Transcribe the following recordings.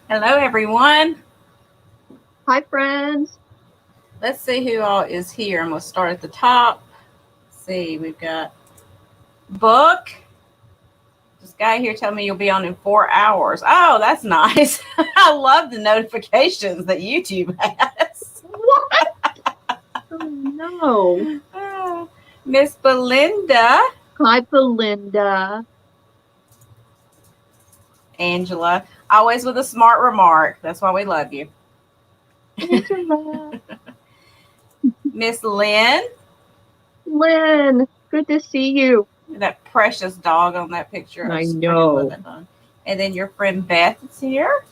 Hello, everyone. Hi, friends. Let's see who all is here. I'm going to start at the top. Let's see, we've got Book. This guy here telling me you'll be on in 4 hours. Oh, that's nice. I love the notifications that YouTube has. What? Oh, no. Miss Belinda. Hi, Belinda. Angela. Always with a smart remark. That's why we love you. Angela. Miss Lynn. Lynn, good to see you. That precious dog on that picture. I know. And then your friend Beth is here.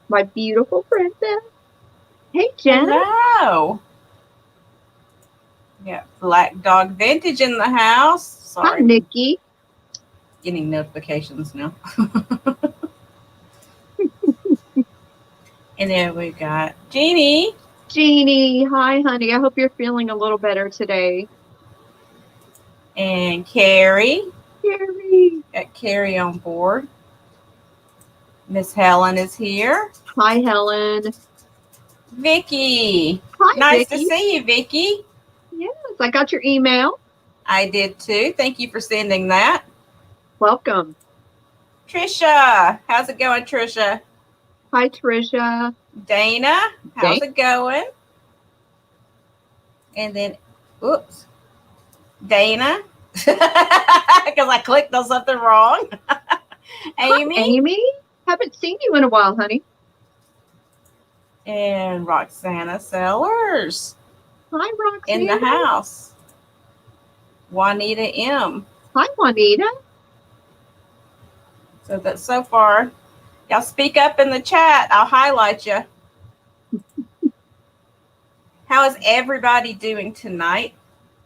My beautiful princess. Hey, Jenna. Hello. Yeah, Black Dog Vintage in the house. Sorry. Hi, Nikki. Getting notifications now. And then we got Jeannie. Jeannie. Hi, honey. I hope you're feeling a little better today. And Carrie. Carrie. Got Carrie on board. Miss Helen is here. Hi, Helen. Vicky. Hi, nice Vicky. to see you, Vicky. Yes, I got your email. I did too. Thank you for sending that. Welcome. Trisha. How's it going, Trisha? Hi, Trisha. Dana. How's it going? And then, oops. Dana. Because I clicked on something wrong. Amy. Hi, Amy. Haven't seen you in a while, honey. And Roxana Sellers. Hi, Roxana. In the house. Juanita M. Hi, Juanita. So that's so far. Y'all speak up in the chat. I'll highlight you. How is everybody doing tonight?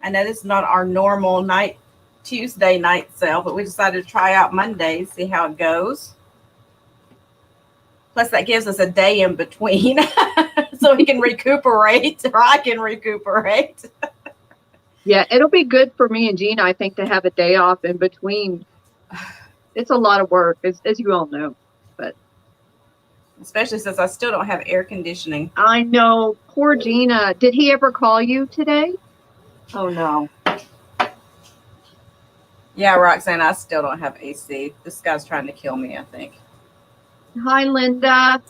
I know this is not our normal night, Tuesday night sale, but we decided to try out Monday, see how it goes. Plus, that gives us a day in between so we can recuperate, or I can recuperate. Yeah, it'll be good for me and Gina, I think, to have a day off in between. It's a lot of work, as you all know. But especially since I still don't have air conditioning. I know. Poor Gina. Did he ever call you today? Oh, no. Yeah, Roxanne, I still don't have AC. This guy's trying to kill me, I think. Hi, Linda.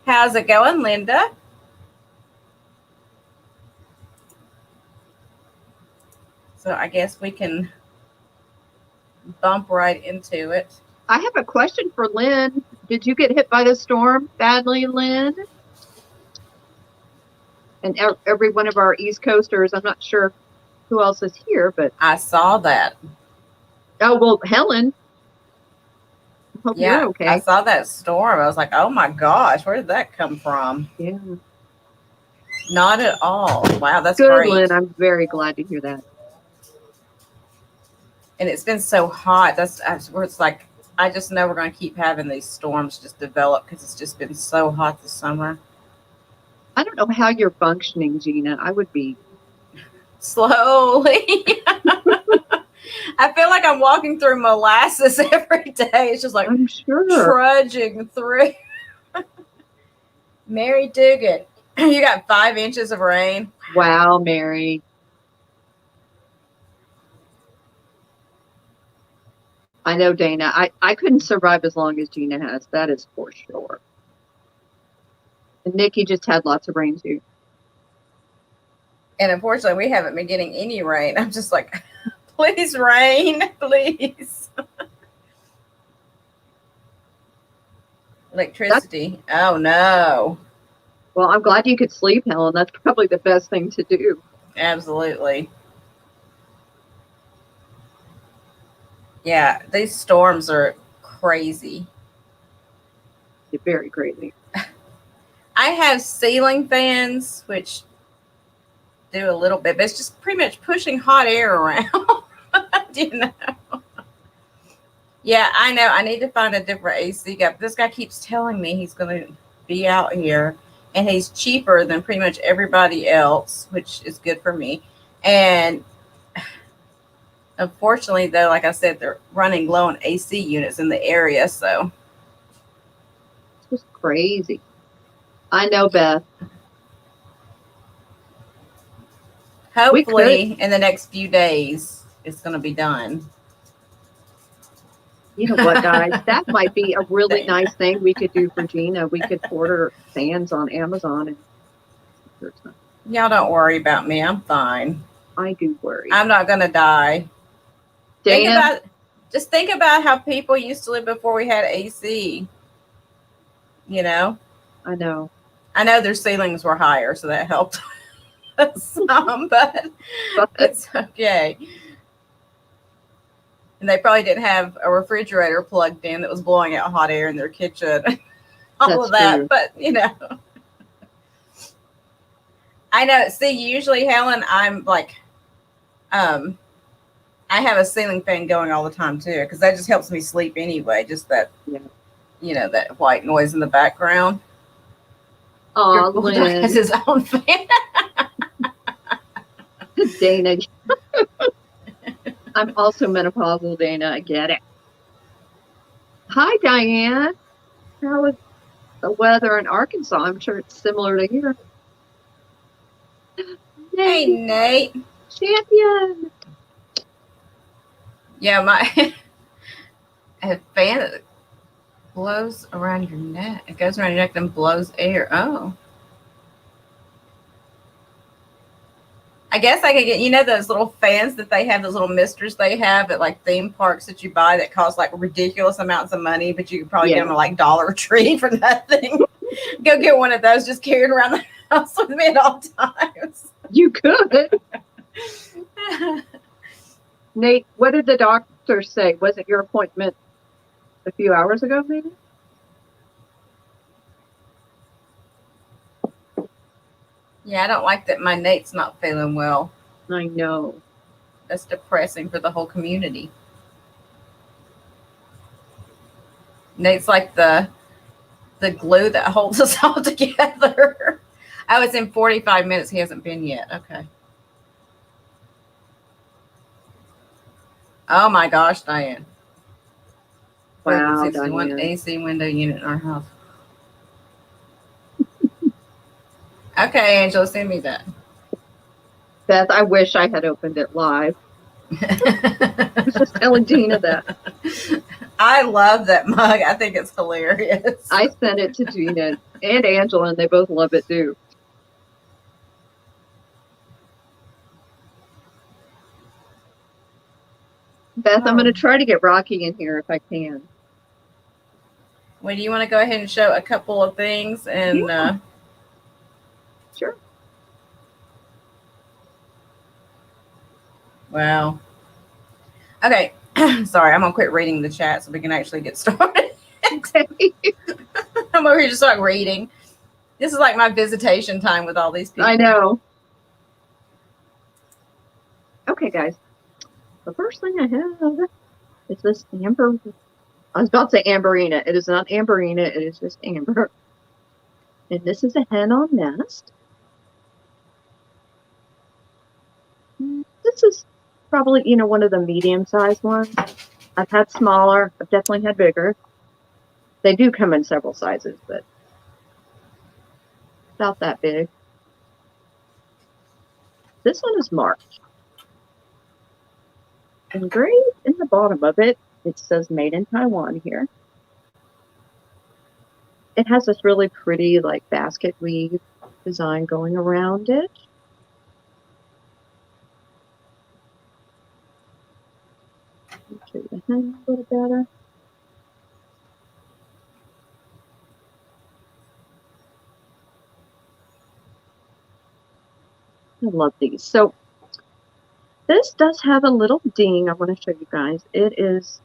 How's it going, Linda? So I guess we can bump right into it. I have a question for Lynn. Did you get hit by the storm badly, Lynn? And every one of our East Coasters, I'm not sure who else is here, but I saw that. Oh, well, Helen. Hope you're okay. I saw that storm. I was like, oh my gosh, where did that come from? Yeah. Not at all. Wow, that's good, great. Lynn. I'm very glad to hear that. And it's been so hot. That's where it's like, I just know we're going to keep having these storms just develop because it's just been so hot this summer. I don't know how you're functioning, Gina. I would be slowly. I feel like I'm walking through molasses every day. It's just like I'm sure trudging through. Mary Dugan, you got 5 inches of rain. Wow, Mary. I know, Dana. I couldn't survive as long as Gina has. That is for sure. And Nikki just had lots of rain too. And unfortunately, we haven't been getting any rain. I'm just like, please rain, please. Electricity. Oh, no. Well, I'm glad you could sleep, Helen. That's probably the best thing to do. Absolutely. Yeah, these storms are crazy. They're very crazy. I have ceiling fans, which do a little bit, but it's just pretty much pushing hot air around. You know? Yeah, I know. I need to find a different AC guy. This guy keeps telling me he's going to be out here, and he's cheaper than pretty much everybody else, which is good for me. And unfortunately, though, like I said, they're running low on AC units in the area, so crazy. I know, Beth. Hopefully, in the next few days, it's going to be done. You know what, guys? That might be a really nice thing we could do for Gina. We could order fans on Amazon. Y'all don't worry about me. I'm fine. I do worry. I'm not going to die. Dana? Just think about how people used to live before we had AC. You know? I know. I know their ceilings were higher, so that helped some, but it's okay. And they probably didn't have a refrigerator plugged in that was blowing out hot air in their kitchen. All of that, but you know. I know. See, usually, Helen, I'm like, I have a ceiling fan going all the time too, because that just helps me sleep anyway. Just that, you know, that white noise in the background. Oh, Lynn has his own fan. Dana. I'm also menopausal, Dana. I get it. Hi, Diane. How is the weather in Arkansas? I'm sure it's similar to here. Hey, Nate. Champion. Yeah, my a fan that blows around your neck. It goes around your neck and blows air. Oh. I guess I could get, you know, those little fans that they have, those little misters they have at like theme parks that you buy that cost like ridiculous amounts of money, but you could probably get them at like Dollar Tree for nothing. Go get one of those, just carry it around the house with me at all times. You could. Nate, what did the doctor say? Was it your appointment a few hours ago, maybe? Yeah, I don't like that my Nate's not feeling well. I know. That's depressing for the whole community. Nate's like the glue that holds us all together. Oh, it's in 45 minutes. He hasn't been yet. Okay. Oh my gosh, Diane. Wow, 61 Diane. AC window unit in our house. Okay, Angela, send me that. Beth, I wish I had opened it live. I was just telling Gina that. I love that mug. I think it's hilarious. I sent it to Gina and Angela, and they both love it too. Beth, I'm going to try to get Rocky in here if I can. Well, do you want to go ahead and show a couple of things? And Sure. Wow. Okay. Sorry, I'm going to quit reading the chat so we can actually get started. I'm over here just like reading. This is like my visitation time with all these people. I know. Okay, guys. The first thing I have is this amber. I was about to say amberina. It is not amberina. It is just amber. And this is a hen on nest. This is probably, you know, one of the medium-sized ones. I've had smaller. I've definitely had bigger. They do come in several sizes, but about that big. This one is marked. Engraved in the bottom of it, it says made in Taiwan here. It has this really pretty like basket weave design going around it. Show the hen a little better. I love these. So this does have a little ding I want to show you guys. It is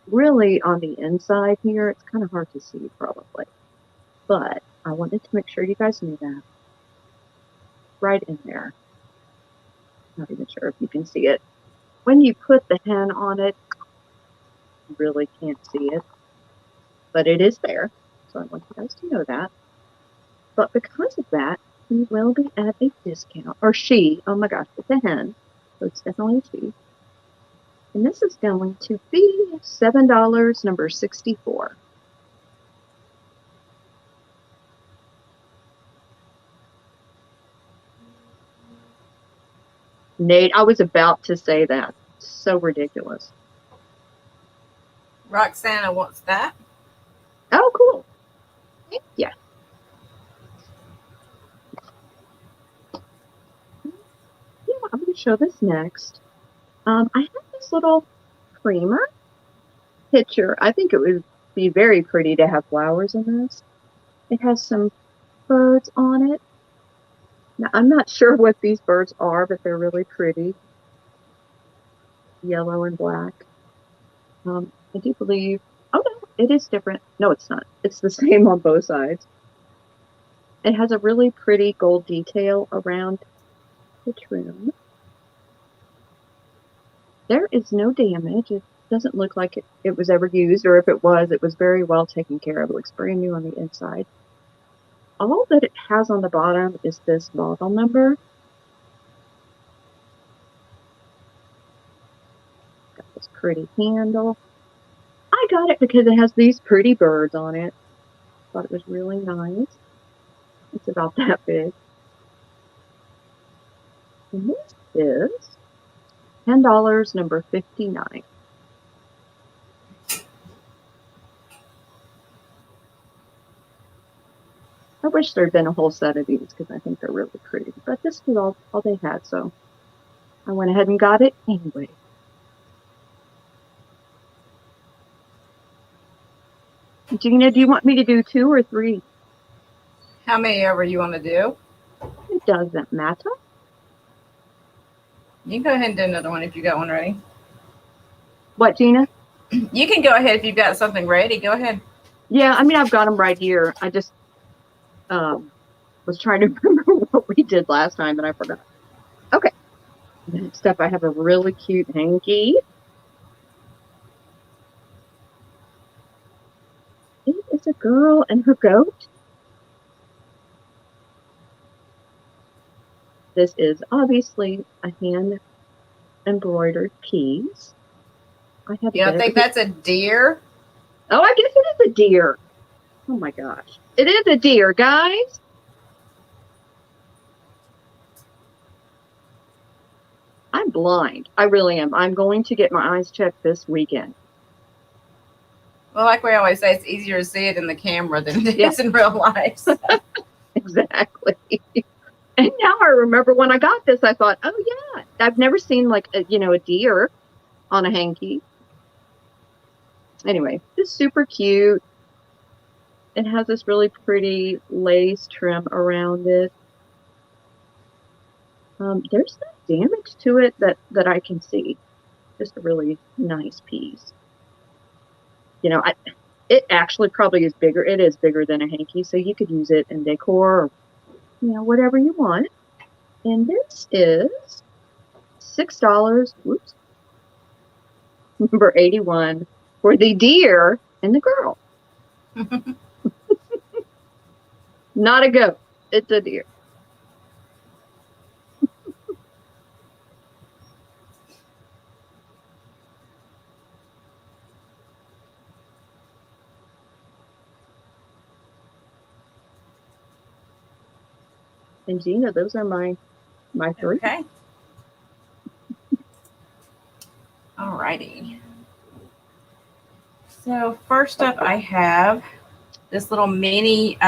really on the inside here. It's kind of hard to see probably, but I wanted to make sure you guys knew that. Right in there. Not even sure if you can see it. When you put the hen on it, you really can't see it, but it is there. So I want you guys to know that. But because of that, we will be at a discount. Or she, oh my gosh, it's a hen. So it's definitely a she. And this is going to be $7, number 64. Nate, I was about to say that. So ridiculous. Roxana wants that. Oh, cool. Yeah. Yeah, I'm going to show this next. I have this little creamer picture. I think it would be very pretty to have flowers in this. It has some birds on it. Now, I'm not sure what these birds are, but they're really pretty. Yellow and black. I do believe, oh no, it is different. No, it's not. It's the same on both sides. It has a really pretty gold detail around the trim. There is no damage. It doesn't look like it was ever used, or if it was very well taken care of. It looks brand new on the inside. All that it has on the bottom is this model number. Got this pretty handle. I got it because it has these pretty birds on it. Thought it was really nice. It's about that big. And this is $10, number 59. I wish there'd been a whole set of these because I think they're really pretty. But this was all they had, so I went ahead and got it anyway. Gina, do you want me to do 2 or 3? How many ever you want to do? It doesn't matter. You can go ahead and do another one if you got one ready. What, Gina? You can go ahead if you've got something ready. Go ahead. Yeah, I mean, I've got them right here. I just was trying to remember what we did last time, and I forgot. Okay. Next up, I have a really cute hanky. It is a girl and her goat. This is obviously a hand embroidered piece. You don't think that's a deer? Oh, I guess it is a deer. Oh my gosh. It is a deer, guys. I'm blind. I really am. I'm going to get my eyes checked this weekend. Well, like we always say, it's easier to see it in the camera than it is in real life. So. Exactly. And now I remember when I got this, I thought, oh yeah, I've never seen like a deer on a hanky. Anyway, it's super cute. It has this really pretty lace trim around it. There's no damage to it that I can see. Just a really nice piece. It actually probably is bigger. It is bigger than a hanky, so you could use it in decor or, whatever you want. And this is $6. Whoops. Number 81 for the deer and the girl. Not a goat. It's a deer. And Gina, those are my 3. Okay. Alrighty. So first up, I have this little mini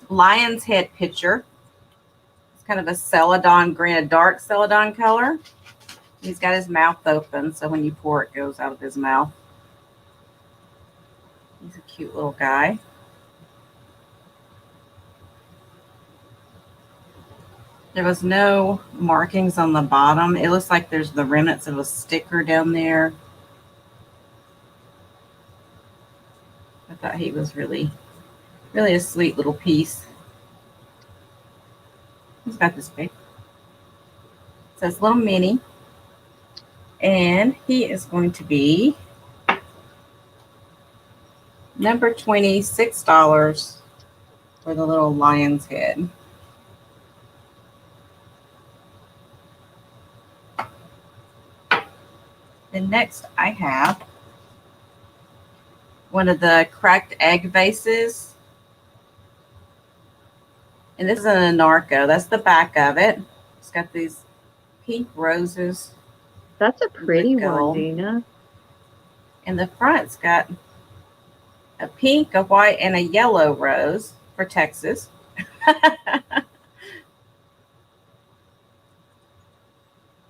lion's head picture. It's kind of a celadon green, a dark celadon color. He's got his mouth open, so when you pour, it goes out of his mouth. He's a cute little guy. There was no markings on the bottom. It looks like there's the remnants of a sticker down there. I thought he was really, really a sweet little piece. He's about this big. So it's a little mini. And he is going to be number $26 for the little lion's head. And next I have one of the cracked egg vases. And this is an anarco. That's the back of it. It's got these pink roses. That's a pretty one, gold. Gina. And the front's got a pink, a white, and a yellow rose for Texas.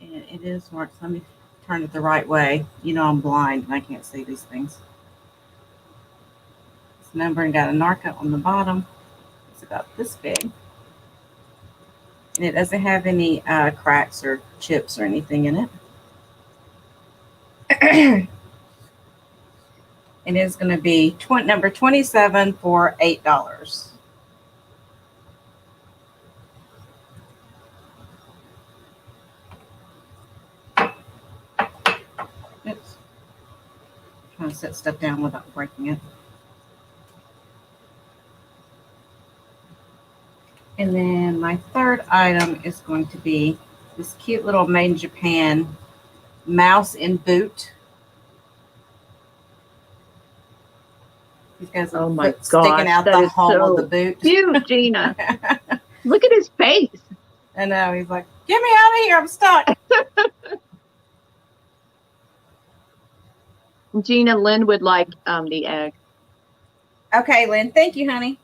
And it is marked. Let me turn it the right way. You know I'm blind and I can't see these things. This numbering got a narca on the bottom. It's about this big. And it doesn't have any cracks or chips or anything in it. It is going to be number 27 for $8. Oops. Trying to set stuff down without breaking it. And then my third item is going to be this cute little made in Japan mouse in boot. These guys Oh are my sticking out the hole of the boot. Cute, Gina. Look at his face. I know. He's like, get me out of here. I'm stuck. Gina, Lynn would like the egg. Okay, Lynn. Thank you, honey.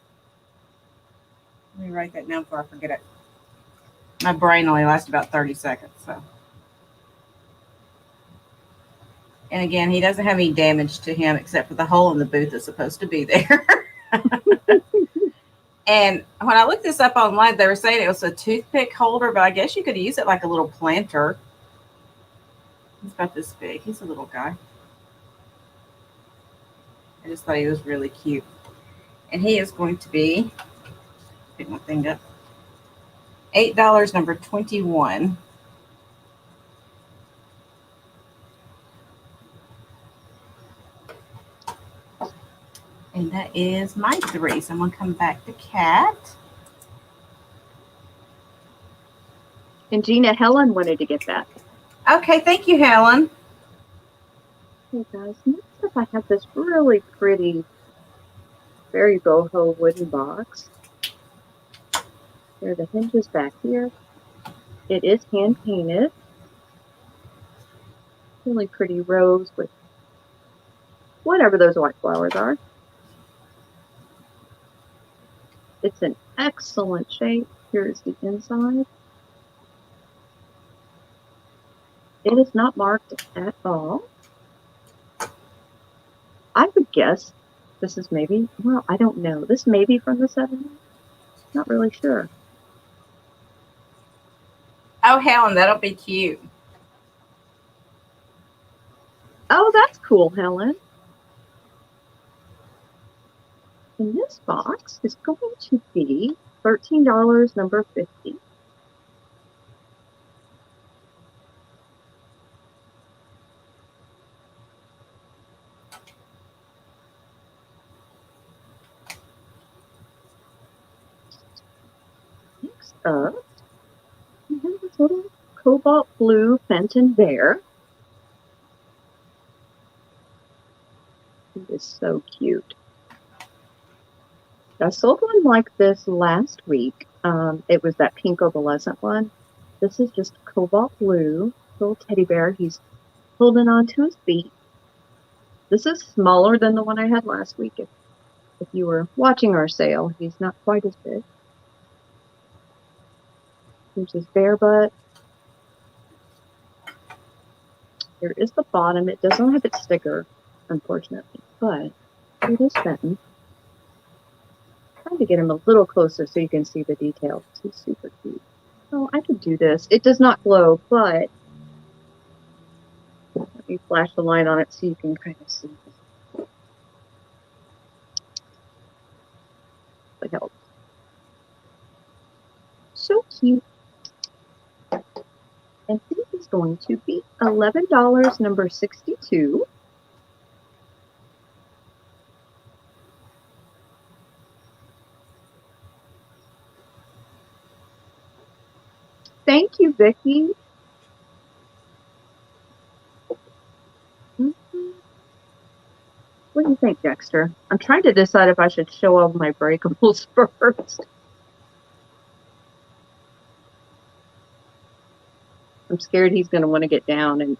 Let me write that down before I forget it. My brain only lasts about 30 seconds. So. And again, he doesn't have any damage to him except for the hole in the boot that's supposed to be there. And when I looked this up online, they were saying it was a toothpick holder, but I guess you could use it like a little planter. He's about this big. He's a little guy. I just thought he was really cute. And he is going to be, pick my thing up, $8, number 21. And that is my 3. So I'm going to come back to Cat. And Gina, Helen wanted to get that. Okay, thank you, Helen. Hey guys, next up I have this really pretty, very boho wooden box. There are the hinges back here. It is hand painted. Really pretty rose with whatever those white flowers are. It's an excellent shape. Here is the inside. It is not marked at all. I would guess this is maybe, well, I don't know. This may be from the 70s. Not really sure. Oh, Helen, that'll be cute. Oh, that's cool, Helen. And this box is going to be $13, number 50. Next up, we have this little cobalt blue Fenton bear. It is so cute. I sold one like this last week. It was that pink opalescent one. This is just cobalt blue, little teddy bear. He's holding on to his feet. This is smaller than the one I had last week. If you were watching our sale, he's not quite as big. Here's his bear butt. Here is the bottom. It doesn't have its sticker, unfortunately, but it is Fenton. Trying to get him a little closer so you can see the details. He's super cute. Oh, I could do this. It does not glow, but let me flash the light on it so you can kind of see. It helps. So cute. And this is going to be $11, number 62. Thank you, Vicki. What do you think, Dexter? I'm trying to decide if I should show all my breakables first. I'm scared he's going to want to get down and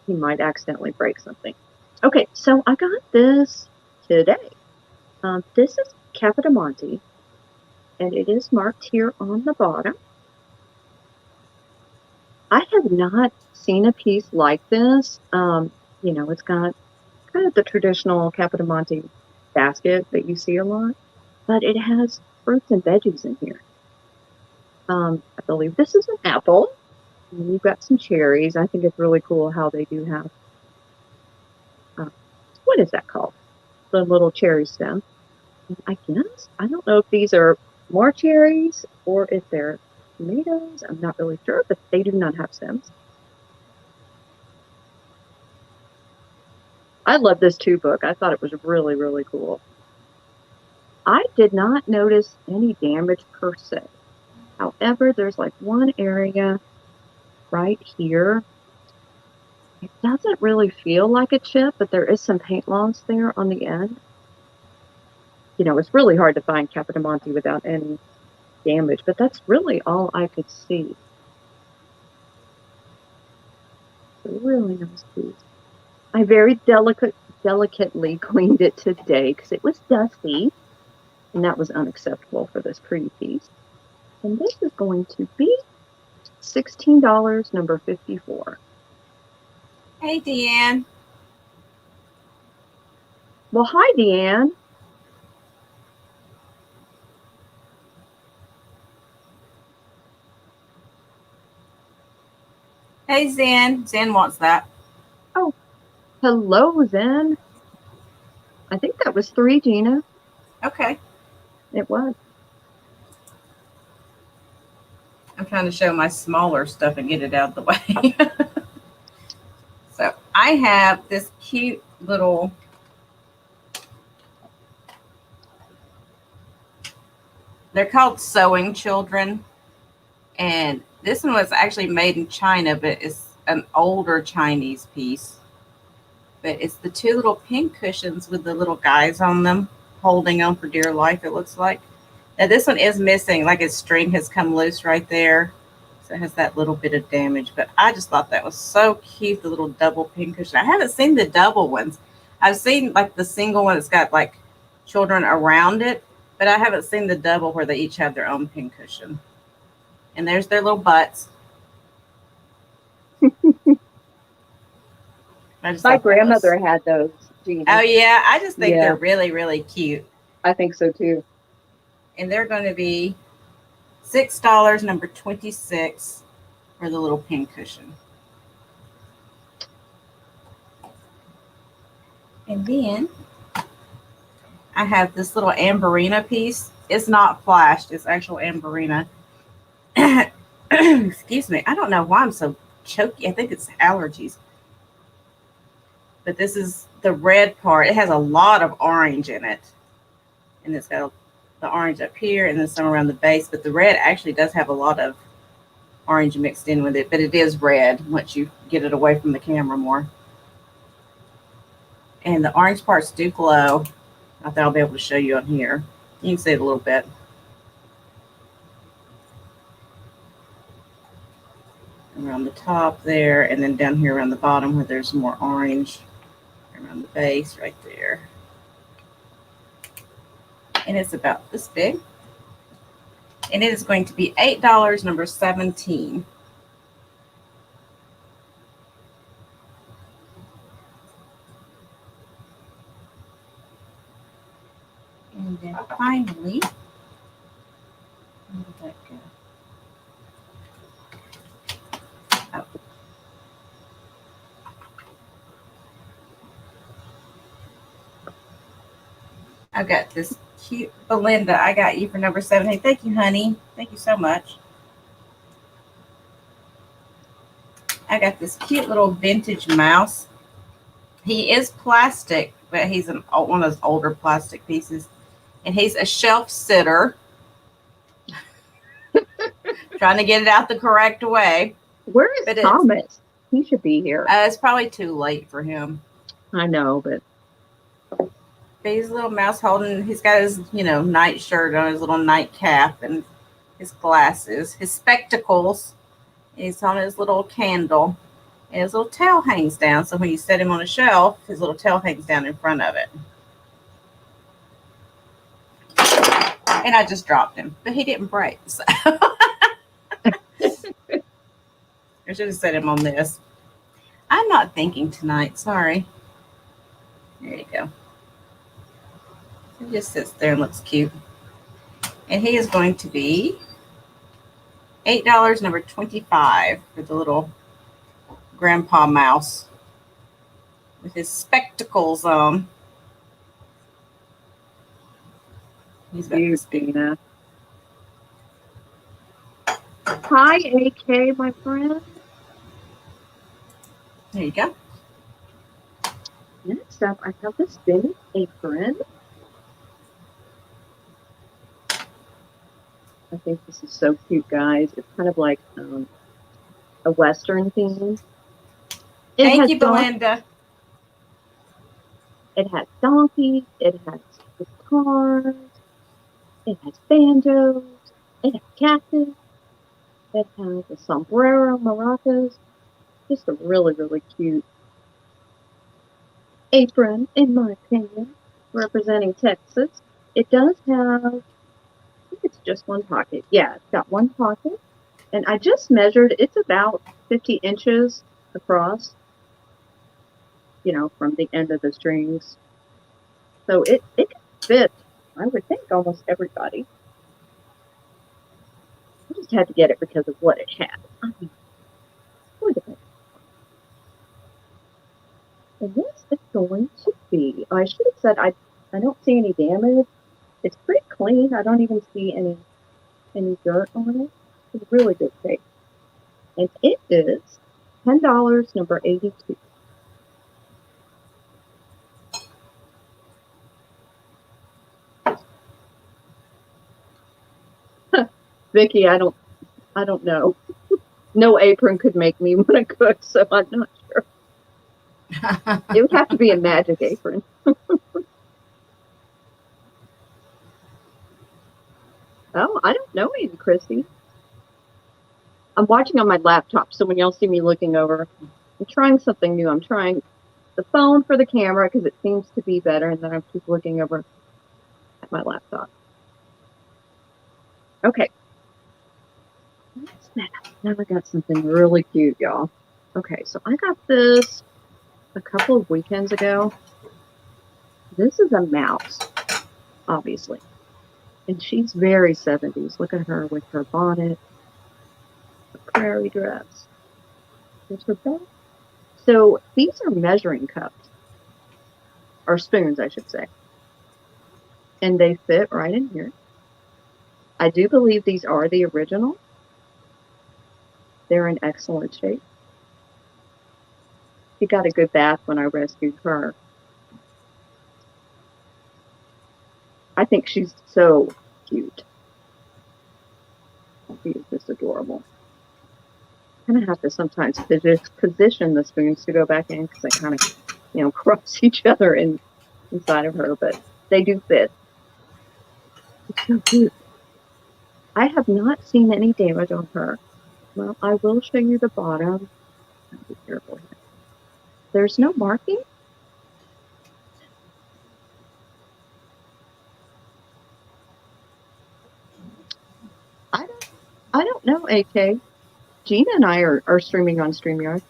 he might accidentally break something. Okay, so I got this today. This is Capodimonte, and it is marked here on the bottom. I have not seen a piece like this. You know, it's got kind of the traditional Capodimonte basket that you see a lot, but it has fruits and veggies in here. I believe this is an apple. And you've got some cherries. I think it's really cool how they do have, what is that called? The little cherry stem. And I guess, I don't know if these are more cherries or if they're tomatoes. I'm not really sure, but they do not have stems. I love this tube book. I thought it was really, really cool. I did not notice any damage per se. However, there's like one area right here. It doesn't really feel like a chip, but there is some paint loss there on the end. You know, it's really hard to find Capodimonte without any damage, but that's really all I could see. It's a really nice piece. I very delicately cleaned it today because it was dusty, and that was unacceptable for this pretty piece. And this is going to be $16, number 54. Hey, Deanne. Well, hi, Deanne. Hey, Zen. Zen wants that. Oh, hello, Zen. I think that was 3, Gina. Okay. It was. I'm trying to show my smaller stuff and get it out of the way. So I have this cute little they're called sewing children. And this one was actually made in China, but it's an older Chinese piece. But it's the 2 little pink cushions with the little guys on them, holding on for dear life, it looks like. Now this one is missing, like its string has come loose right there. So it has that little bit of damage. But I just thought that was so cute, the little double pink cushion. I haven't seen the double ones. I've seen like the single one that's got like children around it, but I haven't seen the double where they each have their own pink cushion. And there's their little butts. My grandmother had those, Gina. Oh, yeah. I just think they're really, really cute. I think so, too. And they're going to be $6, number 26, for the little pin cushion. And then I have this little Amberina piece. It's not flashed. It's actual Amberina. Excuse me. I don't know why I'm so choky. I think it's allergies. But this is the red part. It has a lot of orange in it. And it's got the orange up here and then some around the base. But the red actually does have a lot of orange mixed in with it. But it is red once you get it away from the camera more. And the orange parts do glow. I thought I'll be able to show you on here. You can see it a little bit. Around the top there, and then down here around the bottom where there's more orange around the base right there. And it's about this big. And it is going to be $8, number 17. And then finally, where did that go? Oh. I've got this cute Belinda. I got you for number 17. Thank you, honey. Thank you so much. I got this cute little vintage mouse. He is plastic, but he's one of those older plastic pieces. And he's a shelf sitter. Trying to get it out the correct way. Where is Thomas? He should be here. It's probably too late for him. I know, but he's a little mouse holding. He's got his, night shirt on, his little nightcap, and his glasses, his spectacles, He's on his little candle. And his little tail hangs down. So when you set him on a shelf, his little tail hangs down in front of it. And I just dropped him. But he didn't break. So. I should have set him on this. I'm not thinking tonight. Sorry. There you go. He just sits there and looks cute. And he is going to be $8, number 25 for the little grandpa mouse with his spectacles on. He's got You, Dina. Hi, AK, my friend. There you go. Next up, I have this Benny apron. I think this is so cute, guys. It's kind of like a Western theme. Thank you, Belinda. It has donkeys. It has guitars. It has banjos. It has cactus. It has a sombrero, maracas. Just a really, really cute apron, in my opinion, representing Texas. It does have, I think it's just one pocket. Yeah, it's got one pocket. And I just measured, it's about 50 inches across, you know, from the end of the strings. So it can fit, I would think, almost everybody. I just had to get it because of what it had. I mean, look at that. And this is going to be, I should have said, I don't see any damage. It's pretty clean. I don't even see any dirt on it. It's a really good shape. And it is $10, number 82. Vicky, I don't know. No apron could make me want to cook, so I'm not sure. It would have to be a magic apron. Oh, I don't know either, Chrissy. I'm watching on my laptop, so when y'all see me looking over, I'm trying something new. I'm trying the phone for the camera because it seems to be better, and then I keep looking over at my laptop. Okay. Now I got something really cute, y'all. Okay, so I got this a couple of weekends ago. This is a mouse, obviously. And she's very 70s. Look at her with her bonnet, her prairie dress. There's her bag. So these are measuring cups, or spoons, I should say. And they fit right in here. I do believe these are the original. They're in excellent shape. She got a good bath when I rescued her. I think she's so cute. She is just adorable. I kind of have to sometimes position the spoons to go back in because they kind of, you know, cross each other inside of her, but they do fit. It's so cute. I have not seen any damage on her. Well, I will show you the bottom. I'll be careful here. There's no marking. I don't know, AK. Gina and I are streaming on StreamYard.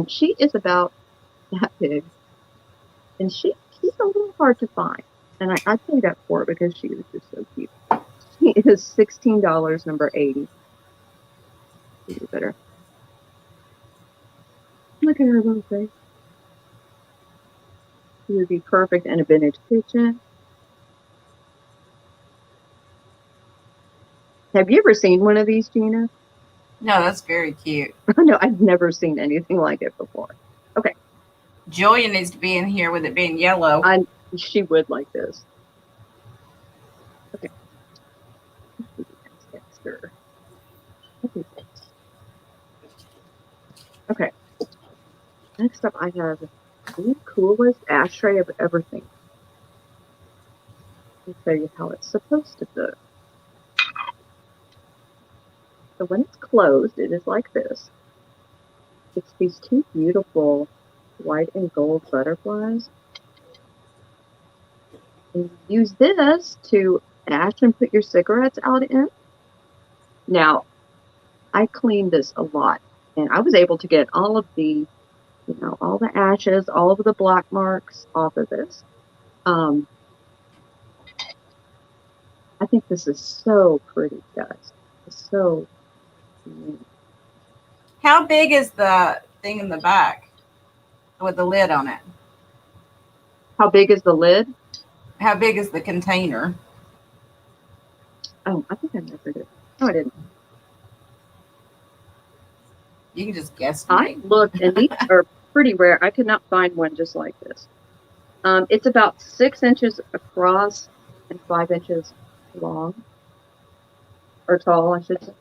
She is about that big. And she's a little hard to find. And I paid up for it because she was just so cute. She is $16, number 80. You better. Look at her little face. She would be perfect in a vintage kitchen. Have you ever seen one of these, Gina? No, that's very cute. No, I've never seen anything like it before. Okay. Julia needs to be in here with it being yellow. She would like this. Okay. Okay. Next up, I have the coolest ashtray of everything. I'll show you how it's supposed to fit. So when it's closed, it is like this. It's these two beautiful white and gold butterflies. And you use this to ash and put your cigarettes out in. Now, I cleaned this a lot, and I was able to get all of the, all the ashes, all of the black marks off of this. I think this is so pretty, guys. It's so neat. How big is the thing in the back with the lid on it? How big is the lid? How big is the container? Oh, I think I measured it. No, I didn't. You can just guess. I looked, and these are pretty rare. I could not find one just like this. It's about 6 inches across and 5 inches long, or tall, I should say.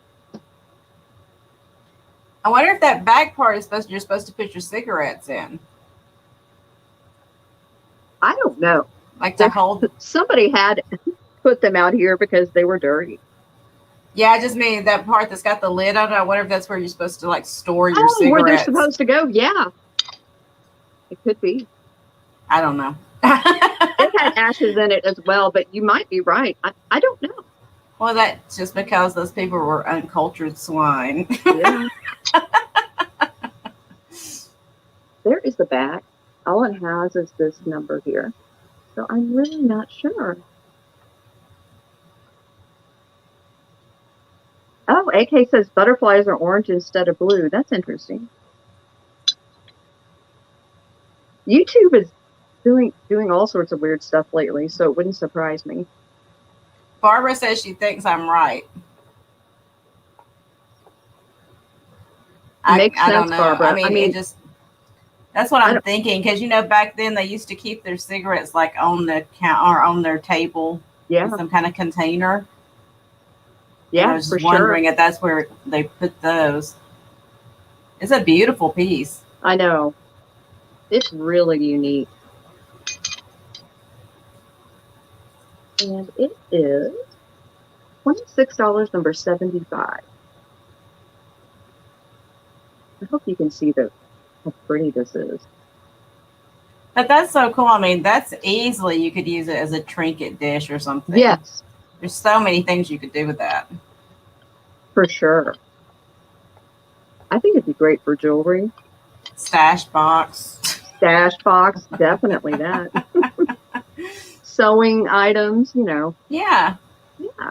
I wonder if that back part is you're supposed to put your cigarettes in. I don't know. Like to hold. Somebody had put them out here because they were dirty. Yeah, I just mean that part that's got the lid on it. I wonder if that's where you're supposed to like store your cigarettes. Where they're supposed to go. Yeah, it could be. I don't know. It had ashes in it as well, but you might be right. I don't know. Well, that's just because those people were uncultured swine. Yeah. There is the back. All it has is this number here. So I'm really not sure. Oh, AK says butterflies are orange instead of blue. That's interesting. YouTube is doing all sorts of weird stuff lately, so it wouldn't surprise me. Barbara says she thinks I'm right. Makes sense, I don't know. Barbara. I mean, it just, that's what I'm thinking. Because, back then they used to keep their cigarettes like on the counter or on their table. Yeah. In some kind of container. Yeah, I was wondering if that's where they put those. It's a beautiful piece. I know. It's really unique. And it is $26, number 75. I hope you can see how pretty this is. But that's so cool. I mean, that's easily, you could use it as a trinket dish or something. Yes. There's so many things you could do with that. For sure. I think it'd be great for jewelry. Stash box. Stash box, definitely that. Sewing items, Yeah. Yeah.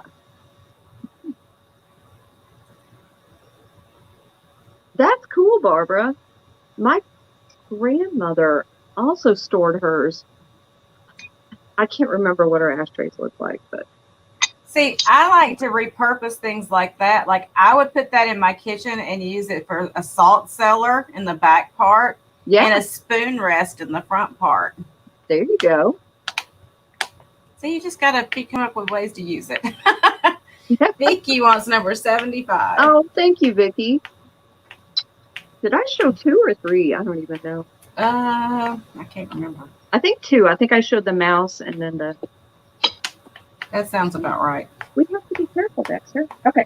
That's cool, Barbara. My grandmother also stored hers. I can't remember what her ashtrays look like, but. See, I like to repurpose things like that. Like I would put that in my kitchen and use it for a salt cellar in the back part. Yeah. And a spoon rest in the front part. There you go. So you just got to come up with ways to use it. Vicky wants number 75. Oh, thank you, Vicky. Did I show 2 or 3? I don't even know. I can't remember. I think 2. I think I showed the mouse and then the... That sounds about right. We have to be careful, Dexter. Okay.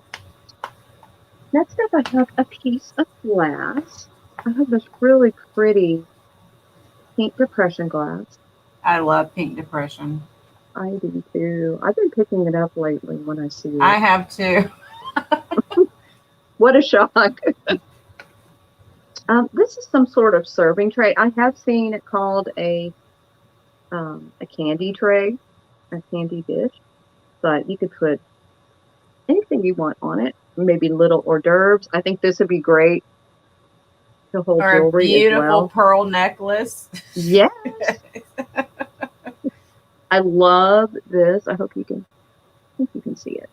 Next up, I have a piece of glass. I have this really pretty pink depression glass. I love pink depression. I do too. I've been picking it up lately when I see it. I have too. What a shock. This is some sort of serving tray. I have seen it called a candy tray, a candy dish, but you could put anything you want on it. Maybe little hors d'oeuvres. I think this would be great to hold jewelry. A beautiful as well. Pearl necklace. Yes. I love this. I think you can see it.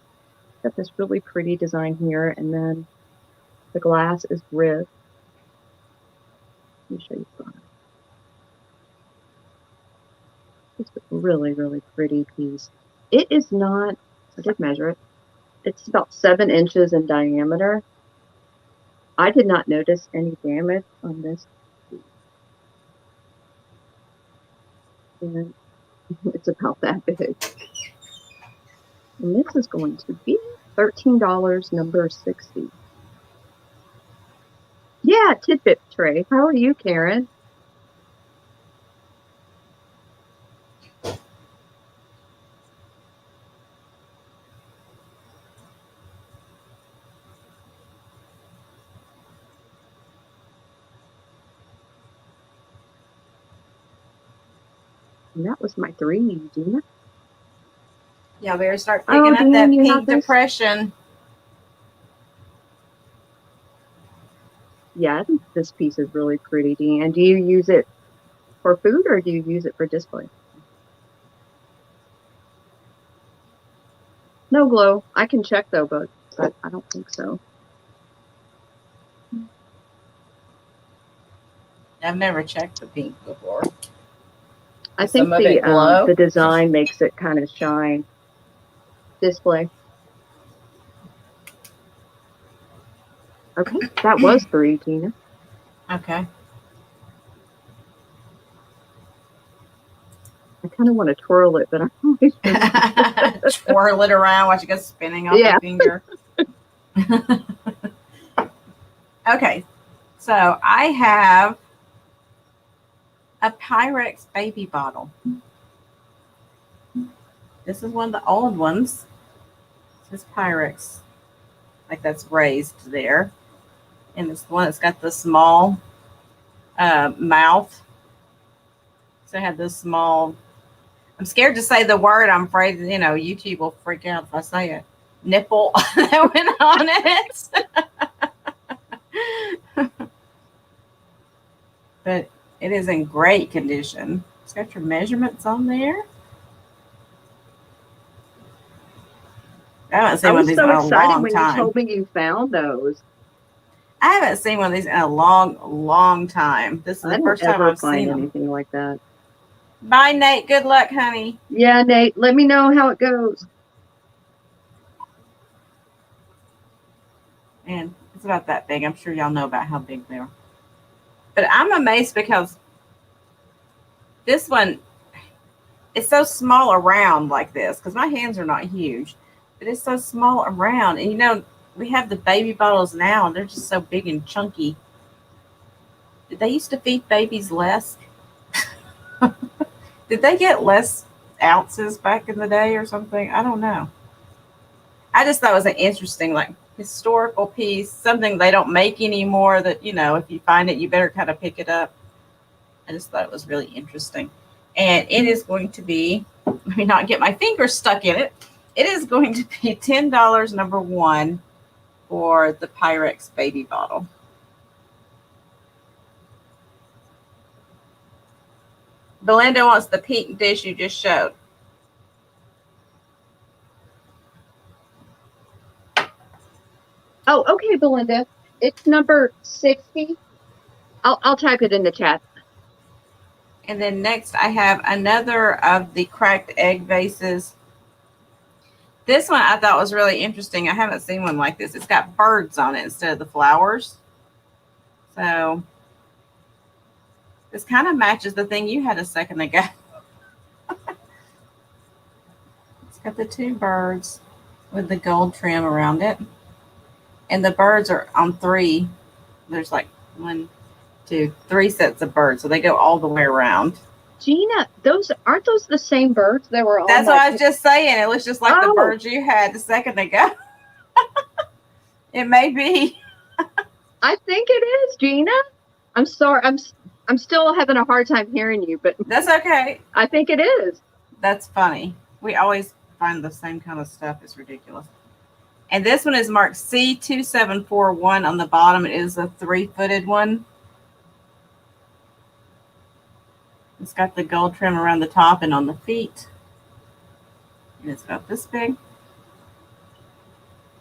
Got this really pretty design here, and then the glass is ribbed. Let me show you the glass. It's a really, really pretty piece. It is not, I did measure it. It's about 7 inches in diameter. I did not notice any damage on this piece. And it's about that big. And this is going to be $13, number 60. Yeah, tidbit tray. How are you, Karen? And that was my 3, Gina. Y'all better start Oh, picking up Dan, that you have pink this? depression. Yeah, I think this piece is really pretty, Dan. Do you use it for food or do you use it for display? No glow. I can check though, but I don't think so. I've never checked the pink before. I Does think some of it glow? the design makes it kind of shine. Display. Okay, that was 3, Tina. Okay. I kind of want to twirl it, but I'm always just... Twirl it around, watch it go spinning off your finger. Okay, so I have a Pyrex baby bottle. This is one of the old ones. This is Pyrex, like that's raised there. And it's the one that's got the small mouth. So I have this small, I'm scared to say the word. I'm afraid, YouTube will freak out if I say it. Nipple that went on it. But it is in great condition. It's got your measurements on there. I haven't seen one of these in a long when time. you told me you found those. I haven't seen one of these in a long time. This is the first time I've seen them. Anything like that. Bye, Nate. Good luck, honey. Yeah, Nate. Let me know how it goes. And it's about that big. I'm sure y'all know about how big they are. But I'm amazed because this one is so small around like this, because my hands are not huge, but it's so small around. And we have the baby bottles now, and they're just so big and chunky. Did they used to feed babies less? Did they get less ounces back in the day or something? I don't know. I just thought it was an interesting, like, historical piece, something they don't make anymore that, if you find it, you better kind of pick it up. I just thought it was really interesting. And it is going to be, let me not get my fingers stuck in it. It is going to be $10, number one, for the Pyrex baby bottle. Belinda wants the pink dish you just showed. Oh, okay, Belinda. It's number 60. I'll type it in the chat. And then next I have another of the cracked egg vases. This one I thought was really interesting. I haven't seen one like this. It's got birds on it instead of the flowers. So this kind of matches the thing you had a second ago. It's got the 2 birds with the gold trim around it. And the birds are on 3. There's like 1, 2, 3 sets of birds. So they go all the way around. Gina, aren't those the same birds? They were all. That's what I was just saying. It looks just like the birds you had a second ago. It may be. I think it is, Gina. I'm sorry. I'm still having a hard time hearing you, but that's okay. I think it is. That's funny. We always find the same kind of stuff. It's ridiculous. And this one is marked C2741 on the bottom. It is a 3-footed one. It's got the gold trim around the top and on the feet. And it's about this big.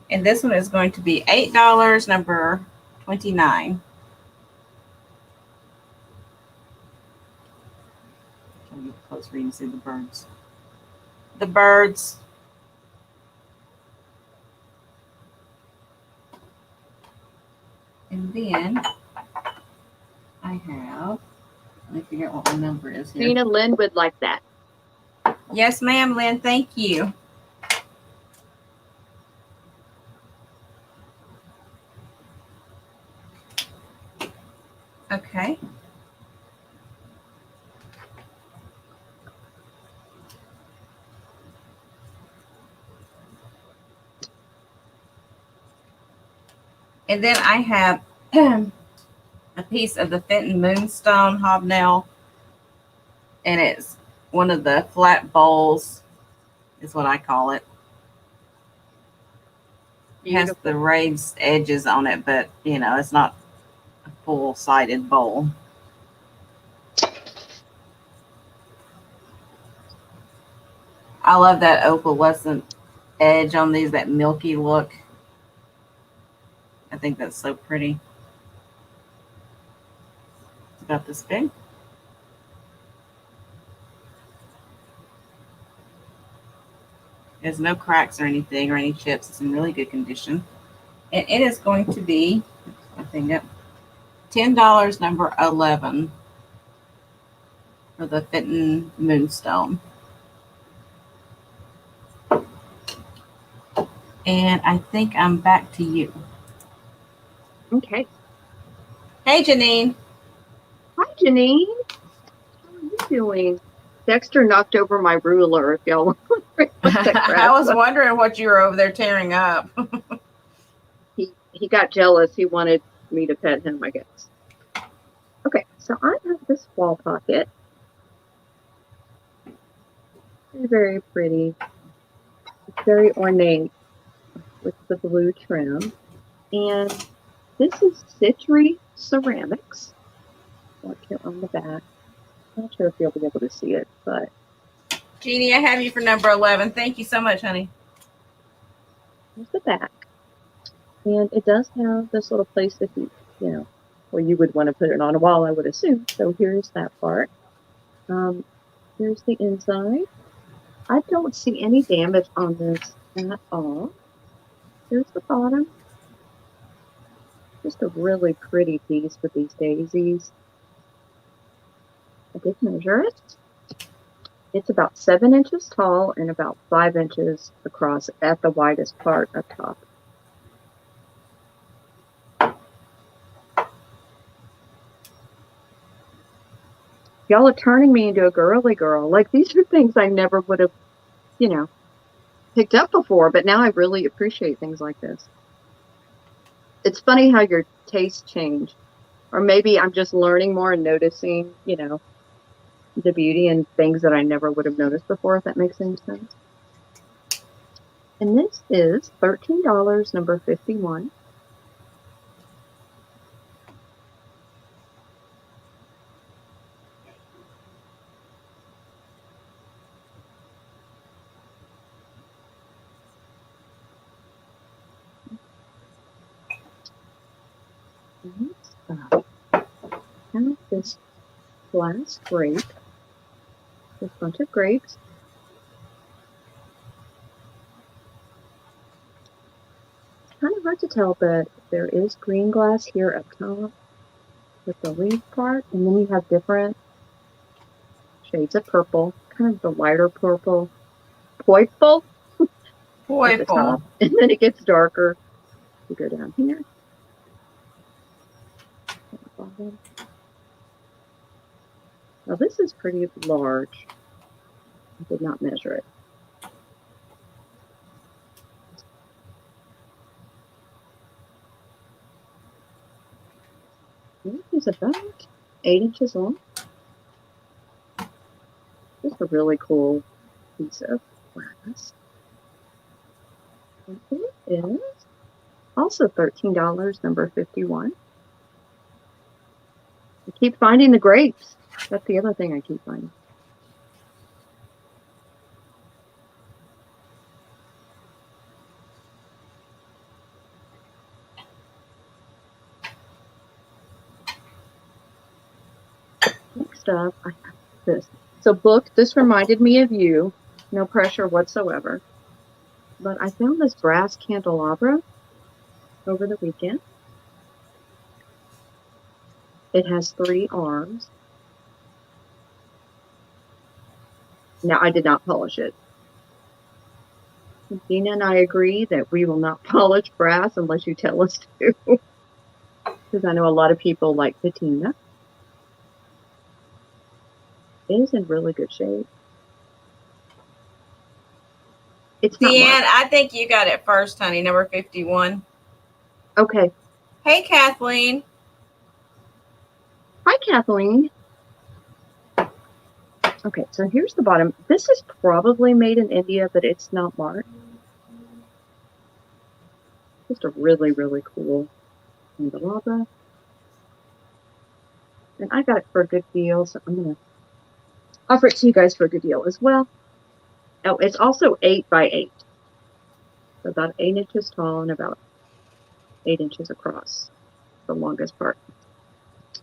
And this one is going to be $8, number 29. Let me get closer so you can see the birds. The birds. And then I have, let me figure out what my number is here. Gina, Lynn would like that. Yes, ma'am, Lynn. Thank you. Okay. And then I have a piece of the Fenton Moonstone Hobnell, and it's one of the flat bowls, is what I call it. It has the raised edges on it, but you know, it's not a full-sided bowl. I love that opalescent edge on these, that milky look. I think that's so pretty. It's about this big. There's no cracks or anything or any chips. It's in really good condition. And it is going to be, I think, $10, number 11, for the Fenton Moonstone. And I think I'm back to you. Okay. Hey, Janine. Hi, Janine. How are you doing? Dexter knocked over my ruler, if y'all want to wondering what that I was wondering what you were over there tearing up. He got jealous. He wanted me to pet him, I guess. Okay, so I have this wall pocket. Very, very pretty. It's very ornate with the blue trim. And this is Citry Ceramics. Look here on the back. I'm not sure if you'll be able to see it, but Jeannie, I have you for number 11. Thank you so much, honey. here's the back. And it does have this little place that you know, where you would want to put it on a wall, I would assume. So here's that part. Here's the inside. I don't see any damage on this at all. Here's the bottom. Just a really pretty piece with these daisies. I did measure it. It's about 7 inches tall and about 5 inches across at the widest part up top. Y'all are turning me into a girly girl. Like, these are things I never would have, you know, picked up before, but now I really appreciate things like this. It's funny how your tastes change. Or maybe I'm just learning more and noticing, you know, the beauty in things that I never would have noticed before, if that makes any sense. And this is $13, number 51. Kind of this glass grape, this bunch of grapes. It's kind of hard to tell, but there is green glass here up top with the leaf part, and then you have different shades of purple, kind of the lighter purple, purple at the top, and then it gets darker. You go down here. Now this is pretty large. I did not measure it. It is about 8 inches long. Just a really cool piece of glass. And it is also $13, number 51. I keep finding the grapes. That's the other thing I keep finding. Next up, I have this. So book, this reminded me of you. No pressure whatsoever. But I found this brass candelabra over the weekend. It has 3 arms. Now, I did not polish it. Dina and I agree that we will not polish brass unless you tell us to. Because I know a lot of people like patina. It is in really good shape. It's not Deanne, marked. I think you got it first, honey. Number 51. Okay. Hey, Kathleen. Hi, Kathleen. Okay, so here's the bottom. This is probably made in India, but it's not marked. Just a really, really cool candelabra. And I got it for a good deal, so I'm going to offer it to you guys for a good deal as well. Oh, it's also 8 by 8. So about 8 inches tall and about 8 inches across, the longest part.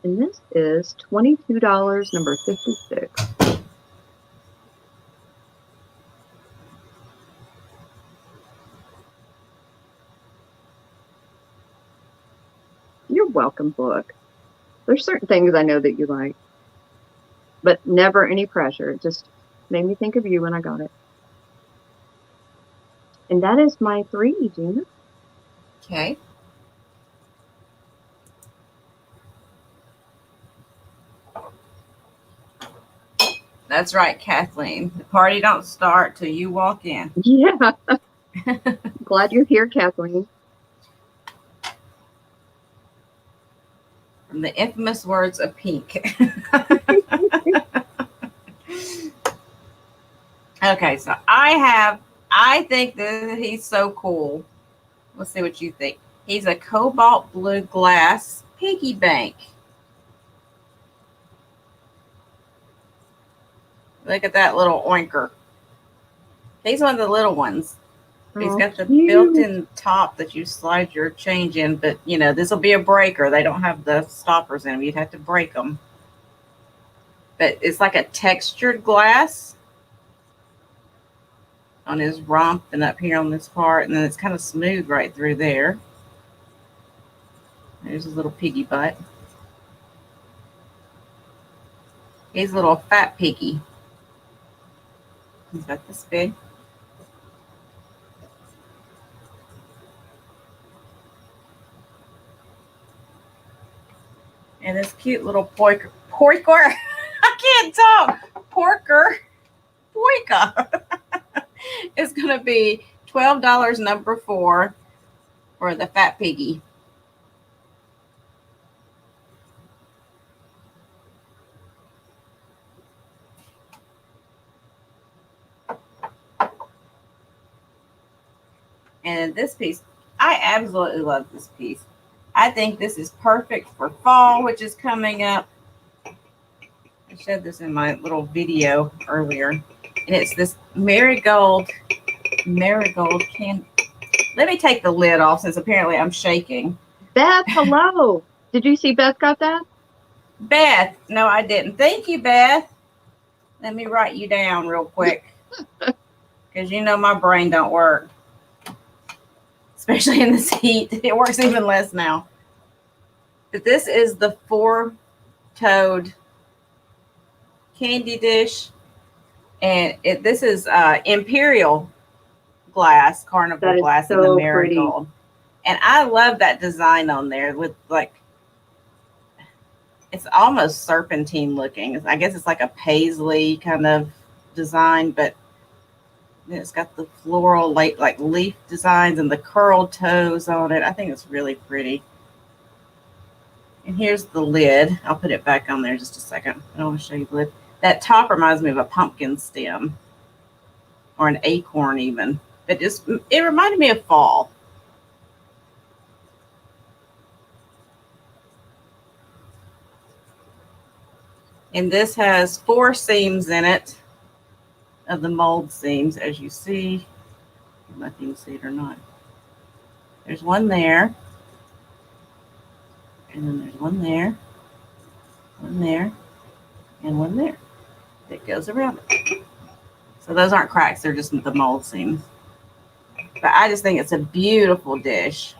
And this is $22, number 56. You're welcome, book. There's certain things I know that you like, but never any pressure. It just made me think of you when I got it. And that is my 3, Gina. Okay. That's right, Kathleen. The party don't start till you walk in. Yeah. Glad you're here, Kathleen. From the infamous words of Pink. Okay, so I think that he's so cool. Let's see what you think. He's a cobalt blue glass piggy bank. Look at that little oinker. He's one of the little ones. He's got the built-in top that you slide your change in, but you know, this will be a breaker. They don't have the stoppers in them. You'd have to break them. But it's like a textured glass on his rump and up here on this part, and then it's kind of smooth right through there. There's his little piggy butt. He's a little fat piggy. He's about this big. And this cute little porker. I can't talk. Porker. It's going to be $12, number 4, for the fat piggy. And this piece, I absolutely love this piece. I think this is perfect for fall, which is coming up. I showed this in my little video earlier. And it's this marigold can. Let me take the lid off since apparently I'm shaking. Beth, hello. Did you see Beth got that? Beth, no, I didn't. Thank you, Beth. Let me write you down real quick. Because you know my brain don't work. Especially in this heat. It works even less now. But this is the 4-toed candy dish. And this is Imperial Glass, Carnival Glass, so and the Marigold. Pretty. And I love that design on there with like, it's almost serpentine looking. I guess it's like a paisley kind of design, but it's got the floral like leaf designs and the curled toes on it. I think it's really pretty. And here's the lid. I'll put it back on there just a second. I don't want to show you the lid. That top reminds me of a pumpkin stem or an acorn even. But it reminded me of fall. And this has 4 seams in it of the mold seams, as you see. I don't know if you can see it or not. There's one there. And then there's one there, and one there that goes around it. So those aren't cracks, they're just the mold seams. But I just think it's a beautiful dish.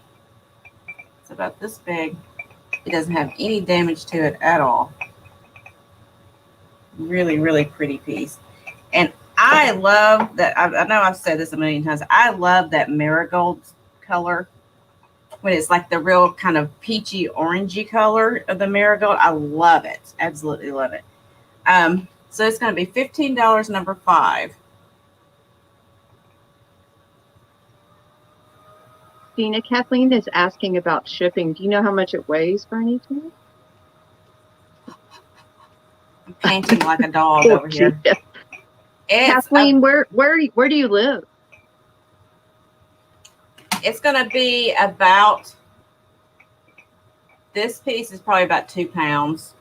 It's about this big. It doesn't have any damage to it at all. Really, really pretty piece. And I love that. I know I've said this a million times. I love that marigold color. When it's like the real kind of peachy orangey color of the marigold. I love it. Absolutely love it. So it's going to be $15, number 5. Gina, Kathleen is asking about shipping. Do you know how much it weighs by any chance? I'm panting like a dog over here. Kathleen, where do you live? It's going to be about, this piece is probably about 2 pounds.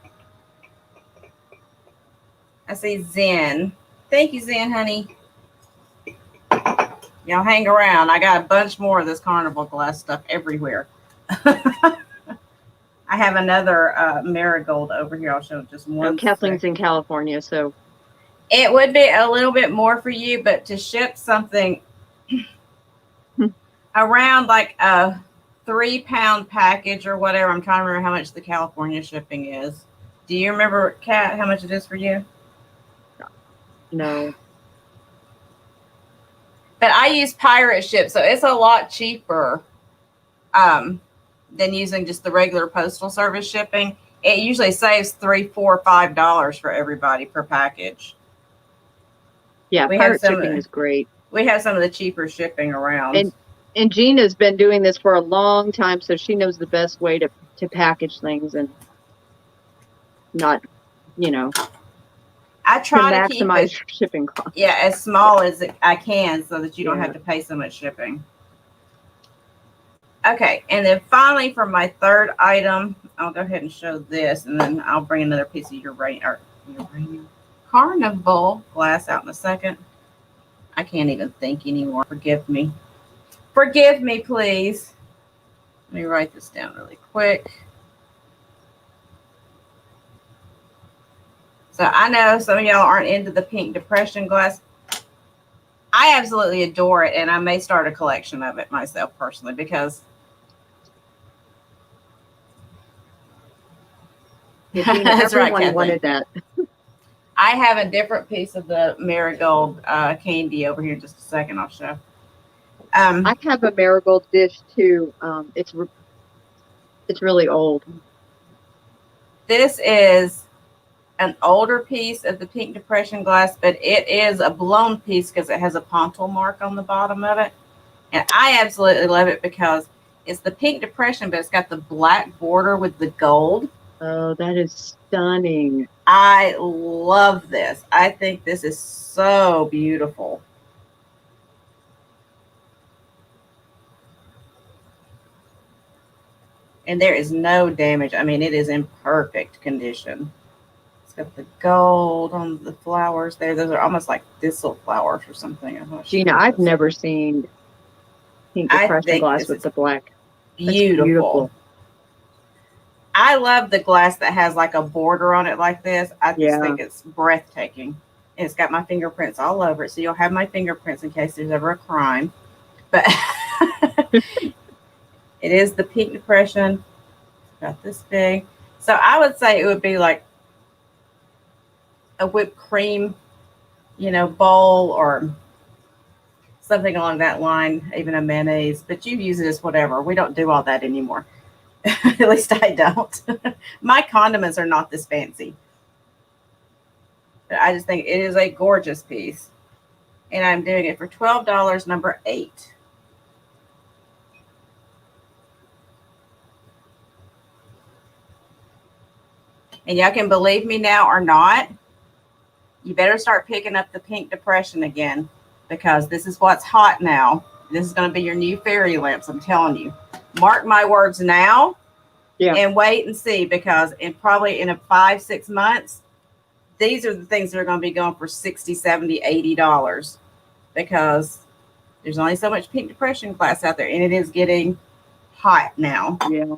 I see Zen. Thank you, Zen, honey. Y'all hang around. I got a bunch more of this Carnival Glass stuff everywhere. I have another Marigold over here. I'll show just one. Kathleen's in California, so. It would be a little bit more for you, but to ship something around like a 3-pound package or whatever, I'm trying to remember how much the California shipping is. Do you remember, Kat, how much it is for you? No. But I use Pyrex ship, so it's a lot cheaper than using just the regular postal service shipping. It usually saves $3, $4, $5 for everybody per package. Yeah, Pyrex shipping is great. We have some of the cheaper shipping around. And Gina's been doing this for a long time, so she knows the best way to package things and not, I try to maximize keep it, shipping costs. Yeah, as small as I can so that you don't have to pay so much shipping. Okay, and then finally for my third item, I'll go ahead and show this, and then I'll bring another piece of uranium Carnival Glass out in a second. I can't even think anymore. Forgive me. Forgive me, please. Let me write this down really quick. So I know some of y'all aren't into the pink depression glass. I absolutely adore it, and I may start a collection of it myself personally because that's right, everyone wanted that. I have a different piece of the Marigold candy over here in just a second. I'll show. I have a Marigold dish too. It's really old. This is an older piece of the pink depression glass, but it is a blown piece because it has a pontil mark on the bottom of it. And I absolutely love it because it's the pink depression, but it's got the black border with the gold. Oh, that is stunning. I love this. I think this is so beautiful. And there is no damage. I mean, it is in perfect condition. It's got the gold on the flowers there. Those are almost like thistle flowers or something. I'm not Gina, sure. I've never seen pink depression glass with the black. Beautiful. I love the glass that has like a border on it like this. I just think it's breathtaking. And it's got my fingerprints all over it. So you'll have my fingerprints in case there's ever a crime. But it is the pink depression. It's about this big. So I would say it would be like a whipped cream, bowl or something along that line, even a mayonnaise. But you use it as whatever. We don't do all that anymore. At least I don't. My condiments are not this fancy. But I just think it is a gorgeous piece. And I'm doing it for $12, number 8. And y'all can believe me now or not, you better start picking up the pink depression again because this is what's hot now. This is going to be your new fairy lamps, I'm telling you. Mark my words now and wait and see because probably in 5-6 months, these are the things that are going to be going for $60, $70, $80 because there's only so much pink depression glass out there and it is getting hot now. Yeah.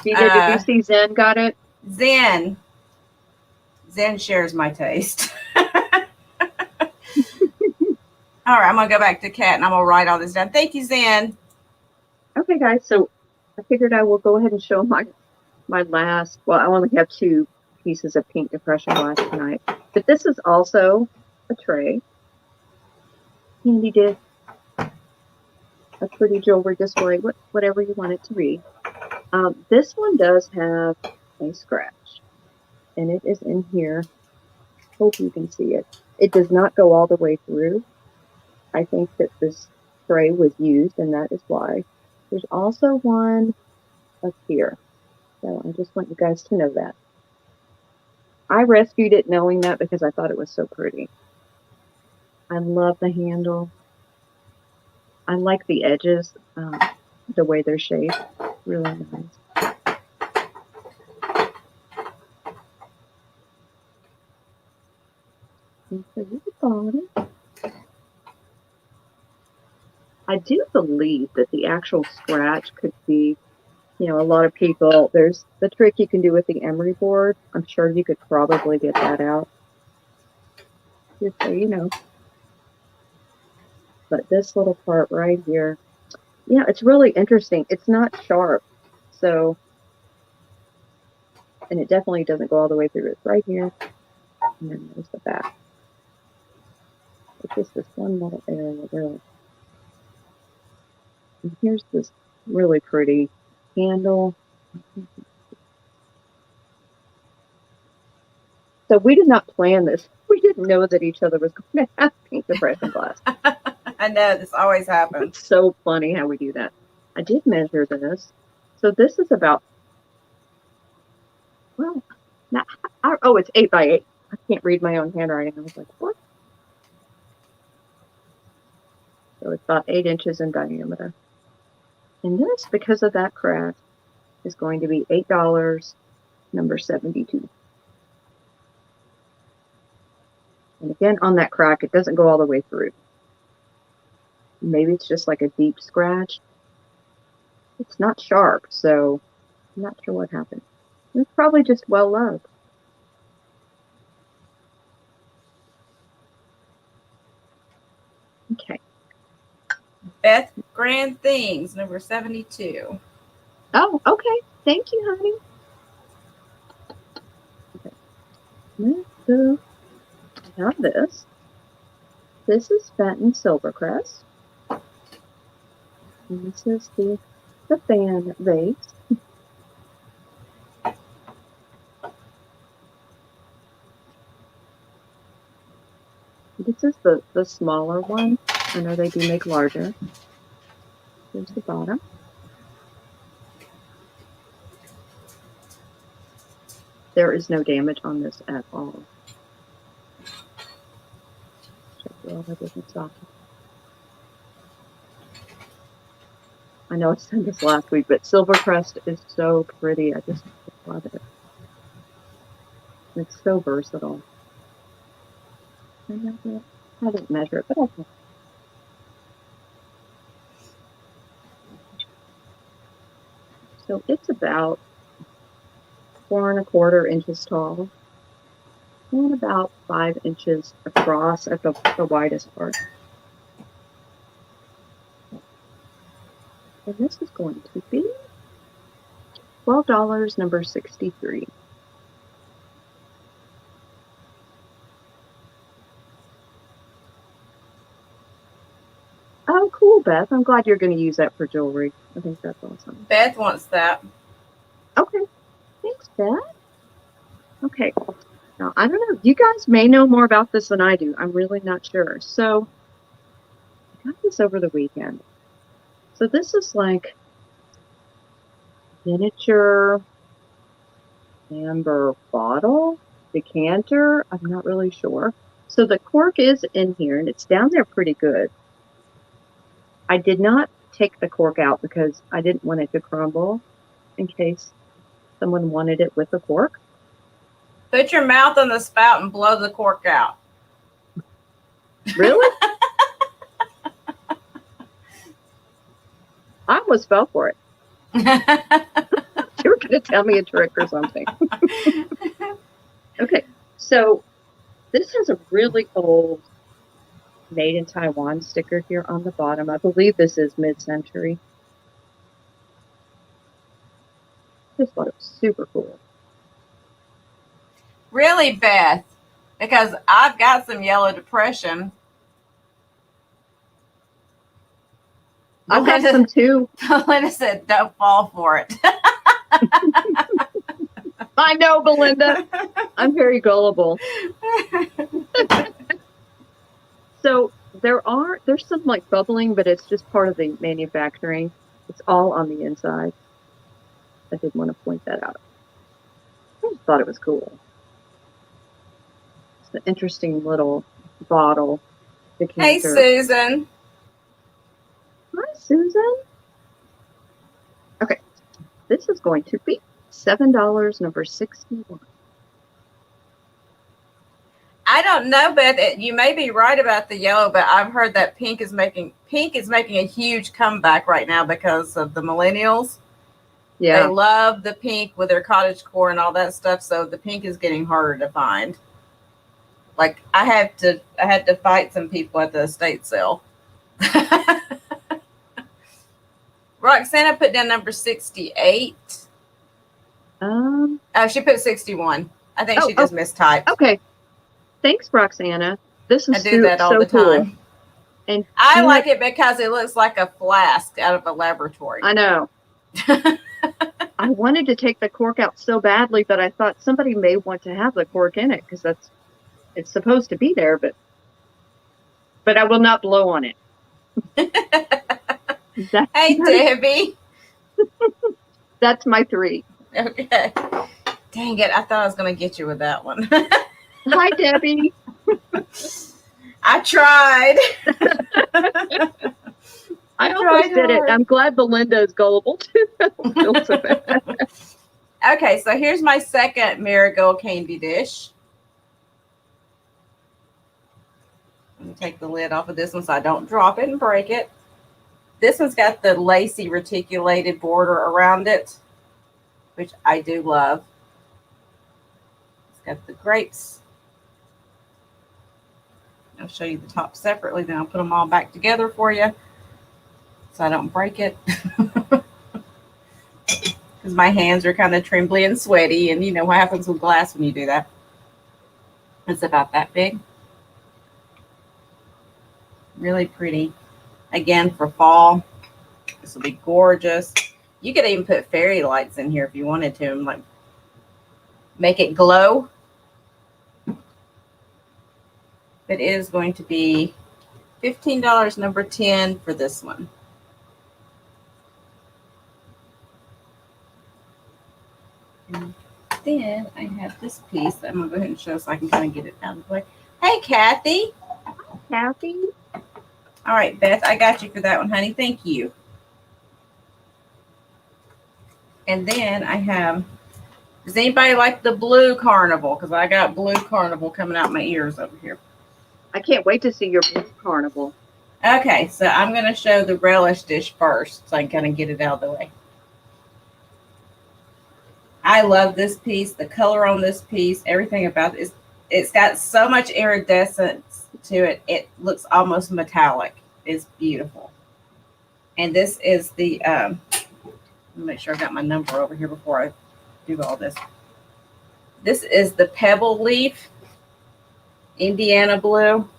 Did you see Zen got it? Zen shares my taste. All right, I'm going to go back to Kat and I'm going to write all this down. Thank you, Zen. Okay, guys. So I figured I will go ahead and show my last. Well, I only have 2 pieces of pink depression glass tonight. But this is also a tray. Candy dish. A pretty jewelry display. Whatever you want it to be. This one does have a scratch. And it is in here. hope you can see it. It does not go all the way through. I think that this tray was used, and that is why. There's also one up here. So I just want you guys to know that. I rescued it knowing that because I thought it was so pretty. I love the handle. I like the edges, the way they're shaped. Really nice. And so you bought it. I do believe that the actual scratch could be, you know, a lot of people, there's the trick you can do with the emery board. I'm sure you could probably get that out. Just so you know. But this little part right here, yeah, it's really interesting. It's not sharp. So, and it definitely doesn't go all the way through. It's right here. And then there's the back. It's just this one little area there. And here's this really pretty handle. So we did not plan this. We didn't know that each other was going to have pink depression glass. I know, this always happens. It's so funny how we do that. I did measure this. So this is about, well, now, oh, it's 8 by 8. I can't read my own handwriting. I was like, what? So it's about 8 inches in diameter. And this, because of that crack, is going to be $8, number 72. And again, on that crack, it doesn't go all the way through. Maybe it's just like a deep scratch. It's not sharp, so I'm not sure what happened. It's probably just well loved. Okay. Beth Grand Things, number 72. Oh, okay. Thank you, honey. Okay. Let's go. Now this. This is Fenton Silvercrest. And this is the fan vase. This is the smaller one. I know they do make larger. Here's the bottom. There is no damage on this at all. Check all the different sockets. I know I said this last week, but Silvercrest is so pretty. I just love it. It's so versatile. I didn't measure it, but okay. So it's about 4 1/4 inches tall and about 5 inches across at the widest part. And this is going to be $12, number 63. Oh, cool, Beth. I'm glad you're going to use that for jewelry. I think that's awesome. Beth wants that. Okay. Thanks, Beth. Okay. Now, I don't know. You guys may know more about this than I do. I'm really not sure. So, I got this over the weekend. So, this is like miniature amber bottle, decanter. I'm not really sure. So, the cork is in here, and it's down there pretty good. I did not take the cork out because I didn't want it to crumble in case someone wanted it with the cork. Put your mouth on the spout and blow the cork out. Really? I almost fell for it. You were going to tell me a trick or something. Okay, so this has a really old Made in Taiwan sticker here on the bottom. I believe this is mid-century. Just thought it was super cool. Really, Beth? Because I've got some yellow depression. I've got some too. Linda said, don't fall for it. I know, Belinda. I'm very gullible. So there's some like bubbling, but it's just part of the manufacturing. It's all on the inside. I did want to point that out. I just thought it was cool. It's an interesting little bottle. Hey, Susan. Hi, Susan. Okay, this is going to be $7, number 61. I don't know, but you may be right about the yellow, but I've heard that pink is making a huge comeback right now because of the millennials. Yeah. They love the pink with their cottagecore and all that stuff, so the pink is getting harder to find. Like I had to fight some people at the estate sale. Roxana put down number 68. Oh, she put 61. I think she just mistyped. Okay. Thanks, Roxana. This is I do that all so the cool. time. And I like it because it looks like a flask out of a laboratory. I know. I wanted to take the cork out so badly that I thought somebody may want to have the cork in it because it's supposed to be there, but I will not blow on it. Hey, Debbie. That's my 3. Okay. Dang it. I thought I was going to get you with that one. Hi, Debbie. I tried. I almost did it. I'm glad Belinda is gullible too. I don't feel so bad. Okay, so here's my second Marigold candy dish. Let me take the lid off of this one so I don't drop it and break it. This one's got the lacy reticulated border around it, which I do love. It's got the grapes. I'll show you the top separately, then I'll put them all back together for you so I don't break it. Because my hands are kind of trembly and sweaty, and you know what happens with glass when you do that. It's about that big. Really pretty. Again, for fall, this will be gorgeous. You could even put fairy lights in here if you wanted to, and like make it glow. It is going to be $15, number 10 for this one. And then I have this piece that I'm going to go ahead and show so I can kind of get it out of the way. Hey, Kathy. Kathy. All right, Beth, I got you for that one, honey. Thank you. And then I have, does anybody like the blue carnival? Because I got blue carnival coming out my ears over here. I can't wait to see your blue carnival. Okay, so I'm going to show the relish dish first so I can kind of get it out of the way. I love this piece. The color on this piece, everything about it, it's got so much iridescence to it. It looks almost metallic. It's beautiful. And this is the, let me make sure I got my number over here before I do all this. This is the Pebble Leaf Indiana Blue.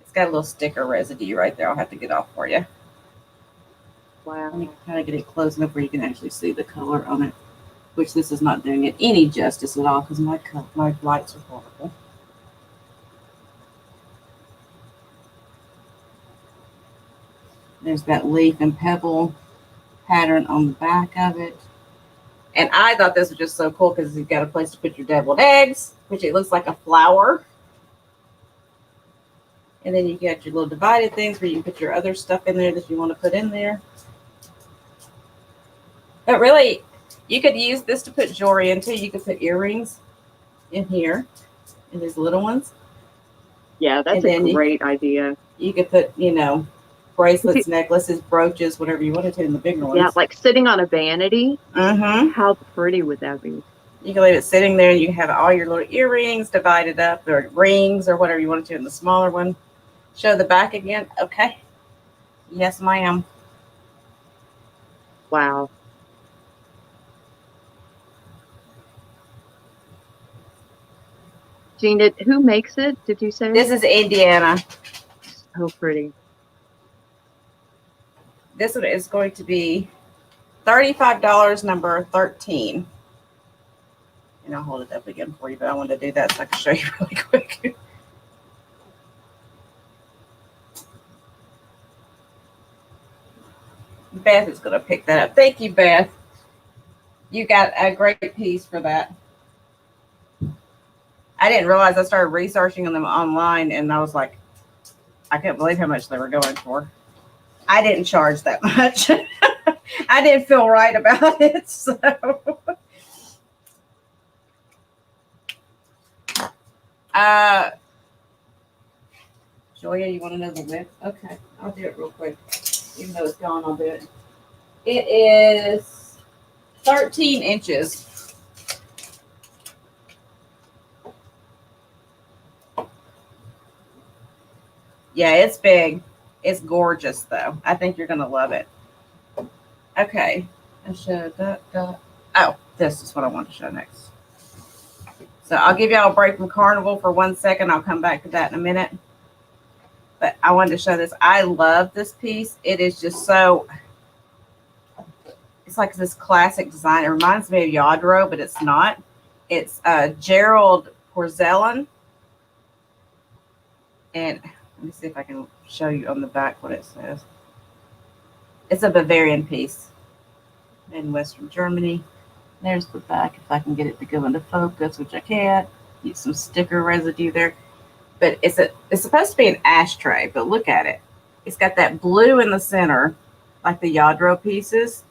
It's got a little sticker residue right there. I'll have to get off for you. Wow. Let me kind of get it close enough where you can actually see the color on it, which this is not doing it any justice at all because my lights are horrible. There's that leaf and pebble pattern on the back of it. And I thought this was just so cool because you've got a place to put your deviled eggs, which it looks like a flower. And then you got your little divided things where you can put your other stuff in there that you want to put in there. But really, you could use this to put jewelry into. You could put earrings in here, in these little ones. Yeah, that's a great idea. You could put, you know, bracelets, necklaces, brooches, whatever you wanted to in the bigger ones. Yeah, like sitting on a vanity. Mm-hmm. How pretty would that be? You can leave it sitting there and you can have all your little earrings divided up, or rings, or whatever you wanted to in the smaller one. Show the back again. Okay. Yes, ma'am. Wow. Gina, who makes it? Did you say? This is Indiana. So pretty. This one is going to be $35, number 13. And I'll hold it up again for you, but I wanted to do that so I can show you really quick. Beth is going to pick that up. Thank you, Beth. You got a great piece for that. I didn't realize I started researching them online, and I was like, I couldn't believe how much they were going for. I didn't charge that much. I didn't feel right about it, so. Julia, you want to know the width? Okay, I'll do it real quick. Even though it's gone, I'll do it. It is 13 inches. Yeah, it's big. It's gorgeous, though. I think you're going to love it. Okay. I showed that. Oh, this is what I want to show next. So I'll give y'all a break from Carnival for 1 second. I'll come back to that in a minute. But I wanted to show this. I love this piece. It is just so, it's like this classic design. It reminds me of Yadro, but it's not. It's Gerald porcelain. And let me see if I can show you on the back what it says. It's a Bavarian piece in Western Germany. There's the back, if I can get it to go into focus, which I can't. Use some sticker residue there. But it's supposed to be an ashtray, but look at it. It's got that blue in the center, like the Yadro pieces.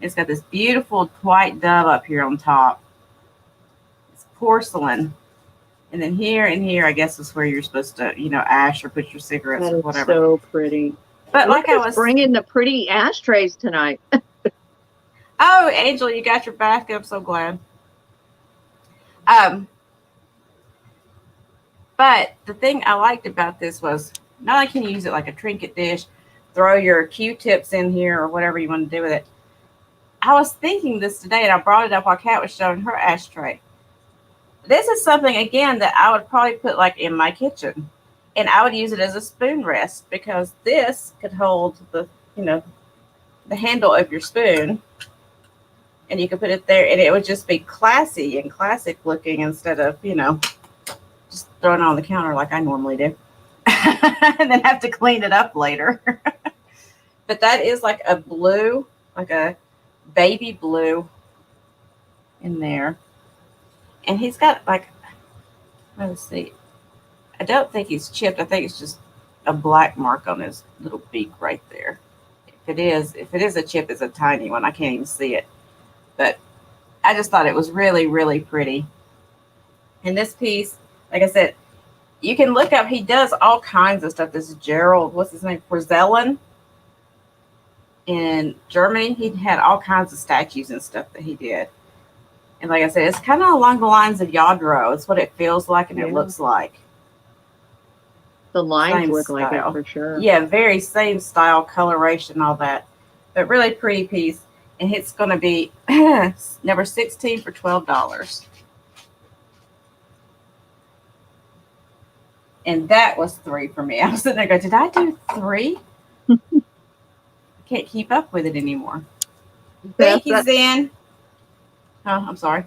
It's got this beautiful white dove up here on top. It's porcelain. And then here and here, I guess, is where you're supposed to, ash or put your cigarettes or whatever. So pretty. But Look, like I was bringing the pretty ashtrays tonight. Oh, Angel, you got your basket. I'm so glad. But the thing I liked about this was not only can you use it like a trinket dish, throw your Q-tips in here or whatever you want to do with it. I was thinking this today, and I brought it up while Kat was showing her ashtray. This is something, again, that I would probably put like in my kitchen. And I would use it as a spoon rest because this could hold the handle of your spoon. And you could put it there, and it would just be classy and classic looking instead of, just throwing it on the counter like I normally do. And then have to clean it up later. But that is like a blue, like a baby blue in there. And he's got like, let's see. I don't think he's chipped. I think it's just a black mark on his little beak right there. If it is a chip, it's a tiny one. I can't even see it. But I just thought it was really, really pretty. And this piece, like I said, you can look up, he does all kinds of stuff. This is Gerald, what's his name? Porcelain. In Germany, he had all kinds of statues and stuff that he did. And like I said, it's kind of along the lines of Yadro. It's what it feels like and it looks like. The lines same look style. like it for sure. Yeah, very same style, coloration, all that. But really pretty piece. And it's going to be number 16 for $12. And that was 3 for me. I was sitting there going, did I do 3? I can't keep up with it anymore. Thank you, Zen. Oh, I'm sorry.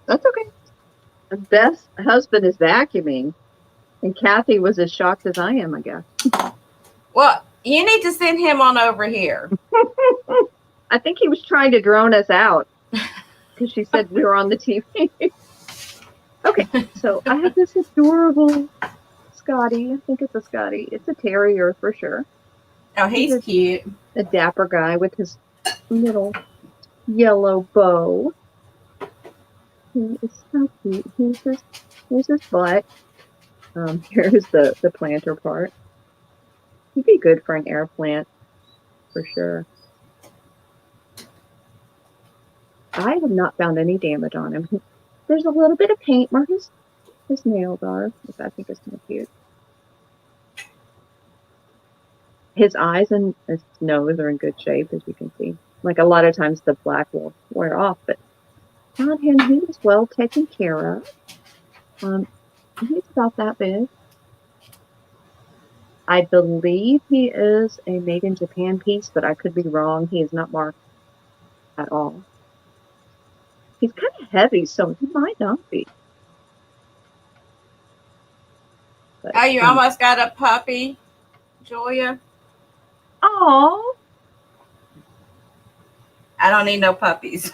That's okay. Beth's husband is vacuuming, and Kathy was as shocked as I am, I guess. Well, you need to send him on over here. I think he was trying to drone us out because she said we were on the TV. Okay, so I have this adorable Scotty. I think it's a Scotty. It's a terrier for sure. Oh, he's cute. A dapper guy with his little yellow bow. He is so cute. Here's his butt. Here's the planter part. He'd be good for an air plant for sure. I have not found any damage on him. There's a little bit of paint where his nails are, which I think is kind of cute. His eyes and his nose are in good shape, as you can see. Like a lot of times the black will wear off, but on him, he was well taken care of. He's about that big. I believe he is a made in Japan piece, but I could be wrong. He is not marked at all. He's kind of heavy, so he might not be. But, Oh, you almost got a puppy, Julia? Oh. I don't need no puppies.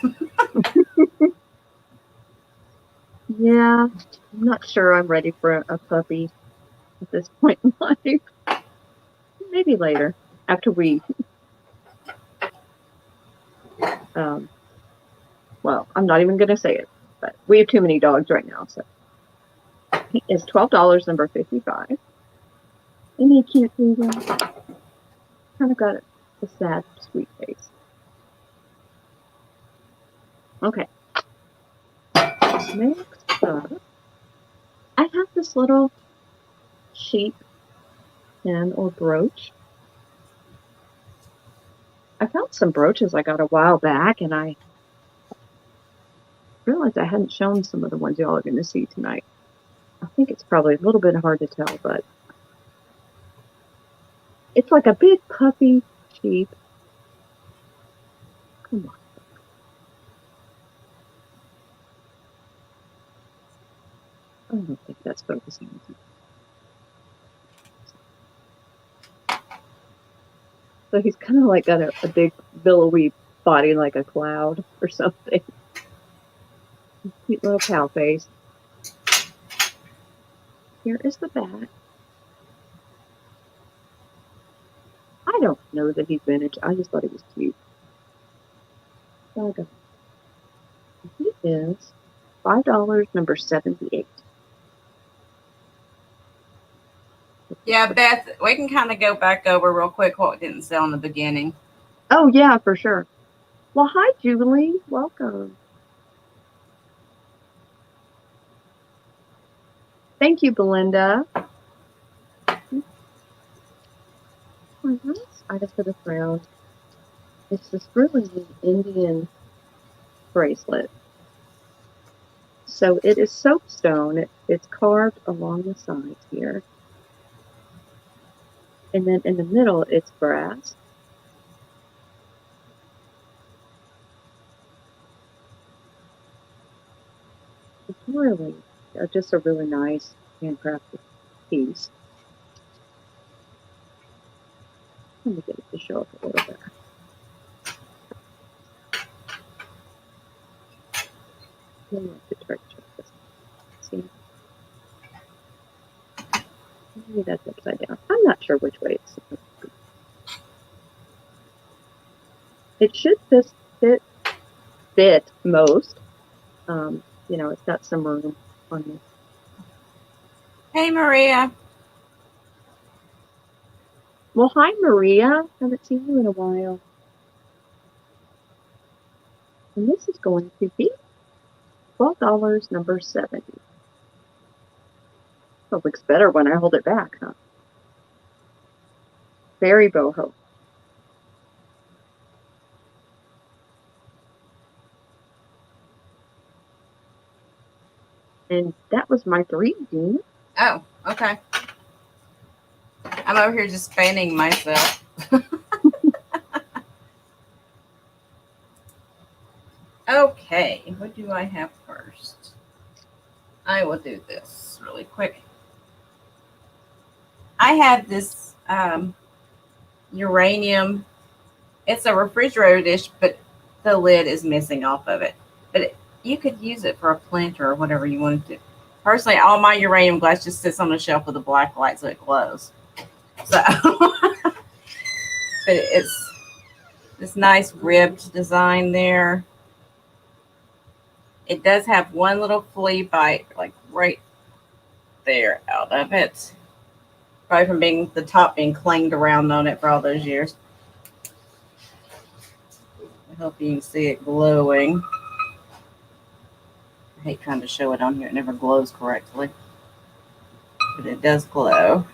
Yeah, I'm not sure I'm ready for a puppy at this point in life. Maybe later, after we, well, I'm not even going to say it, but we have too many dogs right now, so. He is $12, number 55. Isn't he cute, Susan? Kind of got a sad, sweet face. Okay. Next up, I have this little sheep pin or brooch. I found some brooches I got a while back, and I realized I hadn't shown some of the ones y'all are going to see tonight. I think it's probably a little bit hard to tell, but it's like a big puffy sheep. Come on. I don't think that's focusing. So he's kind of like got a big billowy body like a cloud or something. Cute little cow face. Here is the back. I don't know that he's vintage. I just thought he was cute. So I got he is $5, number 78. Yeah, Beth, we can kind of go back over real quick what didn't sell in the beginning. Oh, yeah, for sure. Well, hi, Julie. Welcome. Thank you, Belinda. My last item for the round is this really neat Indian bracelet. So it is soapstone. It's carved along the sides here. And then in the middle, it's brass. It's really just a really nice handcrafted piece. Let me get it to show up a little bit. Let me have to try to check this. See? Maybe that's upside down. I'm not sure which way it's supposed to be. It should just fit most. You know, it's got some room on this. Hey, Maria. Well, hi, Maria. Haven't seen you in a while. And this is going to be $12, number 70. It looks better when I hold it back, huh? Very boho. And that was my 3, Dean. Oh, okay. I'm over here just fanning myself. Okay, what do I have first? I will do this really quick. I have this uranium. It's a refrigerator dish, but the lid is missing off of it. But you could use it for a planter or whatever you wanted to. Personally, all my uranium glass just sits on the shelf with a black light so it glows. So, but it's this nice ribbed design there. It does have one little flea bite, like right there out of it. Probably from being the top being clanged around on it for all those years. I hope you can see it glowing. I hate trying to show it on here. It never glows correctly. But it does glow.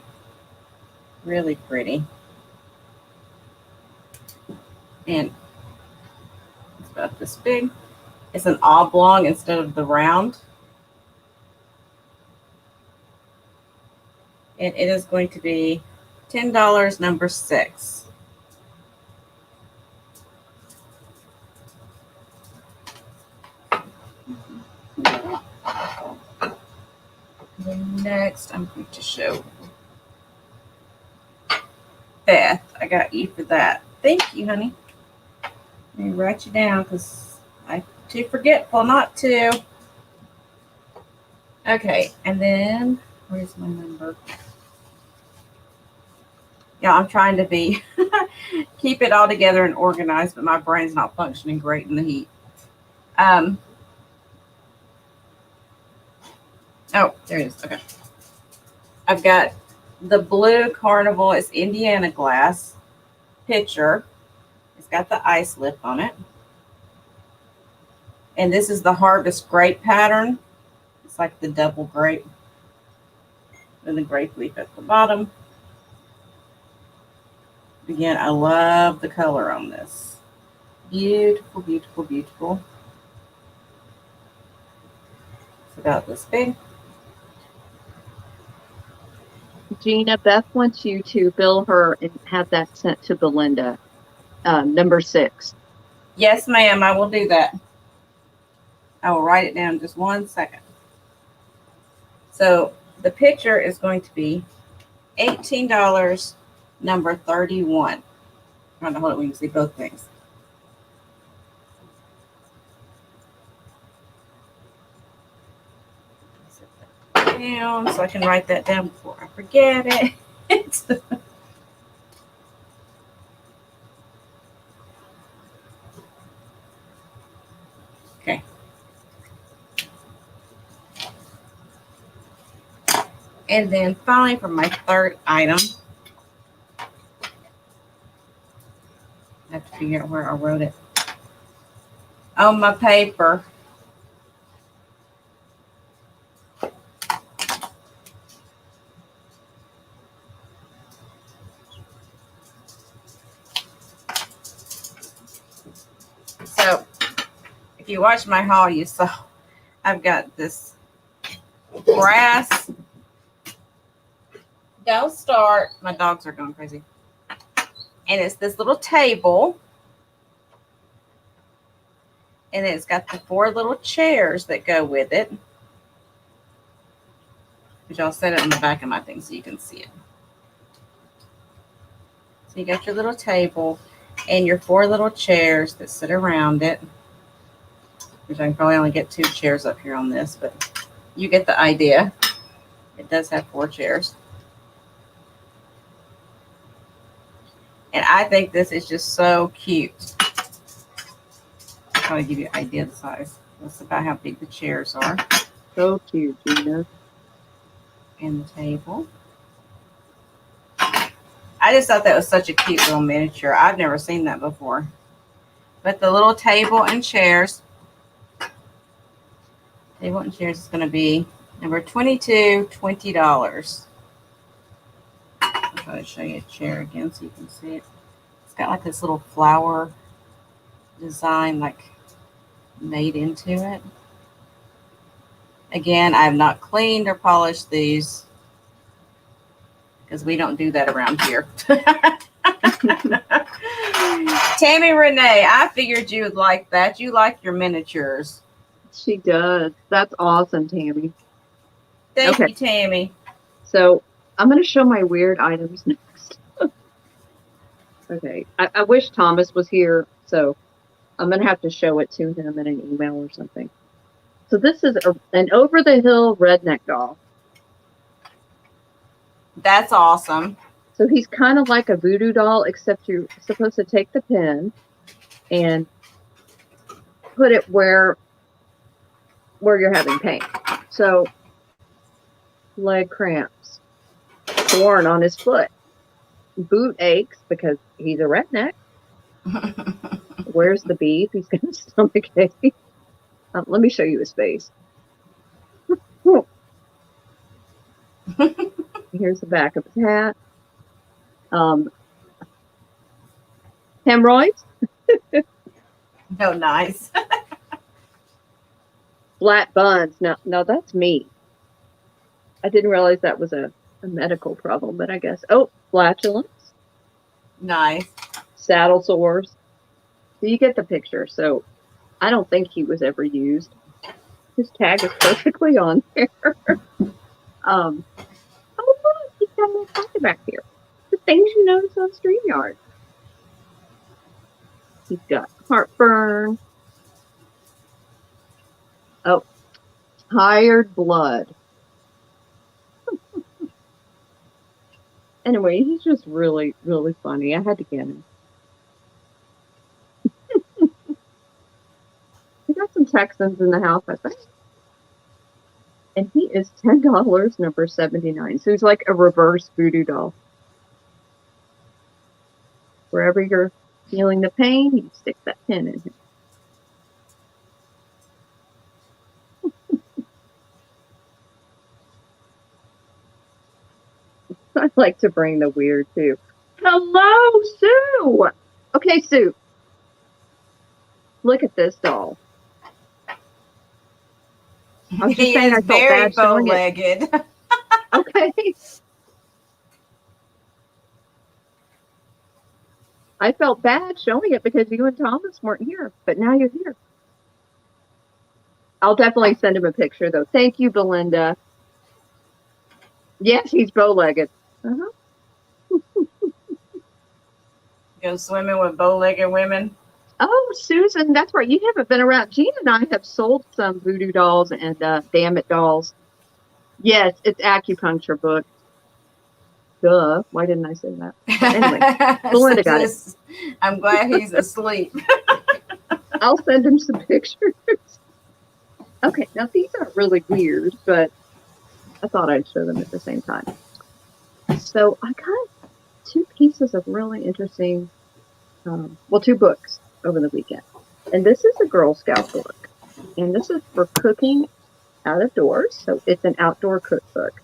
Really pretty. And it's about this big. It's an oblong instead of the round. And it is going to be $10, number 6. Then next, I'm going to show Beth. I got you for that. Thank you, honey. Let me write you down because I'm too forgetful not to. Okay, and then where's my number? Yeah, I'm trying to be keep it all together and organized, but my brain's not functioning great in the heat. Oh, there it is. Okay. I've got the blue Carnival. It's Indiana glass pitcher. It's got the ice lip on it. And this is the harvest grape pattern. It's like the double grape. And the grape leaf at the bottom. Again, I love the color on this. Beautiful, beautiful, beautiful. It's about this big. Gina, Beth wants you to bill her and have that sent to Belinda, number 6. Yes, ma'am, I will do that. I will write it down in just 1 second. So the picture is going to be $18, number 31. I'm trying to hold it when you can see both things. Set that down so I can write that down before I forget it. Okay. And then finally, for my third item, I have to figure out where I wrote it. On my paper. So, if you watch my haul, you saw I've got this brass. Don't start. My dogs are going crazy. And it's this little table. And it's got the 4 little chairs that go with it. Which I'll set it on the back of my thing so you can see it. So you got your little table and your 4 little chairs that sit around it. Which I can probably only get 2 chairs up here on this, but you get the idea. It does have 4 chairs. And I think this is just so cute. I'll probably give you an idea of the size. That's about how big the chairs are. So cute, Gina. And the table. I just thought that was such a cute little miniature. I've never seen that before. But the little table and chairs. Table and chairs is going to be number 22, $20. I'll try to show you a chair again so you can see it. It's got like this little flower design like made into it. Again, I have not cleaned or polished these because we don't do that around here. Tammy Renee, I figured you would like that. You like your miniatures. She does. That's awesome, Tammy. Thank you, Tammy. So I'm going to show my weird items next. Okay. I wish Thomas was here, so I'm going to have to show it to him in an email or something. So this is an over-the-hill redneck doll. That's awesome. So he's kind of like a voodoo doll, except you're supposed to take the pin and put it where you're having pain. So leg cramps, thorn on his foot, boot aches because he's a redneck. Where's the beef? He's got a stomach ache. Let me show you his face. Here's the back of his hat. Hemorrhoids. No, nice. Flat buns. No, that's me. I didn't realize that was a medical problem, but I guess. Oh, flatulence. Nice. Saddle sores. So you get the picture. So I don't think he was ever used. His tag is perfectly on there. Oh, look, he's got a little pocket back here. The things you notice on StreamYard. He's got heartburn. Oh, tired blood. Anyway, he's just really, really funny. I had to get him. We got some Texans in the house, I think. And he is $10, number 79. So he's like a reverse voodoo doll. Wherever you're feeling the pain, you stick that pin in him. I like to bring the weird too. Hello, Sue! Okay, Sue. Look at this doll. I was just saying I felt very bad showing bow-legged. it. Okay. I felt bad showing it because you and Thomas weren't here, but now you're here. I'll definitely send him a picture, though. Thank you, Belinda. Yes, he's bow-legged. Go swimming with bow-legged women. Oh, Susan, that's right. You haven't been around. Gina and I have sold some voodoo dolls and damn it dolls. Yes, it's acupuncture book. Duh. Why didn't I say that? But anyway, Belinda got it. I'm glad he's asleep. I'll send him some pictures. Okay, now these aren't really weird, but I thought I'd show them at the same time. So I got 2 pieces of really interesting, well, 2 books over the weekend. And this is a Girl Scout book. And this is for cooking out of doors. So it's an outdoor cookbook.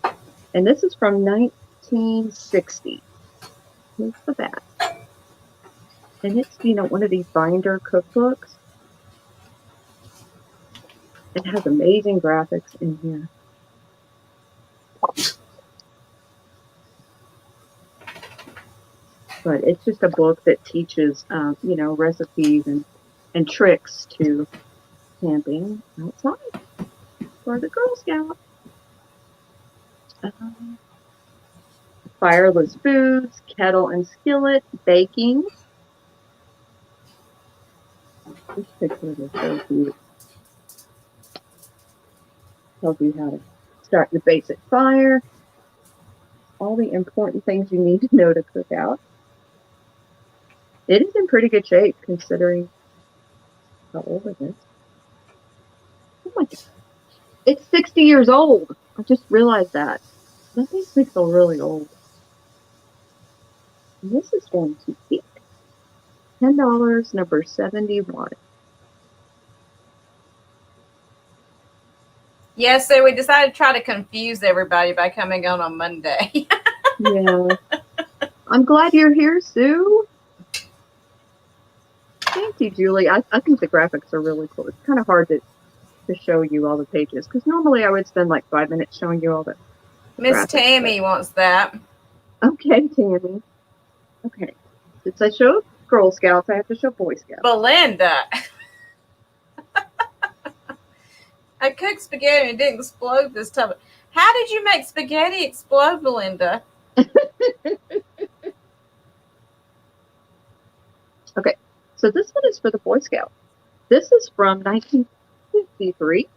And this is from 1960. Here's the back. And it's, one of these binder cookbooks. It has amazing graphics in here. But it's just a book that teaches, recipes and tricks to camping outside for the Girl Scout. Fireless foods, kettle and skillet, baking. This picture is so cute. Tells you how to start your basic fire. All the important things you need to know to cook out. It is in pretty good shape considering how old it is. Oh my God. It's 60 years old. I just realized that. That makes me feel really old. And this is going to be $10, number 71. Yes, so we decided to try to confuse everybody by coming on Monday. Yeah. I'm glad you're here, Sue. Thank you, Julie. I think the graphics are really cool. It's kind of hard to show you all the pages because normally I would spend like 5 minutes showing you all the Miss graphics, Tammy wants that. Okay, Tammy. Okay. Since I show Girl Scouts, I have to show Boy Scouts. Belinda. I cooked spaghetti and it didn't explode this time. How did you make spaghetti explode, Belinda? Okay, so this one is for the Boy Scout. This is from 1953.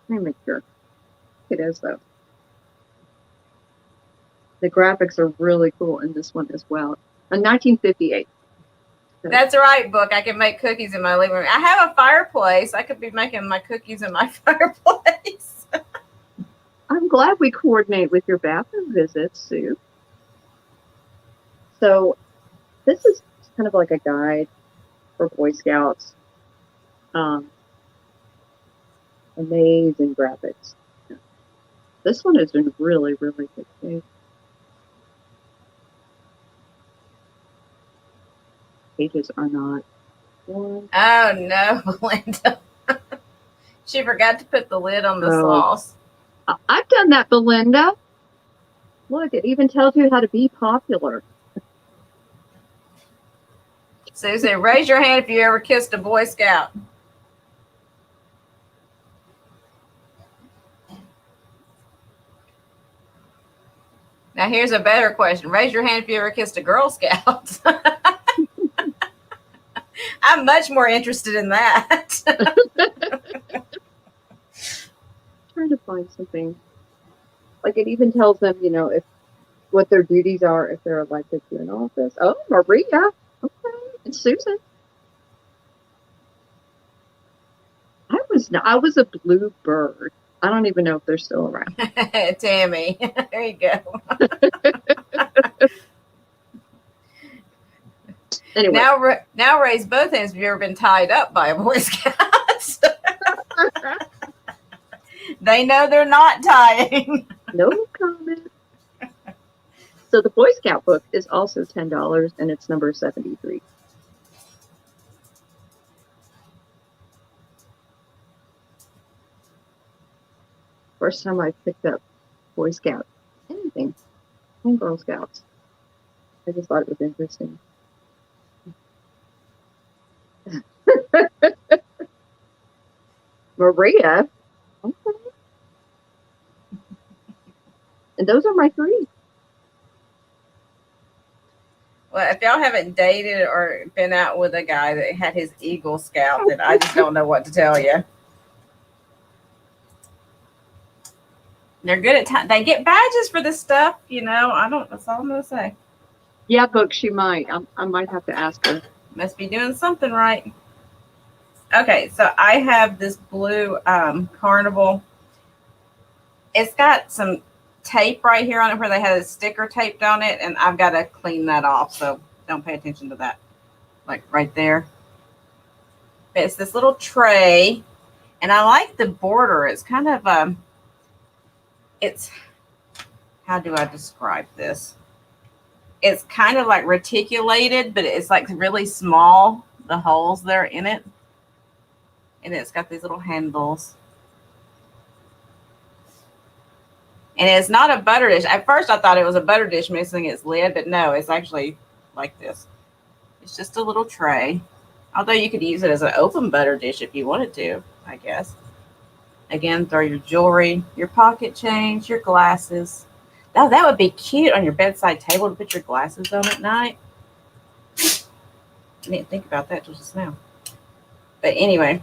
Let me make sure. It is, though. The graphics are really cool in this one as well. 1958. So, that's right, book. I can make cookies in my living room. I have a fireplace. I could be making my cookies in my fireplace. I'm glad we coordinate with your bathroom visits, Sue. So this is kind of like a guide for Boy Scouts. Amazing graphics. This one is in really, really good shape. Pages are not. One. Oh no, Belinda. She forgot to put the lid on the sauce. I've done that, Belinda. Look, it even tells you how to be popular. Susan, raise your hand if you ever kissed a Boy Scout. Now here's a better question. Raise your hand if you ever kissed a Girl Scout. I'm much more interested in that. Trying to find something. Like it even tells them, you know, if what their duties are if they're elected to an office. Oh, Maria. Okay. And Susan. I was a blue bird. I don't even know if they're still around. Tammy. There you go. Anyway. Now raise both hands if you've ever been tied up by a Boy Scout. They know they're not tying. No comment. So the Boy Scout book is also $10 and it's number 73. First time I picked up Boy Scout anything and Girl Scouts. I just thought it was interesting. Maria. Okay. And those are my 3. Well, if y'all haven't dated or been out with a guy that had his Eagle Scout, then I just don't know what to tell you. They're good at they get badges for this stuff, you know. That's all I'm gonna say. Yeah, Book, she might. I might have to ask her. Must be doing something right. Okay, so I have this blue Carnival. It's got some tape right here on it where they had a sticker taped on it, and I've got to clean that off, so don't pay attention to that. Like right there. But it's this little tray, and I like the border. It's kind of it's, how do I describe this? It's kind of like reticulated, but it's like really small, the holes there in it. And it's got these little handles. And it's not a butter dish. At first I thought it was a butter dish missing its lid, but no, it's actually like this. It's just a little tray. Although you could use it as an open butter dish if you wanted to, I guess. Again, throw your jewelry, your pocket change, your glasses. Oh, that would be cute on your bedside table to put your glasses on at night. I didn't think about that till just now. But anyway,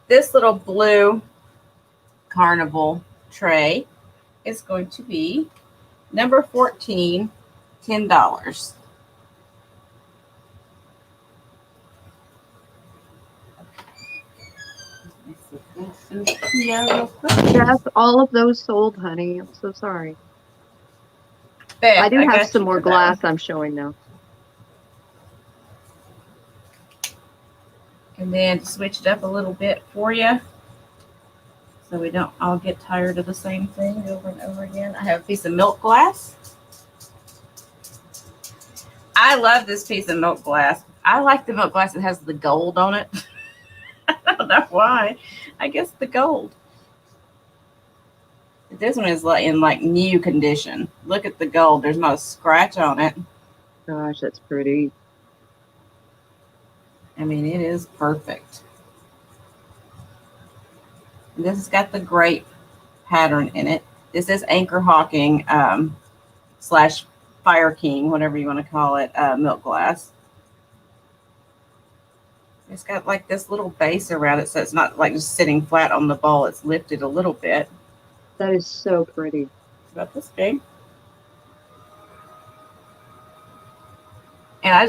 this little blue Carnival tray is going to be number 14, $10. Yes, all of those sold, honey. I'm so sorry. Beth, I do have some more glass I'm showing now. And then to switch it up a little bit for you, so we don't all get tired of the same thing over and over again. I have a piece of milk glass. I love this piece of milk glass. I like the milk glass that has the gold on it. I don't know why. I guess the gold. This one is like in like new condition. Look at the gold. There's not a scratch on it. Gosh, that's pretty. I mean, it is perfect. This has got the grape pattern in it. This is Anchor Hawking slash Fire King, whatever you want to call it, milk glass. It's got like this little base around it, so it's not like just sitting flat on the bowl. It's lifted a little bit. That is so pretty. It's about this big. And I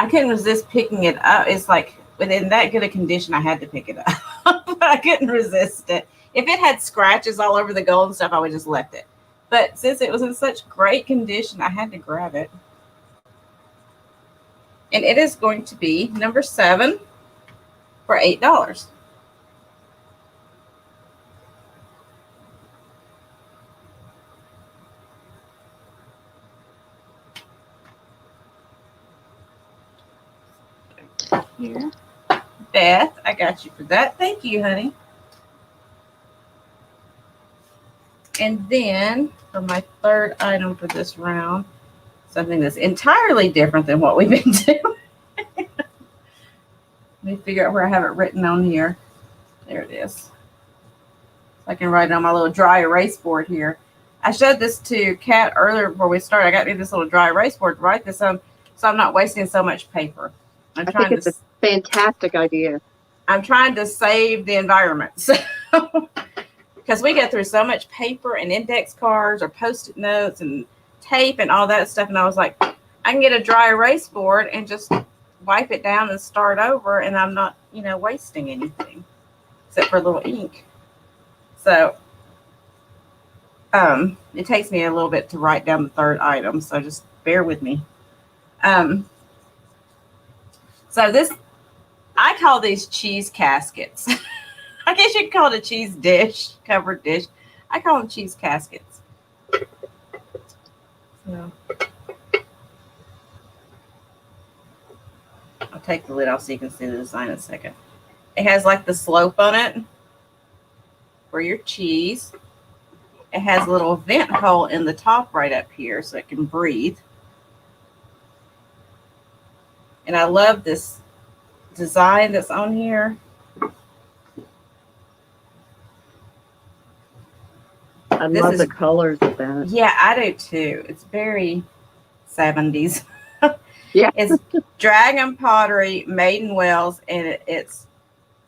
couldn't resist picking it up. It's like within that good a condition, I had to pick it up. I couldn't resist it. If it had scratches all over the gold and stuff, I would just left it. But since it was in such great condition, I had to grab it. And it is going to be number 7 for $8. Here. Beth, I got you for that. Thank you, honey. And then for my third item for this round, something that's entirely different than what we've been doing. Let me figure out where I have it written on here. There it is. I can write it on my little dry erase board here. I showed this to Kat earlier before we started. I got me this little dry erase board to write this on, so I'm not wasting so much paper. I think it's a fantastic idea. I'm trying to save the environment. So, because we go through so much paper and index cards or post-it notes and tape and all that stuff, and I was like, I can get a dry erase board and just wipe it down and start over, and I'm not, wasting anything except for a little ink. So it takes me a little bit to write down the third item, so just bear with me. So this, I call these cheese caskets. I guess you could call it a cheese dish, covered dish. I call them cheese caskets. So I'll take the lid off so you can see the design in a second. It has like the slope on it for your cheese. It has a little vent hole in the top right up here so it can breathe. And I love this design that's on here. I love the colors of that. Yeah, I do too. It's very 70s. Yeah. It's Dragon Pottery, Made in Wales, and it's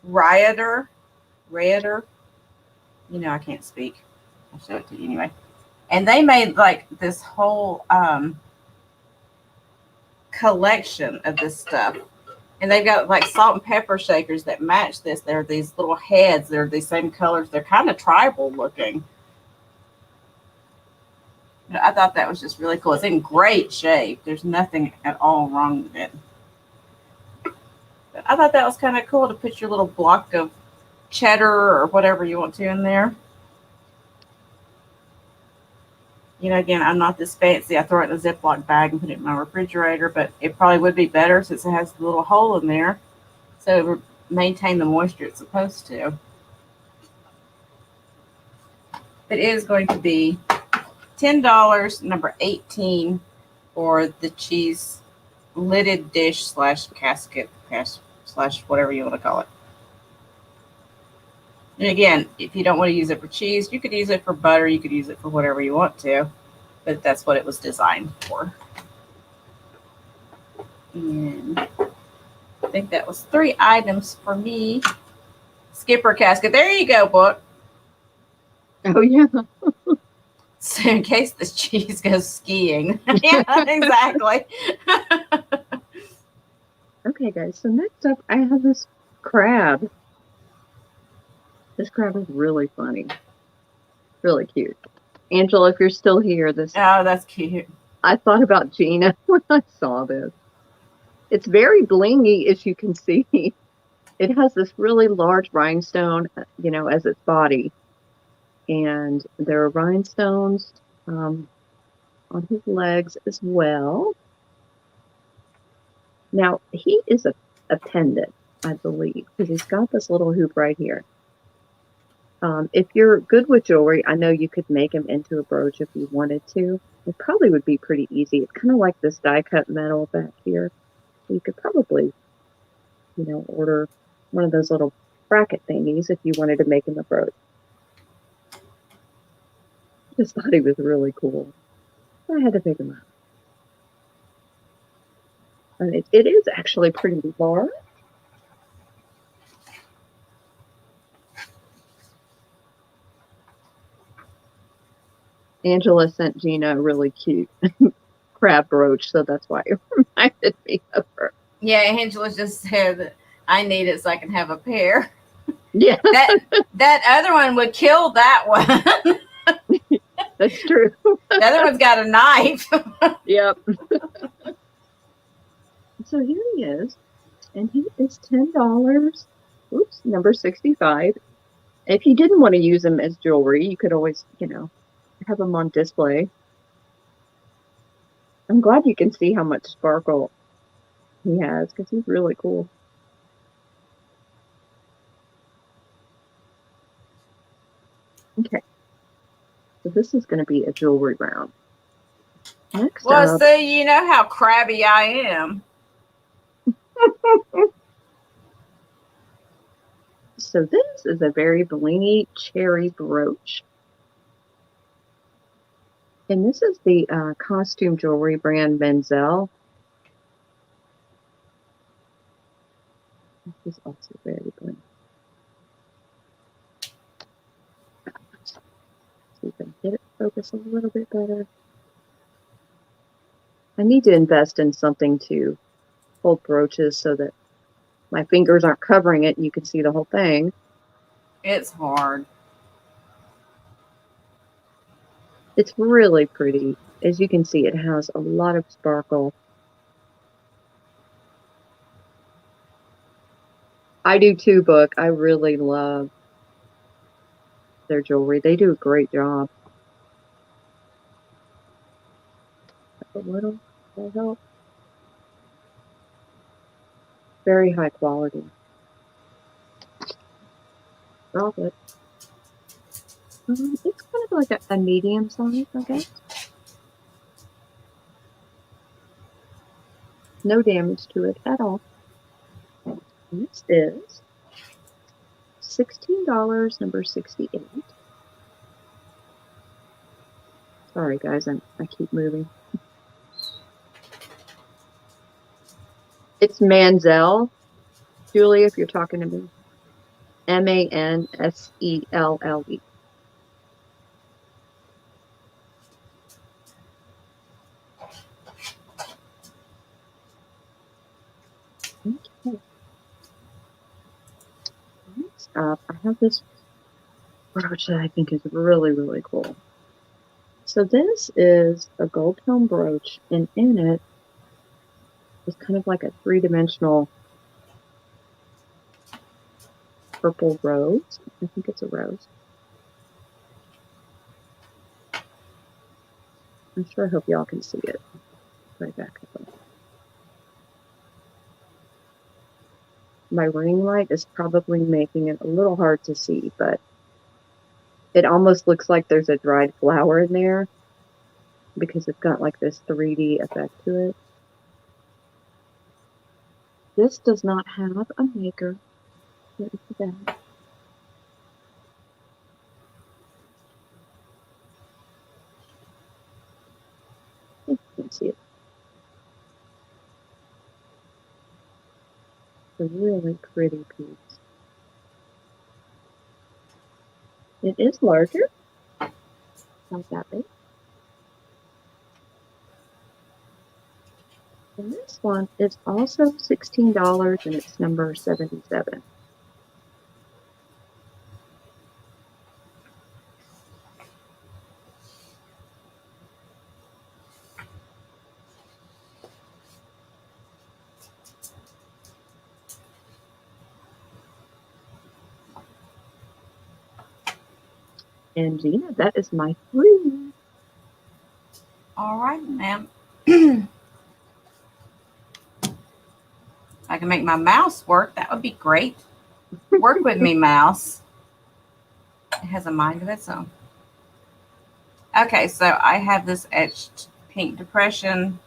Rioter. I can't speak. I'll show it to you anyway. And they made like this whole collection of this stuff. And they've got like salt and pepper shakers that match this. They're these little heads. They're the same colors. They're kind of tribal looking. I thought that was just really cool. It's in great shape. There's nothing at all wrong with it. But I thought that was kind of cool to put your little block of cheddar or whatever you want to in there. Again, I'm not this fancy. I throw it in a Ziploc bag and put it in my refrigerator, but it probably would be better since it has the little hole in there, so it would maintain the moisture it's supposed to. It is going to be $10, number 18, for the cheese lidded dish / casket / whatever you want to call it. And again, if you don't want to use it for cheese, you could use it for butter. You could use it for whatever you want to, but that's what it was designed for. And I think that was 3 items for me. Skipper casket. There you go, book. Oh, yeah. So in case the cheese goes skiing. Yeah, exactly. Okay, guys. So next up, I have this crab. This crab is really funny. Really cute. Angela, if you're still here, Oh, that's cute. I thought about Gina when I saw this. It's very blingy, as you can see. It has this really large rhinestone, as its body. And there are rhinestones on his legs as well. Now, he is a pendant, I believe, because he's got this little hoop right here. If you're good with jewelry, I know you could make him into a brooch if you wanted to. It probably would be pretty easy. It's kind of like this die-cut metal back here. You could probably, order one of those little bracket thingies if you wanted to make him a brooch. I just thought he was really cool. So I had to pick him up. And it is actually pretty large. Angela sent Gina a really cute crab brooch, so that's why it reminded me of her. Yeah, Angela just said, I need it so I can have a pair. Yeah. That other one would kill that one. That's true. The other one's got a knife. Yep. So here he is, and he is $10. Oops, number 65. If you didn't want to use him as jewelry, you could always, have him on display. I'm glad you can see how much sparkle he has, because he's really cool. Okay. So this is going to be a jewelry round. Next well, up, so you know how crabby I am. So this is a very blingy cherry brooch. And this is the costume jewelry brand Menzel. This is also very good. See if I can get it focused a little bit better. I need to invest in something to hold brooches so that my fingers aren't covering it and you can see the whole thing. It's hard. It's really pretty. As you can see, it has a lot of sparkle. I do too, Book. I really love their jewelry. They do a great job. A little, that help. Very high quality. Drop it. It's kind of like a medium size, I guess. No damage to it at all. And this is $16, number 68. Sorry, guys, I keep moving. It's Mansell. Julie, if you're talking to me. Manselle. Okay. Next up, I have this brooch that I think is really, really cool. So this is a gold tone brooch, and in it is kind of like a three-dimensional purple rose. I think it's a rose. I'm sure I hope y'all can see it. Right back up. My ring light is probably making it a little hard to see, but it almost looks like there's a dried flower in there because it's got like this 3D effect to it. This does not have a maker. What is that? You can see it. It's a really pretty piece. It is larger. Not that big. And this one is also $16 and it's number 77. And Gina, that is my 3. All right, ma'am. I can make my mouse work. That would be great. Work with me, mouse. It has a mind of its own. Okay, so I have this etched pink depression.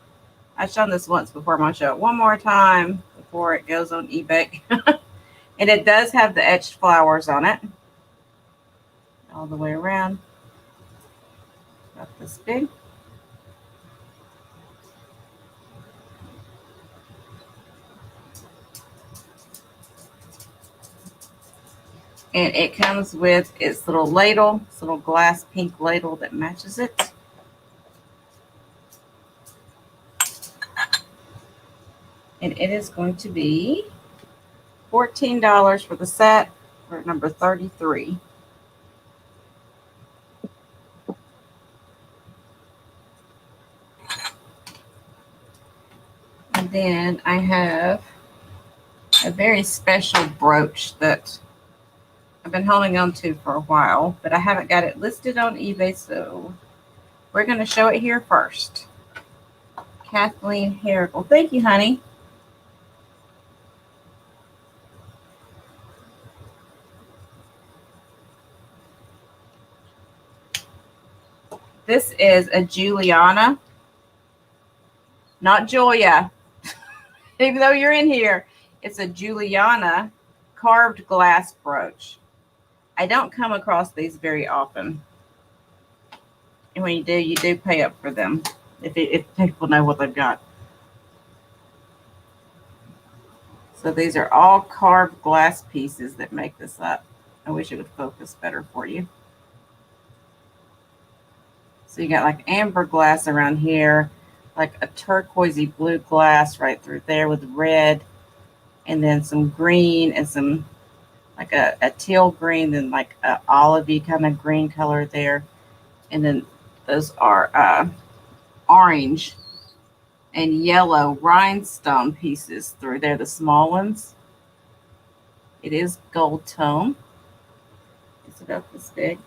I've shown this once before. I'm going to show it one more time before it goes on eBay. And it does have the etched flowers on it. All the way around. About this big. And it comes with its little ladle, this little glass pink ladle that matches it. And it is going to be $14 for the set for number 33. And then I have a very special brooch that I've been holding on to for a while, but I haven't got it listed on eBay, so we're going to show it here first. Kathleen Marigold. Thank you, honey. This is a Juliana, not Julia, even though you're in here. It's a Juliana carved glass brooch. I don't come across these very often. And when you do pay up for them if people know what they've got. So these are all carved glass pieces that make this up. I wish it would focus better for you. So you got like amber glass around here, like a turquoisey blue glass right through there with red, and then some green and some like a teal green, then like a olivey kind of green color there. And then those are orange and yellow rhinestone pieces through there, the small ones. It is gold tone. Is it up this big?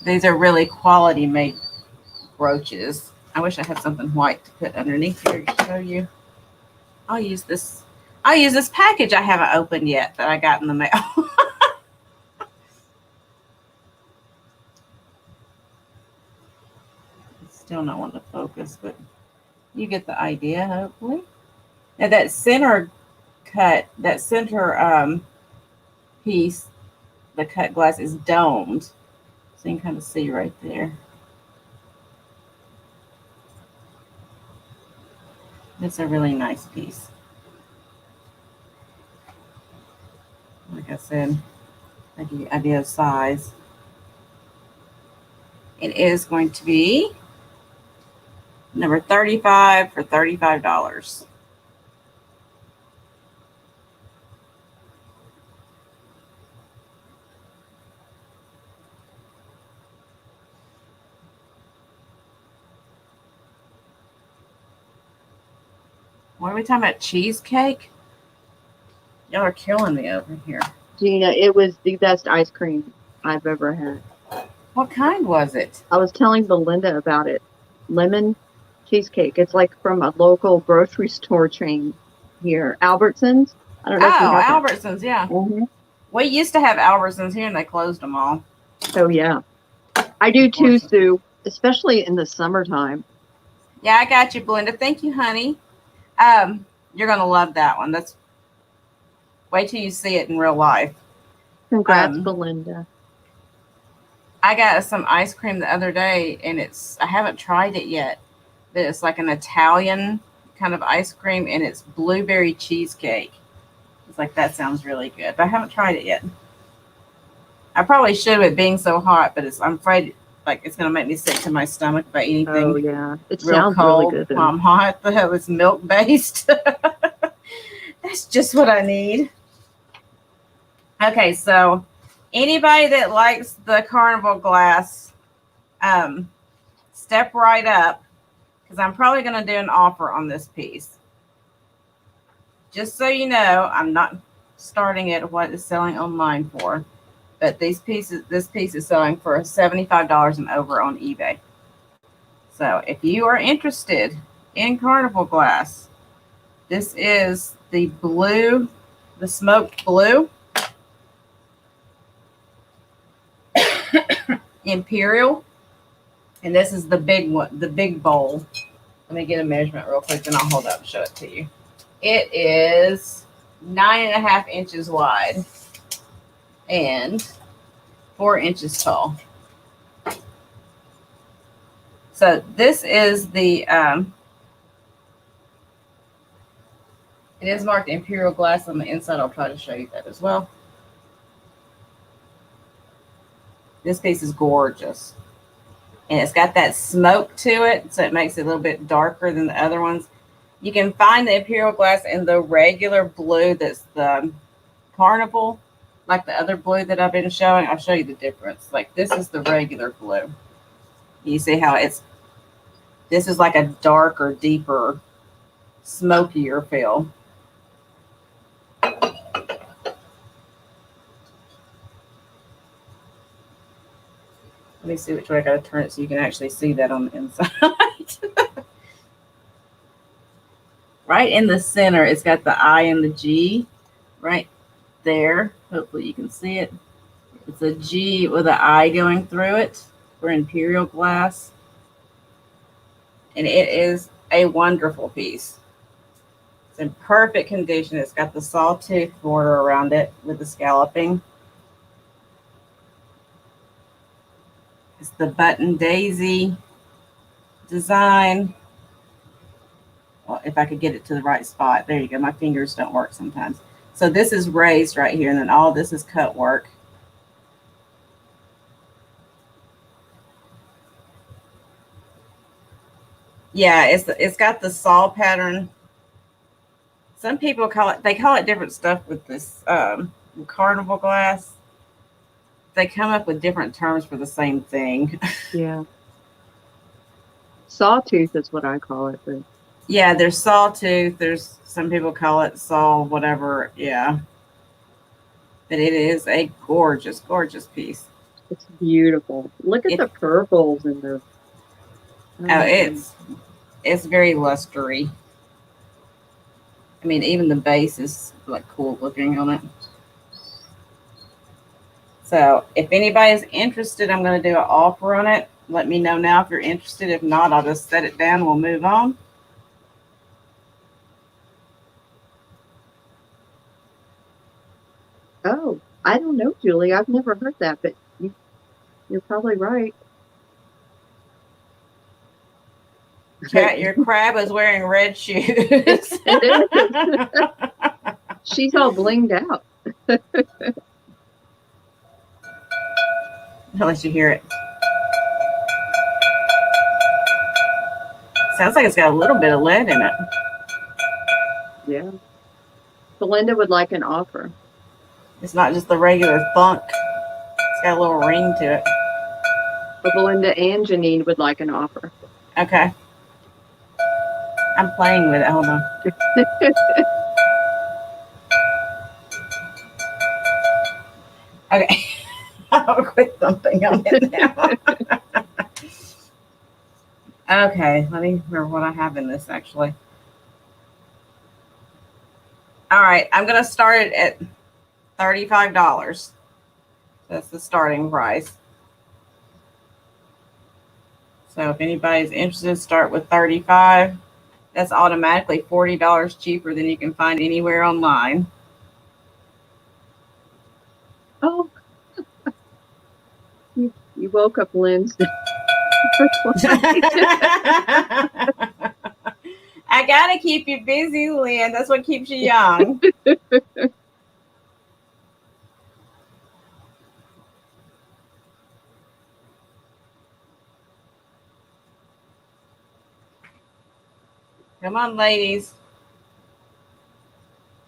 These are really quality made brooches. I wish I had something white to put underneath here to show you. I'll use this package I haven't opened yet that I got in the mail. Still not wanting to focus, but you get the idea, hopefully. Now that center cut, that center piece, the cut glass is domed. So you can kind of see right there. It's a really nice piece. Like I said, I give you an idea of size. It is going to be number 35 for $35. What are we talking about? Cheesecake? Y'all are killing me over here. Gina, it was the best ice cream I've ever had. What kind was it? I was telling Belinda about it. Lemon cheesecake. It's like from a local grocery store chain here. Albertsons. I don't know if you have Albertsons, yeah. Mm-hmm. We used to have Albertsons here and they closed them all. So yeah. I do too, Sue, especially in the summertime. Yeah, I got you, Belinda. Thank you, honey. You're gonna love that one. That's wait till you see it in real life. Congrats, Belinda. I got some ice cream the other day, and I haven't tried it yet, but it's like an Italian kind of ice cream, and it's blueberry cheesecake. It's like, that sounds really good, but I haven't tried it yet. I probably should with it being so hot, but I'm afraid like it's gonna make me sick to my stomach by eating anything. Oh yeah, it real sounds cold really good. While I'm hot, the hell is milk based. That's just what I need. Okay, so anybody that likes the Carnival Glass, step right up, because I'm probably going to do an offer on this piece. Just so you know, I'm not starting at what it's selling online for, but this piece is selling for $75 and over on eBay. So if you are interested in Carnival Glass, this is the blue, the smoked blue. Imperial, and this is the big one, the big bowl. Let me get a measurement real quick, then I'll hold up and show it to you. It is 9.5 inches wide and 4 inches tall. So this is the it is marked Imperial Glass on the inside. I'll try to show you that as well. This piece is gorgeous. And it's got that smoke to it, so it makes it a little bit darker than the other ones. You can find the Imperial Glass in the regular blue that's the Carnival, like the other blue that I've been showing. I'll show you the difference. Like this is the regular blue. You see how this is like a darker, deeper, smokier feel. Let me see which way I gotta turn it so you can actually see that on the inside. Right in the center, it's got the I and the G right there. Hopefully you can see it. It's a G with an I going through it for Imperial Glass. And it is a wonderful piece. It's in perfect condition. It's got the sawtooth border around it with the scalloping. It's the button daisy design. Well, if I could get it to the right spot. There you go. My fingers don't work sometimes. So this is raised right here, and then all this is cut work. Yeah, it's got the saw pattern. Some people call it different stuff with this Carnival Glass. They come up with different terms for the same thing. Yeah. Sawtooth is what I call it. But... yeah, there's sawtooth. There's some people call it saw whatever. Yeah. But it is a gorgeous, gorgeous piece. It's beautiful. Look at the purples and the... it's very lustery. I mean, even the base is like cool looking on it. So if anybody's interested, I'm going to do an offer on it. Let me know now if you're interested. If not, I'll just set it down and we'll move on. Oh, I don't know, Julie. I've never heard that, but you're probably right. Cat, your crab is wearing red shoes. She's all blinged out. I'll let you hear it. Sounds like it's got a little bit of lead in it. Yeah. Belinda would like an offer. It's not just the regular thunk. It's got a little ring to it. But Belinda and Janine would like an offer. Okay. I'm playing with it. Hold on. Okay. I'll quit thumping on it now. Okay. Let me remember what I have in this actually. All right. I'm going to start it at $35. That's the starting price. So if anybody's interested, start with $35. That's automatically $40 cheaper than you can find anywhere online. Oh, you woke up Lynn's. I gotta keep you busy, Lynn. That's what keeps you young. Come on, ladies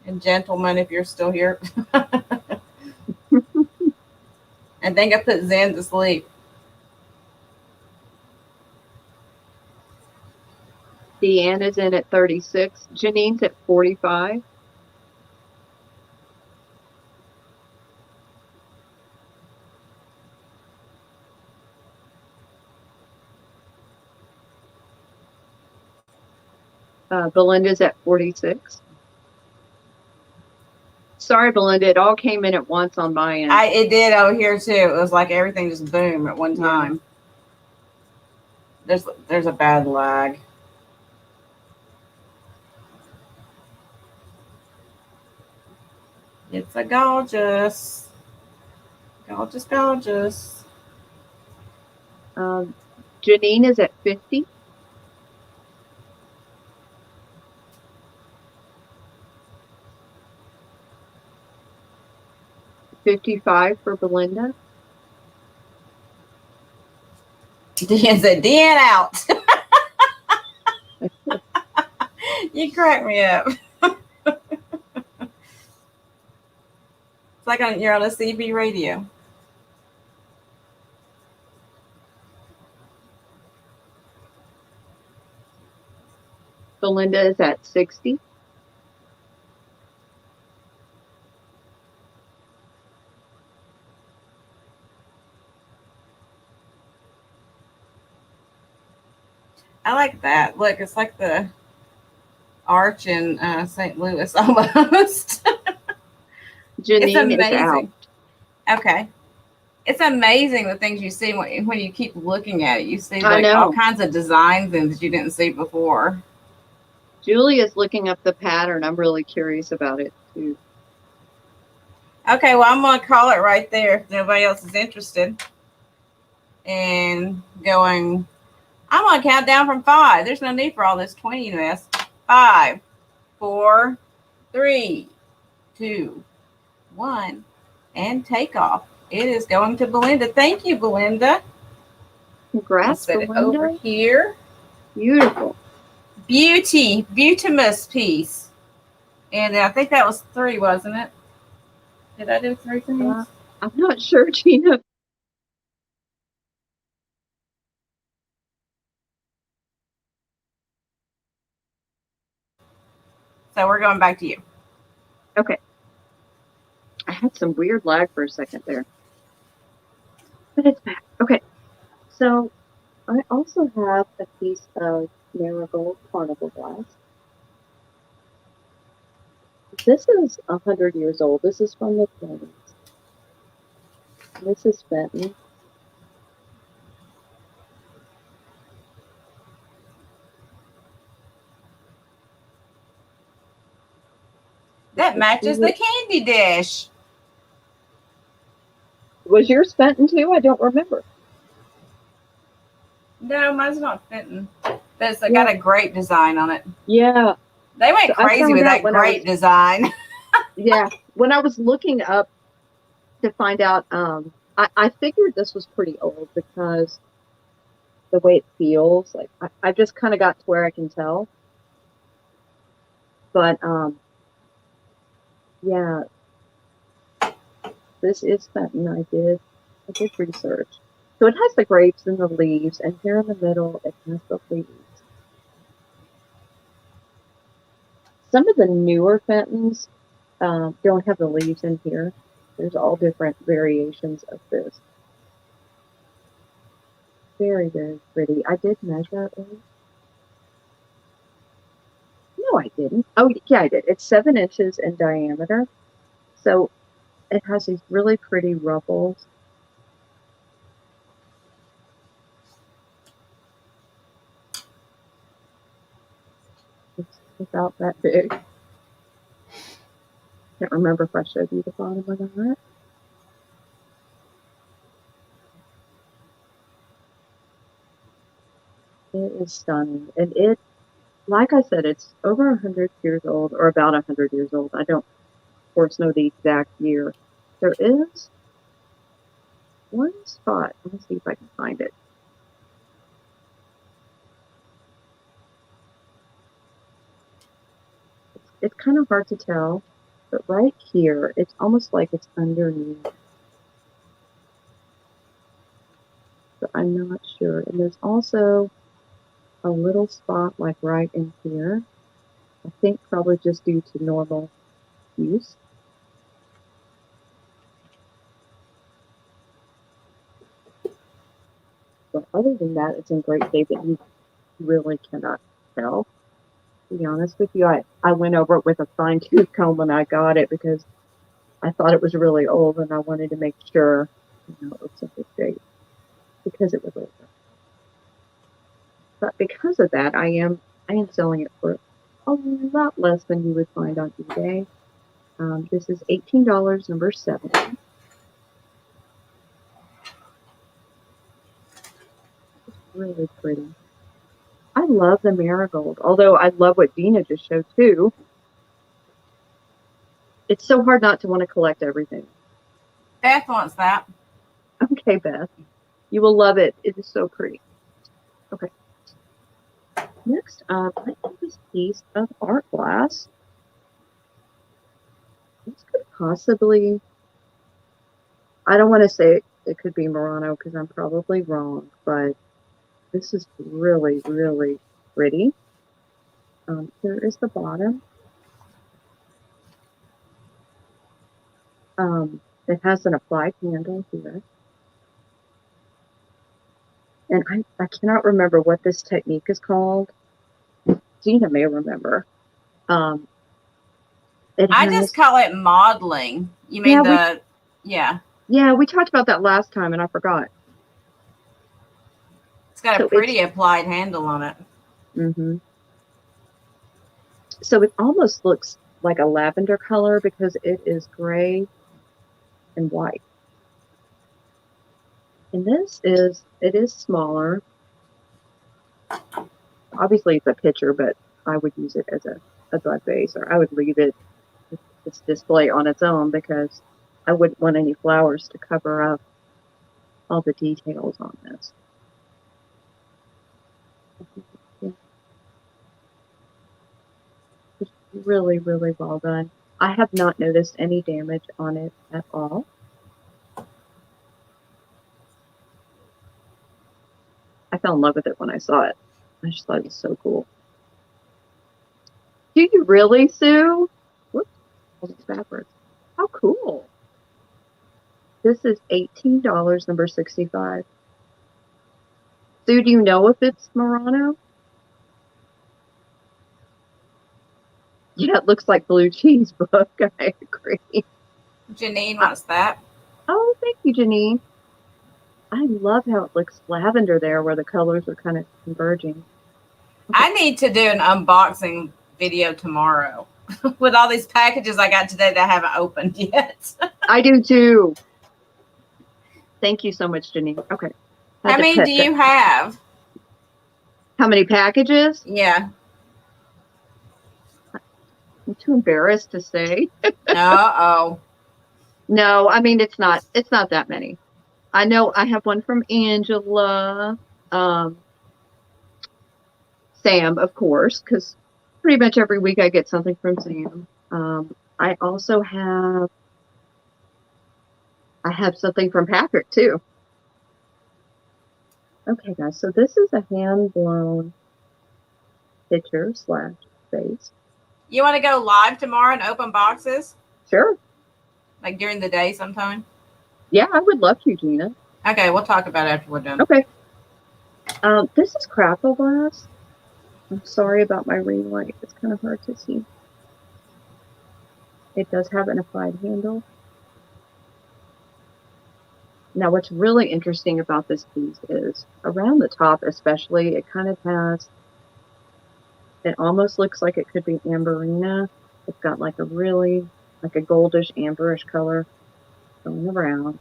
and gentlemen, if you're still here. I think I put Zen to sleep. Deanna's in at 36. Janine's at 45. Belinda's at 46. Sorry, Belinda. It all came in at once on my end. It did over here too. It was like everything just boom at one time. Yeah. There's a bad lag. It's a gorgeous. Gorgeous. Janine is at 50. $55 for Belinda. Deanne said, Deanne out. You crack me up. It's like you're on a CB radio. Belinda is at 60. I like that. Look, it's like the arch in St. Louis almost. Janine is out. Okay. It's amazing the things you see when you keep looking at it. You see like all kinds of designs that you didn't see before. Julie is looking up the pattern. I'm really curious about it too. Okay, well, I'm going to call it right there if nobody else is interested. and going, I'm going to count down from 5. There's no need for all this 20 mess. 5, 4, 3, 2, 1, and take off. It is going to Belinda. Thank you, Belinda. Congrats, I'll set Belinda. it over here. Beautiful. Beautimus piece. And I think that was 3, wasn't it? Did I do 3 things? I'm not sure, Gina. So we're going back to you. Okay. I had some weird lag for a second there. But it's back. Okay. So I also have a piece of Marigold Carnival Glass. This is 100 years old. This is from the 20s. This is Fenton. That matches the candy dish. Was yours Fenton too? I don't remember. No, mine's not Fenton. But it's got a grape design on it. Yeah. They went crazy with that grape design. Yeah. When I was looking up to find out, I figured this was pretty old because the way it feels, like I just kind of got to where I can tell. But yeah, this is Fenton. I did research. So it has the grapes and the leaves, and here in the middle it has the leaves. Some of the newer Fentons don't have the leaves in here. There's all different variations of this. Very, very pretty. I did measure it. No, I didn't. Oh, yeah, I did. It's 7 inches in diameter. So it has these really pretty ruffles. It's about that big. Can't remember if I showed you the bottom or not. It is stunning. And it, like I said, it's over 100 years old, or about 100 years old. I don't, of course, know the exact year. There is one spot. Let me see if I can find it. It's kind of hard to tell, but right here, it's almost like it's underneath. But I'm not sure. And there's also a little spot like right in here. I think probably just due to normal use. But other than that, it's in great shape that you really cannot tell. To be honest with you, I went over it with a fine-tooth comb when I got it because I thought it was really old and I wanted to make sure it was in good shape because it was older. But because of that, I am selling it for a lot less than you would find on eBay. This is $18, number 7. It's really pretty. I love the Marigold, although I love what Dina just showed too. It's so hard not to want to collect everything. Beth wants that. Okay, Beth. You will love it. It is so pretty. Okay. Next up, I have this piece of art glass. This could possibly, I don't want to say it could be Murano because I'm probably wrong, but this is really, really pretty. Here is the bottom. It has an applied handle here. And I cannot remember what this technique is called. Gina may remember. I just call it modeling. You mean yeah. Yeah, we talked about that last time and I forgot. It's got a pretty applied handle on it. Mm-hmm. So it almost looks like a lavender color because it is gray and white. And it is smaller. Obviously, it's a pitcher, but I would use it as a bud vase, or I would leave it its display on its own because I wouldn't want any flowers to cover up all the details on this. It's really, really well done. I have not noticed any damage on it at all. I fell in love with it when I saw it. I just thought it was so cool. Do you really, Sue? Whoops, all this backwards. How cool. This is $18, number 65. Sue, do you know if it's Murano? Yeah, it looks like blue cheese book. I agree. Janine wants that. Oh, thank you, Janine. I love how it looks lavender there where the colors are kind of converging. Okay. I need to do an unboxing video tomorrow with all these packages I got today that I haven't opened yet. I do too. Thank you so much, Janine. Okay. How many do you have? How many packages? Yeah. I'm too embarrassed to say. Uh-oh. No, I mean, it's not that many. I know I have one from Angela, Sam, of course, because pretty much every week I get something from Sam. I also have something from Patrick too. Okay, guys, so this is a hand-blown pitcher / vase. You want to go live tomorrow and open boxes? Sure. Like during the day sometime? Yeah, I would love to, Gina. Okay, we'll talk about it after we're done. Okay. This is Crapo Glass. I'm sorry about my ring light. It's kind of hard to see. It does have an applied handle. Now, what's really interesting about this piece is around the top, especially, it kind of has, it almost looks like it could be amberina. It's got like a goldish, amberish color going around.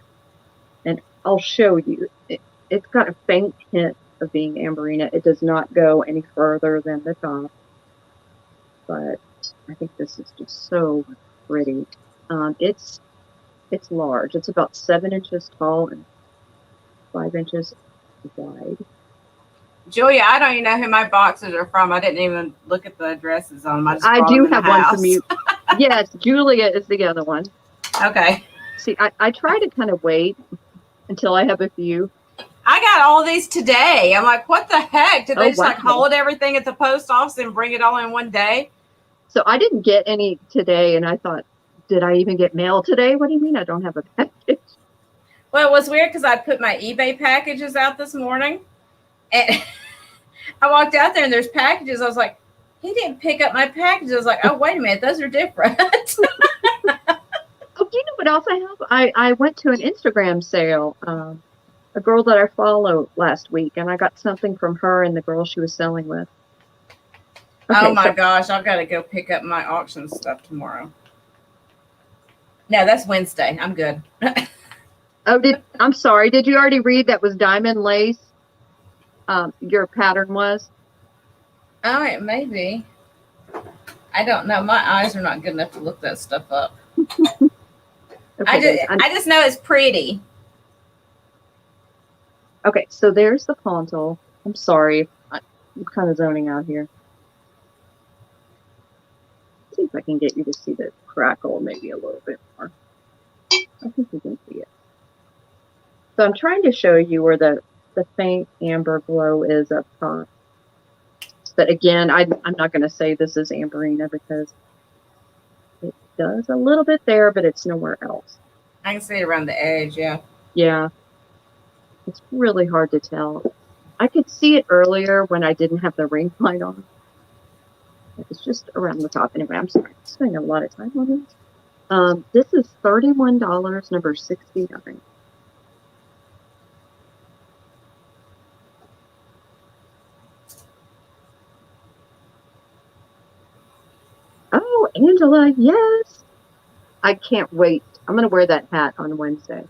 And I'll show you. It's got a faint hint of being amberina. It does not go any further than the top. But I think this is just so pretty. It's large. It's about 7 inches tall and 5 inches wide. Julia, I don't even know who my boxes are from. I didn't even look at the addresses on them. I do have one from you. Yes, Julia is the other one. Okay. See, I try to kind of wait until I have a few. I got all these today. I'm like, what the heck? Did they just like hold everything at the post office and bring it all in one day? So I didn't get any today, and I thought, did I even get mail today? What do you mean I don't have a package? Well, it was weird because I put my eBay packages out this morning, and I walked out there and there's packages. I was like, he didn't pick up my packages. I was like, oh, wait a minute, those are different. Oh, you know what else I have? I went to an Instagram sale. A girl that I followed last week, and I got something from her and the girl she was selling with. Okay, oh my gosh, I've got to go pick up my auction stuff tomorrow. No, that's Wednesday. I'm good. I'm sorry. Did you already read that was diamond lace? Your pattern was? Oh, it may be. I don't know. My eyes are not good enough to look that stuff up. Okay, I just know it's pretty. Okay, so there's the pontal. I'm sorry. I'm kind of zoning out here. See if I can get you to see the crackle maybe a little bit more. I think you can see it. So I'm trying to show you where the faint amber glow is up top. But again, I'm not going to say this is amberina because it does a little bit there, but it's nowhere else. I can see it around the edge, yeah. Yeah. It's really hard to tell. I could see it earlier when I didn't have the ring light on. It's just around the top. Anyway, I'm sorry. I'm spending a lot of time on this. This is $31, number 69. Oh, Angela, yes. I can't wait. I'm going to wear that hat on Wednesday.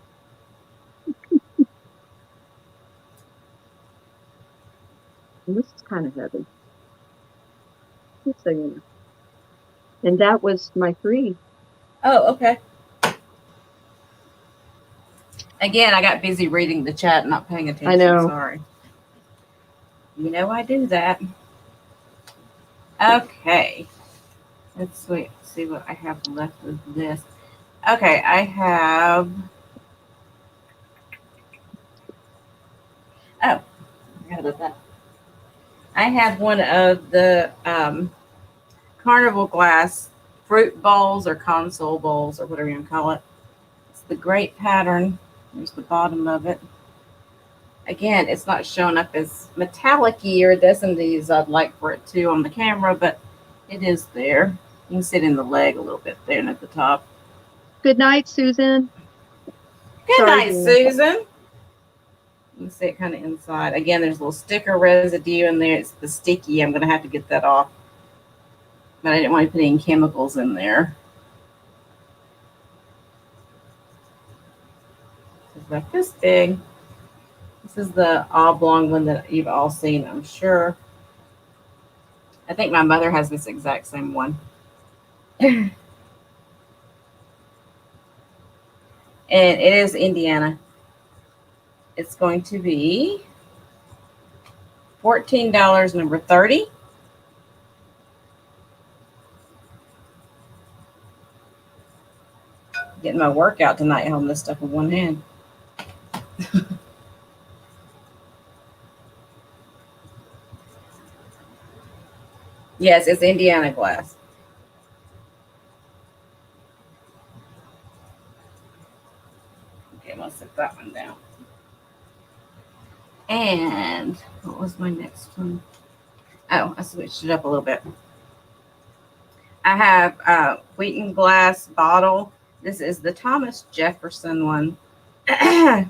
And this is kind of heavy. Just so you know. And that was my 3. Oh, okay. Again, I got busy reading the chat and not paying attention. I know. Sorry. You know I do that. Okay. Let's see what I have left of this. Okay, I have... Oh, I forgot about that. I have one of the Carnival Glass fruit bowls or console bowls or whatever you want to call it. It's the great pattern. There's the bottom of it. Again, it's not showing up as metallic-y or this and these I'd like for it to on the camera, but it is there. You can sit in the leg a little bit there and at the top. Good night, Susan. Good Sorry, night, Susan. You can see it kind of inside. Again, there's a little sticker residue in there. It's the sticky. I'm going to have to get that off. But I didn't want to put any chemicals in there. It's like this big. This is the oblong one that you've all seen, I'm sure. I think my mother has this exact same one. And it is Indiana. It's going to be $14, number 30. Getting my workout tonight, holding this stuff with one hand. Yes, it's Indiana glass. Okay, I'm going to set that one down. And what was my next one? Oh, I switched it up a little bit. I have a Wheaton glass bottle. This is the Thomas Jefferson one. And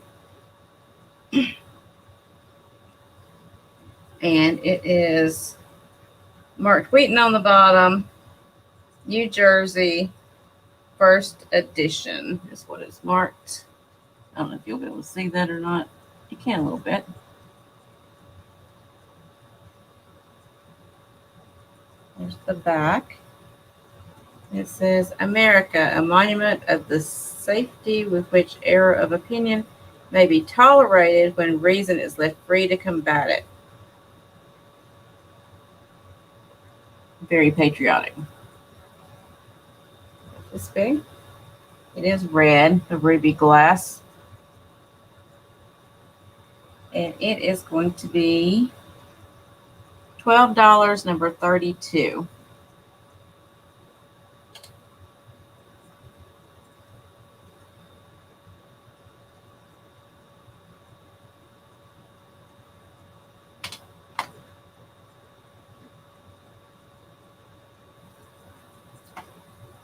it is marked Wheaton on the bottom, New Jersey, first edition is what it's marked. I don't know if you'll be able to see that or not. You can a little bit. There's the back. It says, America, a monument of the safety with which error of opinion may be tolerated when reason is left free to combat it. Very patriotic. This big. It is red, the ruby glass. And it is going to be $12, number 32.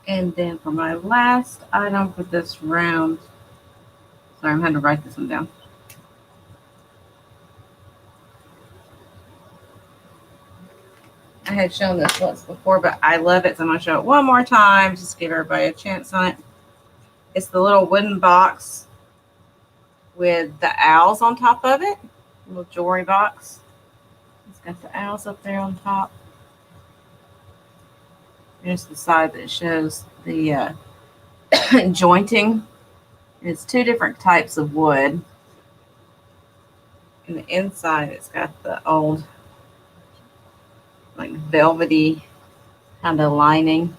And then for my last item for this round, sorry, I'm having to write this one down. I had shown this once before, but I love it, so I'm going to show it one more time, just give everybody a chance on it. It's the little wooden box with the owls on top of it, little jewelry box. It's got the owls up there on top. Here's the side that shows the jointing. It's 2 different types of wood. And the inside, it's got the old, like, velvety kind of lining.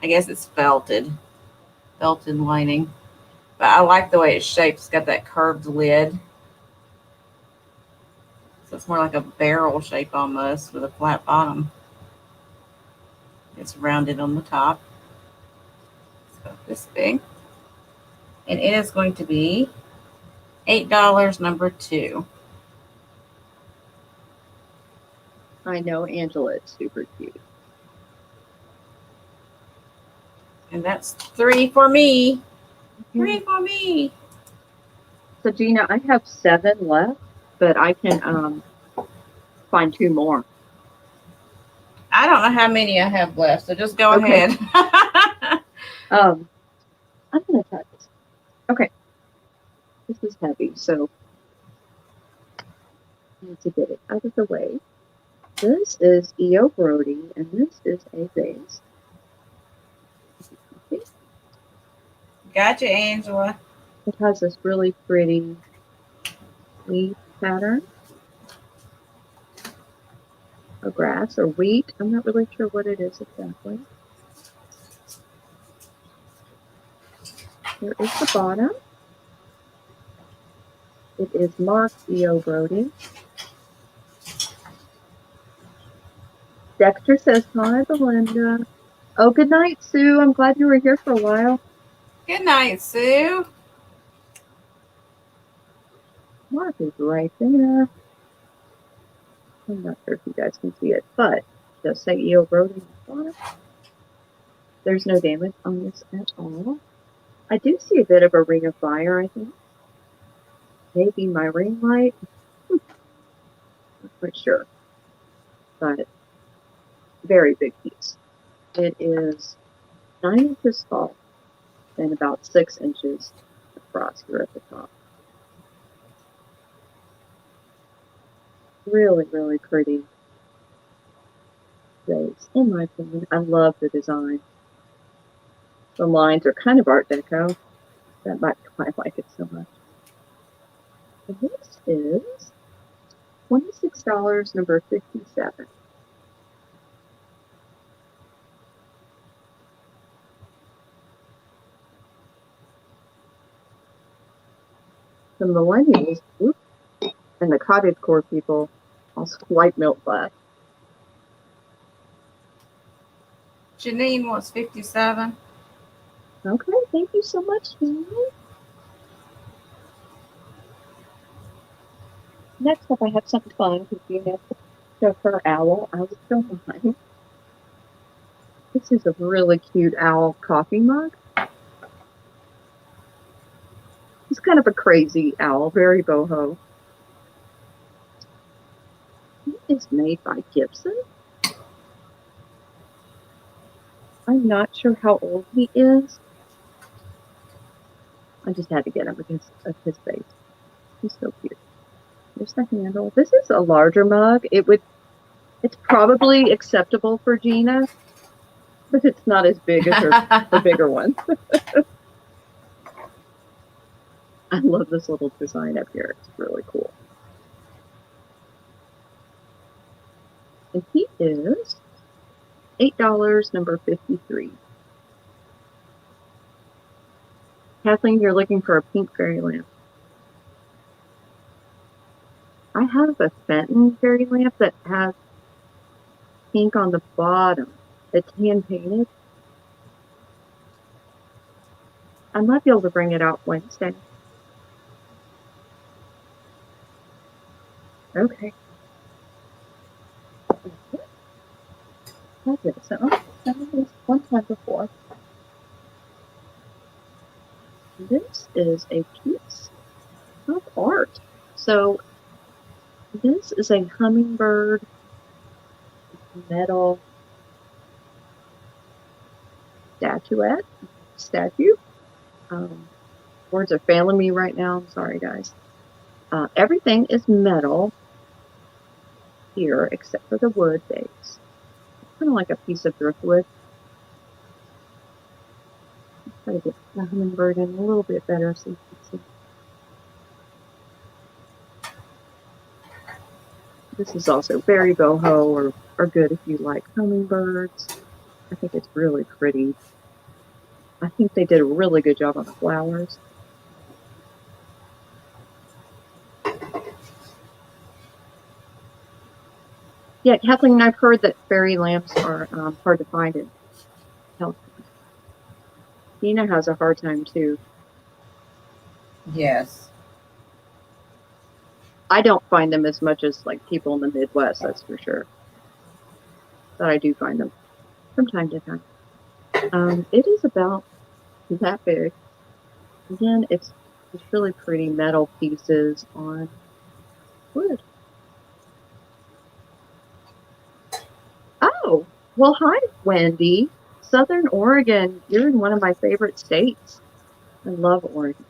I guess it's felted lining. But I like the way it's shaped. It's got that curved lid. So it's more like a barrel shape almost with a flat bottom. It's rounded on the top. It's about this big. And it is going to be $8, number 2. I know, Angela, it's super cute. And that's 3 for me. 3 for me. So, Gina, I have 7 left, but I can find 2 more. I don't know how many I have left, so just go ahead. I'm going to try this. Okay. This is heavy, so And to get it out of the way, this is EO Brody, and this is a vase. Gotcha, Angela. It has this really pretty leaf pattern. Or grass or wheat. I'm not really sure what it is exactly. Here is the bottom. It is marked E.O. Brody. Dexter says, hi, Belinda. Oh, good night, Sue. I'm glad you were here for a while. Good night, Sue. Mark is right there. I'm not sure if you guys can see it, but just say E.O. Brody on the bottom. There's no damage on this at all. I do see a bit of a ring of fire, I think. Maybe my ring light. Not quite sure. But very big piece. It is 9 inches tall and about 6 inches across here at the top. Really, really pretty vase, in my opinion. I love the design. The lines are kind of Art Deco. That might be why I like it so much. And this is $26, number 57. The millennials, and the cottagecore people also like milk glass. Janine wants 57. Okay, thank you so much, Janine. Next up, I have something fun because you have to show her owl. I was so behind. This is a really cute owl coffee mug. It's kind of a crazy owl, very boho. He is made by Gibson. I'm not sure how old he is. I just had to get him because of his face. He's so cute. There's the handle. This is a larger mug. It's probably acceptable for Gina, but it's not as big as the bigger one. I love this little design up here. It's really cool. And he is $8, number 53. Kathleen, you're looking for a pink fairy lamp. I have a Fenton fairy lamp that has pink on the bottom. It's hand painted. I might be able to bring it out Wednesday. Okay. I've done this one time before. This is a piece of art. So this is a hummingbird metal statue. Words are failing me right now. I'm sorry, guys. Everything is metal here except for the wood base. It's kind of like a piece of driftwood. Try to get the hummingbird in a little bit better so you can see. This is also very boho or good if you like hummingbirds. I think it's really pretty. I think they did a really good job on the flowers. Yeah, Kathleen, I've heard that fairy lamps are hard to find in California. Dina has a hard time too. Yes. I don't find them as much as like people in the Midwest, that's for sure. But I do find them from time to time. It is about that big. Again, it's really pretty metal pieces on wood. Oh, well, hi, Wendy. Southern Oregon, you're in one of my favorite states. I love Oregon.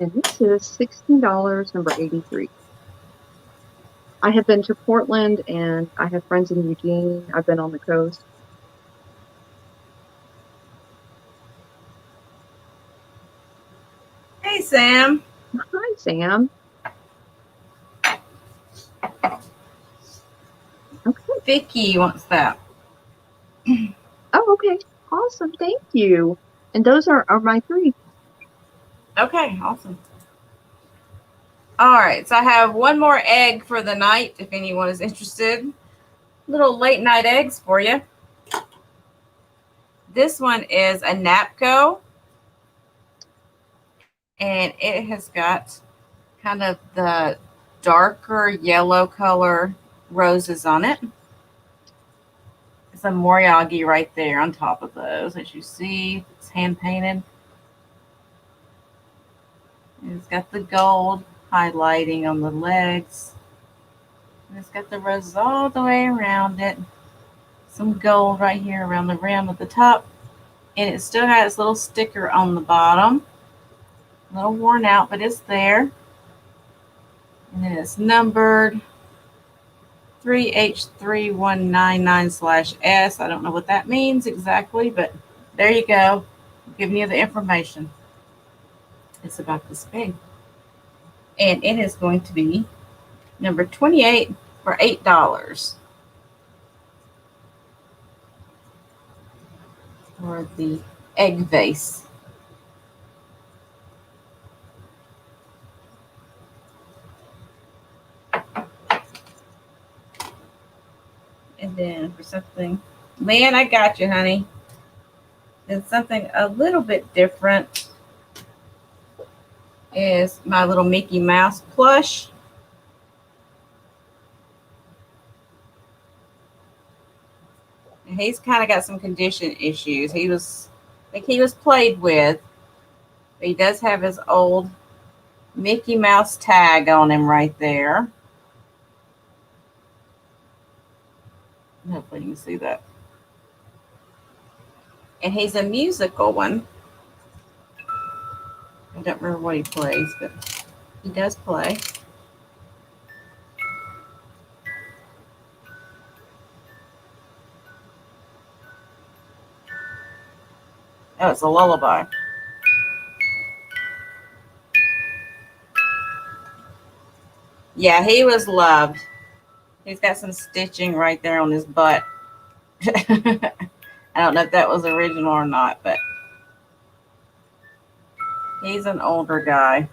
And this is $16, number 83. I have been to Portland and I have friends in Eugene. I've been on the coast. Hey, Sam. Hi, Sam. Okay. Vicky wants that. Oh, okay. Awesome. Thank you. And those are my three. Okay, awesome. All right, so I have one more egg for the night if anyone is interested. Little late night eggs for you. This one is a Napco, and it has got kind of the darker yellow color roses on it. It's a Moriagi right there on top of those, as you see. It's hand painted. And it's got the gold highlighting on the legs. And it's got the roses all the way around it. Some gold right here around the rim at the top. And it still has a little sticker on the bottom. A little worn out, but it's there. And then it's numbered 3H3199/S. I don't know what that means exactly, but there you go. I'm giving you the information. It's about this big. And it is going to be number 28 for $8 for the egg vase. And then for something, man, I got you, honey. Then something a little bit different is my little Mickey Mouse plush. And he's kind of got some condition issues. I think he was played with, but he does have his old Mickey Mouse tag on him right there. Hopefully you can see that. And he's a musical one. I don't remember what he plays, but he does play. Oh, it's a lullaby. Yeah, he was loved. He's got some stitching right there on his butt. I don't know if that was original or not, but he's an older guy.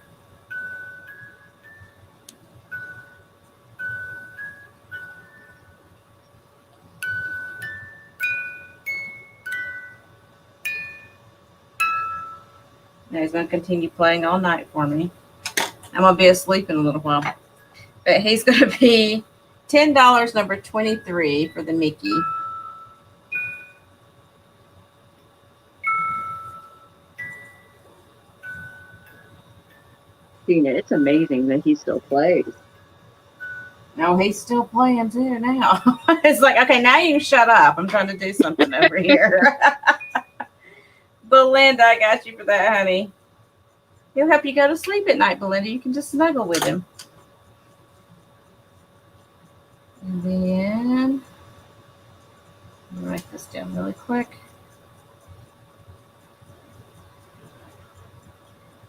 Now he's going to continue playing all night for me. I'm going to be asleep in a little while. But he's going to be $10, number 23 for the Mickey. Gina, it's amazing that he still plays. No, he's still playing too now. It's like, okay, now you can shut up. I'm trying to do something over here. Belinda, I got you for that, honey. He'll help you go to sleep at night, Belinda. You can just snuggle with him. And then, let me write this down really quick.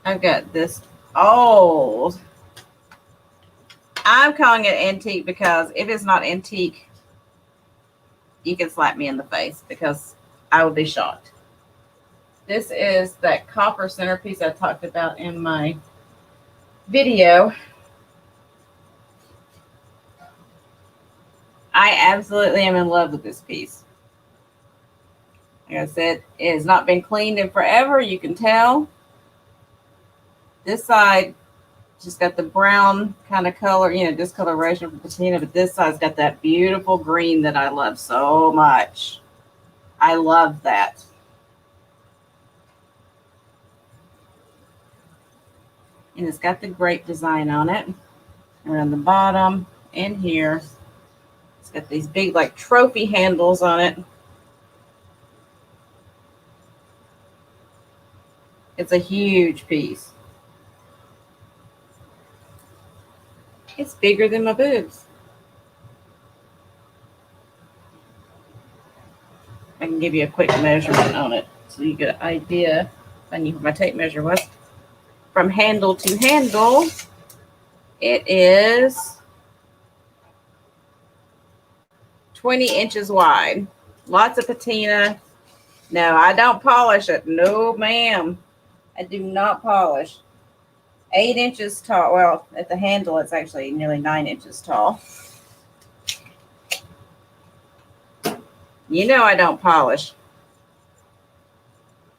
I've got this old. I'm calling it antique because if it's not antique, you can slap me in the face because I would be shocked. This is that copper centerpiece I talked about in my video. I absolutely am in love with this piece. Like I said, it has not been cleaned in forever. You can tell. This side just got the brown kind of color, discoloration of the patina, but this side's got that beautiful green that I love so much. I love that. And it's got the grape design on it around the bottom and here. It's got these big like trophy handles on it. It's a huge piece. It's bigger than my boobs. I can give you a quick measurement on it so you get an idea. I knew what my tape measure was. From handle to handle, it is 20 inches wide. Lots of patina. No, I don't polish it. No, ma'am. I do not polish. 8 inches tall. Well, at the handle, it's actually nearly 9 inches tall. You know I don't polish.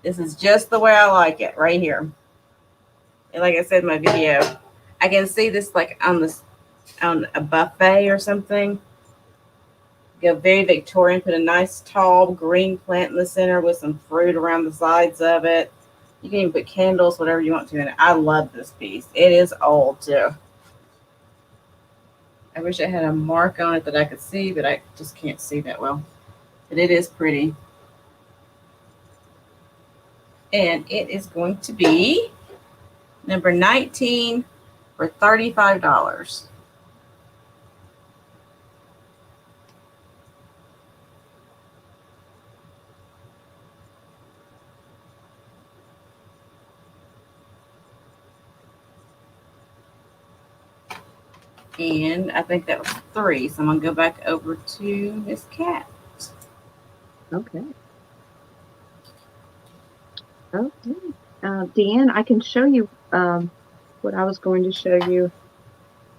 This is just the way I like it, right here. And like I said in my video, I can see this like on a buffet or something. Go very Victorian. Put a nice tall green plant in the center with some fruit around the sides of it. You can even put candles, whatever you want to in it. I love this piece. It is old too. I wish I had a mark on it that I could see, but I just can't see that well. But it is pretty. And it is going to be number 19 for $35. And I think that was 3. So I'm going to go back over to Miss Cat. Okay. Okay. Deanne, I can show you what I was going to show you.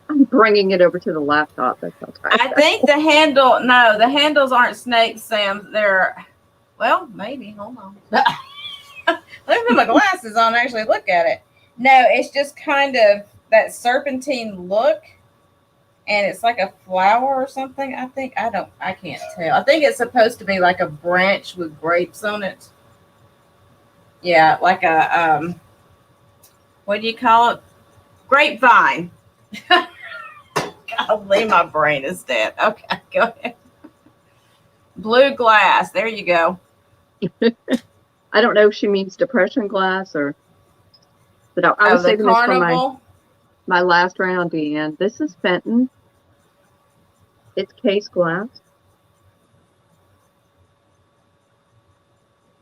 I'm bringing it over to the laptop. That's right. I think the handles aren't snakes, Sam. They're, well, maybe. Hold on. Let me put my glasses on and actually look at it. No, it's just kind of that serpentine look. And it's like a flower or something, I think. I can't tell. I think it's supposed to be like a branch with grapes on it. Yeah, like a, what do you call it? Grapevine. Golly, my brain is dead. Okay, go ahead. Blue glass. There you go. I don't know if she means depression glass or, but I was saving this for my last round, Deanne. This is Fenton. It's case glass.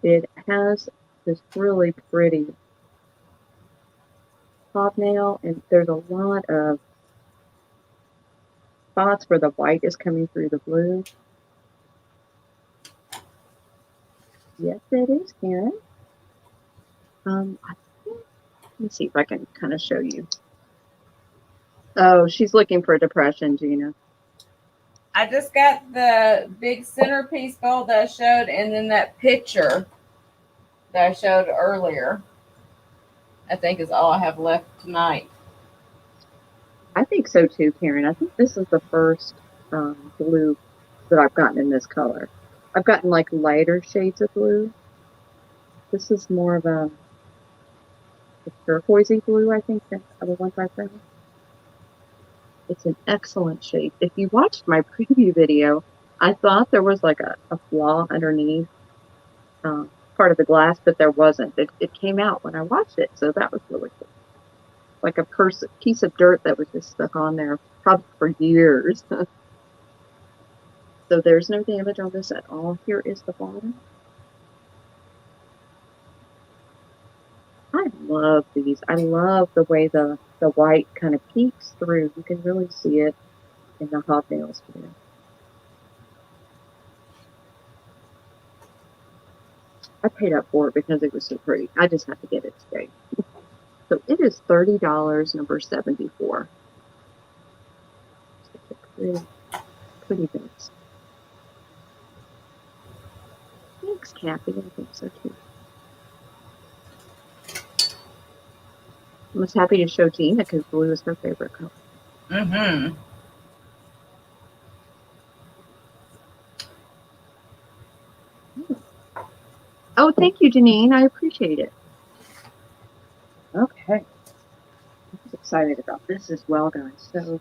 It has this really pretty hobnail, and there's a lot of spots where the white is coming through the blue. Yes, it is, Karen. Let me see if I can kind of show you. Oh, she's looking for depression, Gina. I just got the big centerpiece bowl that I showed, and then that picture that I showed earlier. I think is all I have left tonight. I think so too, Karen. I think this is the first blue that I've gotten in this color. I've gotten like lighter shades of blue. This is more of a turquoisey blue, I think, than other ones I've found. It's an excellent shade. If you watched my preview video, I thought there was like a flaw underneath part of the glass, but there wasn't. It came out when I watched it, so that was really cool. Like a piece of dirt that was just stuck on there probably for years. So there's no damage on this at all. Here is the bottom. I love these. I love the way the white kind of peeks through. You can really see it in the hobnails here. I paid up for it because it was so pretty. I just had to get it today. So it is $30, number 74. Pretty bits. Thanks, Kathy. I think so too. I was happy to show Gina because blue is her favorite color. Mm-hmm. Oh, thank you, Janine. I appreciate it. Okay. I'm excited about this as well, guys. So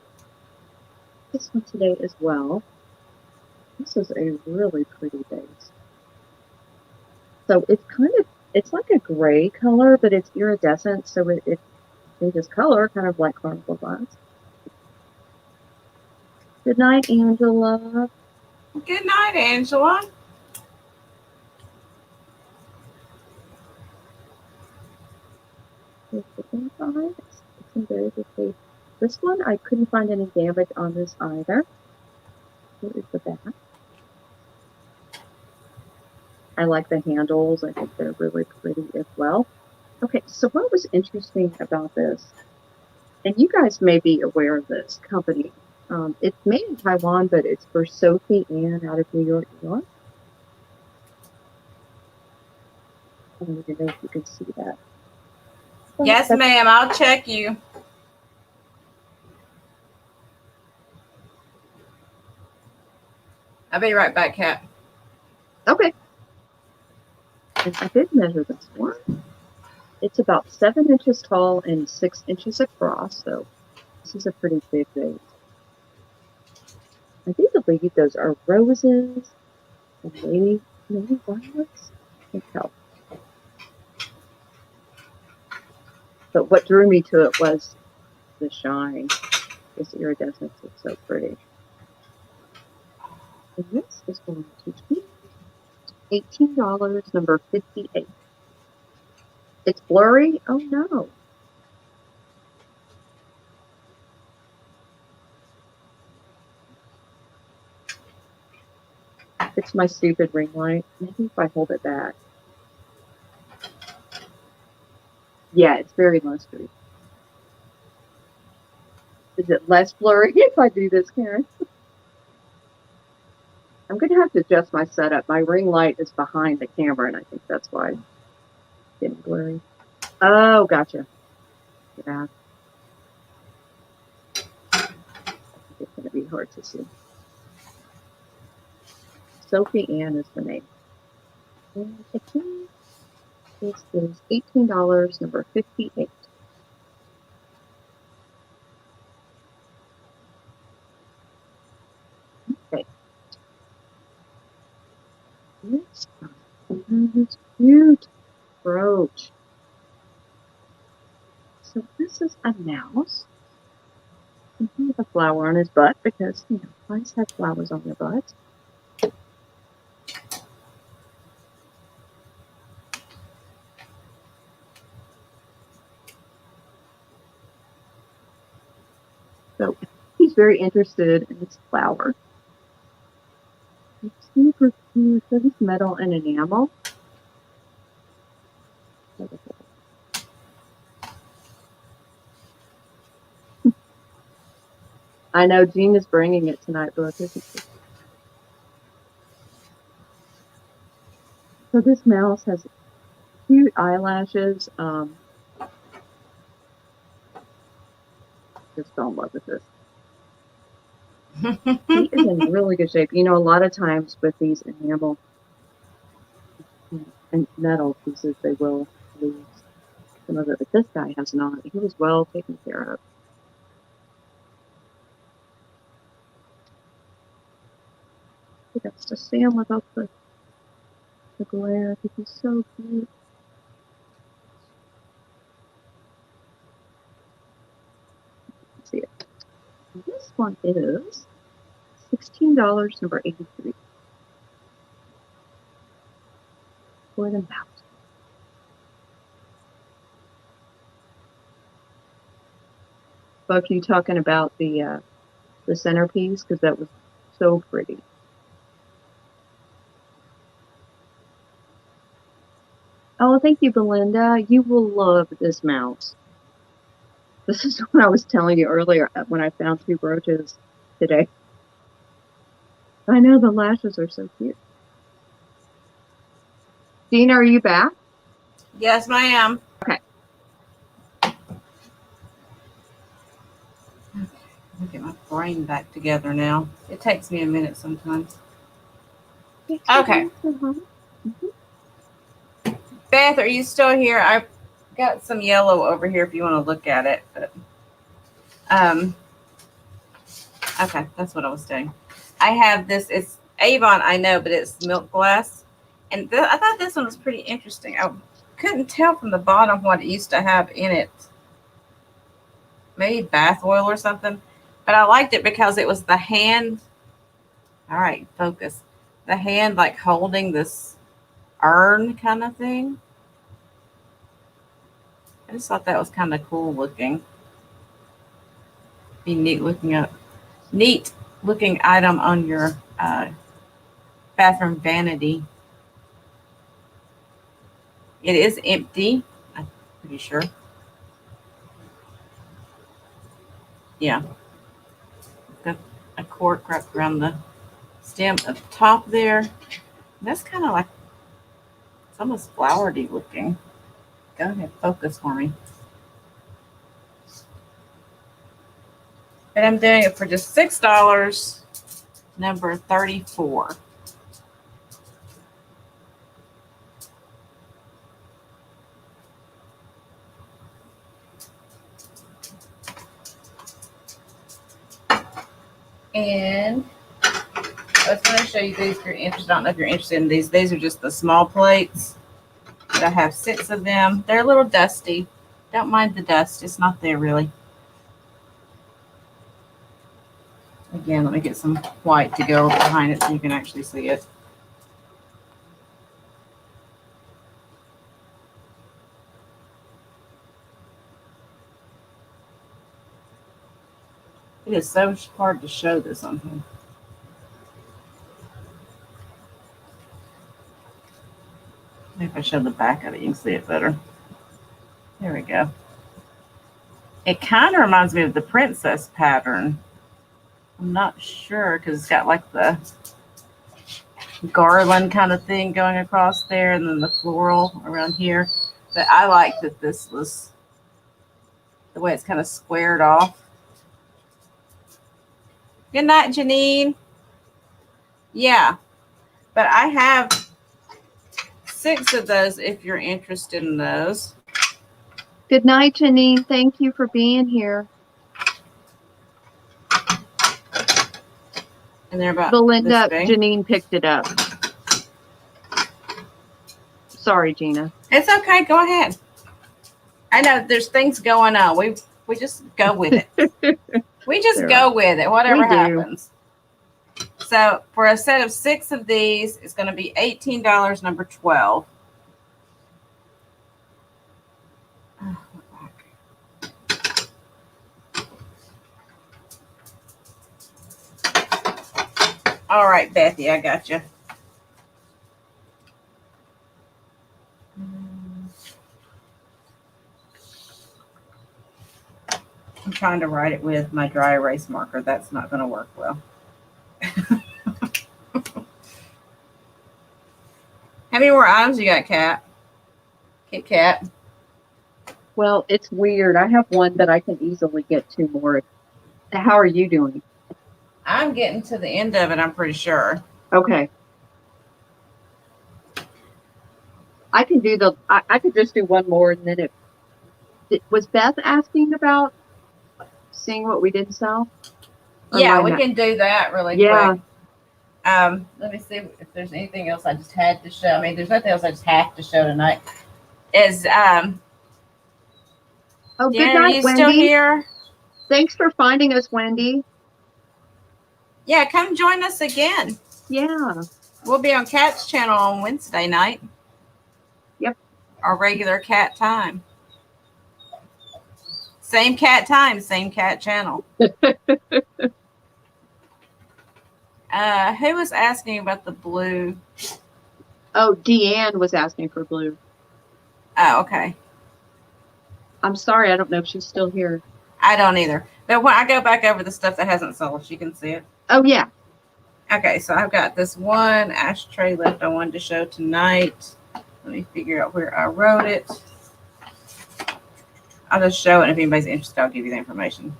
this one today as well. This is a really pretty vase. So it's like a gray color, but it's iridescent, so it changes color, kind of like Carnival Glass. Good night, Angela. Good night, Angela. inside. It's in very good shape. This one, I couldn't find any damage on this either. Here is the back. I like the handles. I think they're really pretty as well. Okay, so what was interesting about this, and you guys may be aware of this company. It's made in Taiwan, but it's for Sophie Ann out of New York, New York. I don't even know if you can see that. Yes, ma'am. I'll check you. I'll be right back, Kat. Okay. And I did measure this one. It's about 7 inches tall and 6 inches across, so this is a pretty big vase. I do believe those are roses and maybe violets. I can't tell. But what drew me to it was the shine. This iridescence is so pretty. And this is going to be $18, number 58. It's blurry? Oh no. It's my stupid ring light. Maybe if I hold it back. Yeah, it's very lustrous. Is it less blurry if I do this, Karen? I'm going to have to adjust my setup. My ring light is behind the camera, and I think that's why it's getting blurry. Oh, gotcha. Yeah. It's going to be hard to see. Sophie Ann is the name. And again, this is $18, number 58. Okay. This is cute brooch. So this is a mouse. And he has a flower on his butt because, mice have flowers on their butts. So he's very interested in this flower. It's super cute. So it's metal and enamel. I know Jean is bringing it tonight, Brooch, isn't she? So this mouse has cute eyelashes. Just fell in love with this. He is in really good shape. A lot of times with these enamel and metal pieces, they will lose some of it, but this guy has not. He was well taken care of. He got to stand without the glare. I think he's so cute. Let's see it. This one is $16, number 83. For the mouse. Buck, you talking about the centerpiece? Because that was so pretty. Oh, thank you, Belinda. You will love this mouse. This is what I was telling you earlier when I found 2 brooches today. I know the lashes are so cute. Gina, are you back? Yes, ma'am. Okay. Let me get my brain back together now. It takes me a minute sometimes. Okay. Beth, are you still here? I've got some yellow over here if you want to look at it. But, okay, that's what I was doing. I have this. It's Avon, I know, but it's milk glass. And I thought this one was pretty interesting. I couldn't tell from the bottom what it used to have in it. Maybe bath oil or something. But I liked it because it was the hand. All right, focus. The hand like holding this urn kind of thing. I just thought that was kind of cool looking. Be neat looking item on your bathroom vanity. It is empty, I'm pretty sure. Yeah. Got a cork wrapped around the stem at the top there. That's kind of like, it's almost flowery looking. Go ahead, focus for me. And I'm doing it for just $6, number 34. And I was going to show you these if you're interested. I don't know if you're interested in these. These are just the small plates. But I have 6 of them. They're a little dusty. Don't mind the dust. It's not there really. Again, let me get some white to go behind it so you can actually see it. It is so hard to show this on here. Maybe if I show the back of it, you can see it better. There we go. It kind of reminds me of the princess pattern. I'm not sure because it's got like the garland kind of thing going across there and then the floral around here. But I like that this was the way it's kind of squared off. Good night, Janine. Yeah, but I have 6 of those if you're interested in those. Good night, Janine. Thank you for being here. And they're about Belinda, this big. Janine picked it up. Sorry, Gina. It's okay. Go ahead. I know there's things going on. We just go with it. We just go with it. Whatever happens. So for a set of 6 of these, it's going to be $18, number 12. All right, Bethy, I got you. I'm trying to write it with my dry erase marker. That's not going to work well. How many more items you got, Kat? Kit Kat? Well, it's weird. I have one that I can easily get 2 more. How are you doing? I'm getting to the end of it, I'm pretty sure. Okay. I can do I could just do one more and then was Beth asking about seeing what we didn't sell? Yeah, we can do that really quick. Let me see if there's anything else I just had to show. I mean, there's nothing else I just have to show tonight. Oh, good night, are you Wendy. Still here? Thanks for finding us, Wendy. Yeah, come join us again. Yeah. We'll be on Kat's channel on Wednesday night. Yep. Our regular cat time. Same cat time, same cat channel. Who was asking about the blue? Oh, Deanne was asking for blue. Oh, okay. I'm sorry, I don't know if she's still here. I don't either. But when I go back over the stuff that hasn't sold, she can see it. Oh, yeah. Okay, so I've got this one ashtray left I wanted to show tonight. Let me figure out where I wrote it. I'll just show it, and if anybody's interested, I'll give you the information.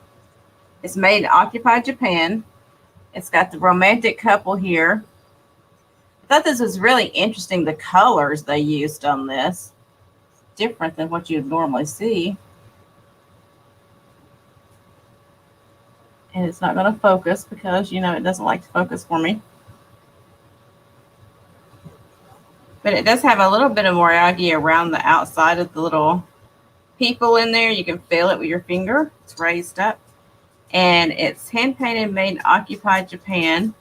It's made in Occupied Japan. It's got the romantic couple here. I thought this was really interesting, the colors they used on this. Different than what you'd normally see. And it's not going to focus because, you know, it doesn't like to focus for me. But it does have a little bit of moriagi around the outside of the little people in there. You can feel it with your finger. It's raised up. And it's hand painted, made in Occupied Japan.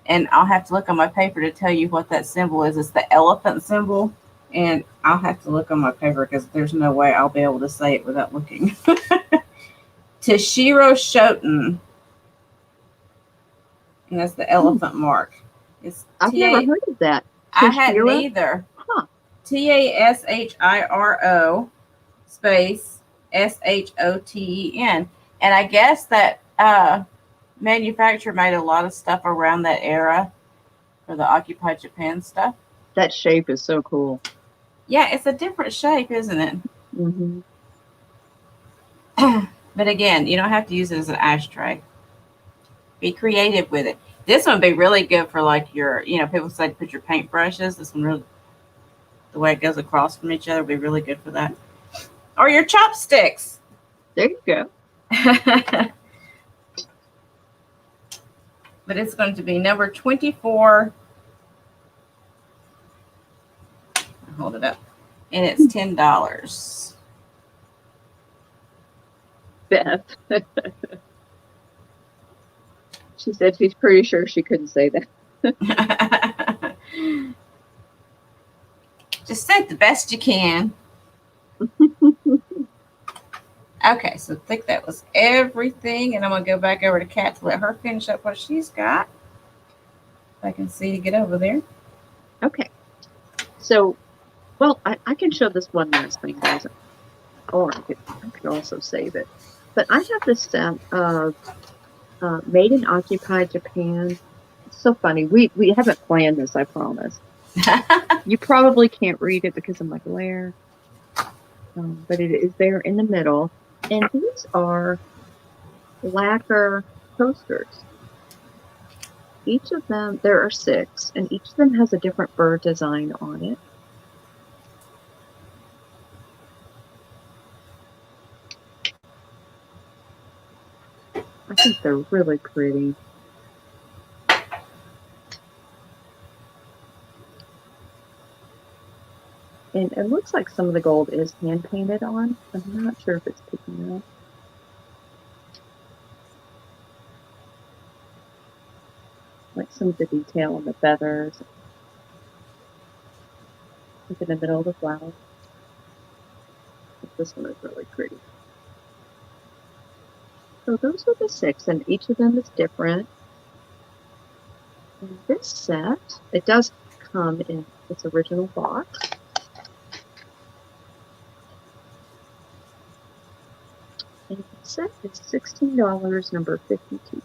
And I'll have to look on my paper to tell you what that symbol is. It's the elephant symbol. And I'll have to look on my paper because there's no way I'll be able to say it without looking. Tashiro Shoten. And that's the elephant mark. It's I've never heard of that. I hadn't Tashiro? either. Huh. Tashiro space Shoten. And I guess that manufacturer made a lot of stuff around that era for the occupied Japan stuff. That shape is so cool. Yeah, it's a different shape, isn't it? Mm-hmm. But again, you don't have to use it as an ashtray. Be creative with it. This one would be really good for like your, people say put your paintbrushes. This one really, the way it goes across from each other would be really good for that. Or your chopsticks. There you go. But it's going to be number 24. Hold it up. And it's $10. Beth. She said she's pretty sure she couldn't say that. Just say it the best you can. Okay, so I think that was everything. And I'm going to go back over to Kat to let her finish up what she's got. If I can see to get over there. Okay. So, well, I can show this one last thing, guys. Or I could also save it. But I have this set of Made in Occupied Japan. It's so funny. We haven't planned this, I promise. You probably can't read it because of my glare. But it is there in the middle. And these are lacquer posters. Each of them, there are 6, and each of them has a different bird design on it. I think they're really pretty. And it looks like some of the gold is hand painted on. I'm not sure if it's picking up. Like some of the detail on the feathers. Like in the middle of the flower. This one is really pretty. So those are the 6, and each of them is different. And this set, it does come in its original box. And the set is $16, number 52.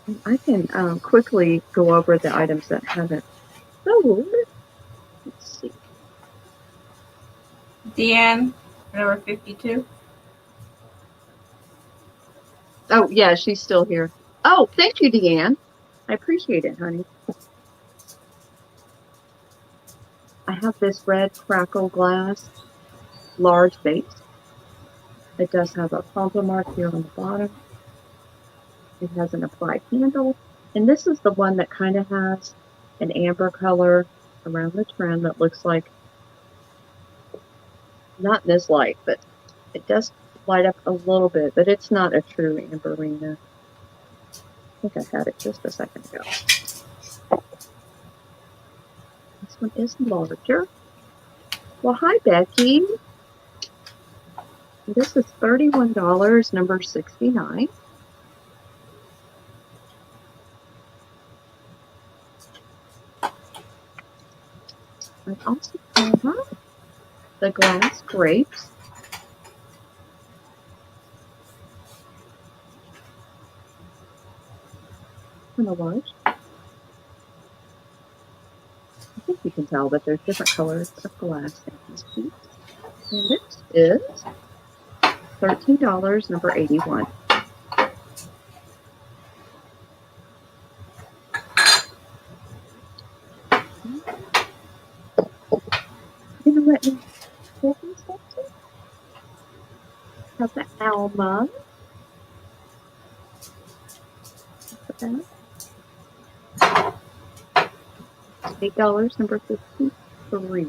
And I can quickly go over the items that haven't sold. Let's see. Deanne, number 52. Oh, yeah, she's still here. Oh, thank you, Deanne. I appreciate it, honey. I have this red Crackle Glass large vase. It does have a pompa mark here on the bottom. It has an applied handle. And this is the one that kind of has an amber color around the trim that looks like, not this light, but it does light up a little bit, but it's not a true amberina. I think I had it just a second ago. This one is larger. Well, hi, Becky. This is $31, number 69. I also have the glass grapes. Kind of large. I think you can tell that there's different colors of glass in this piece. And this is $13, number 81. You know what? Have the Alma. $8, number 53.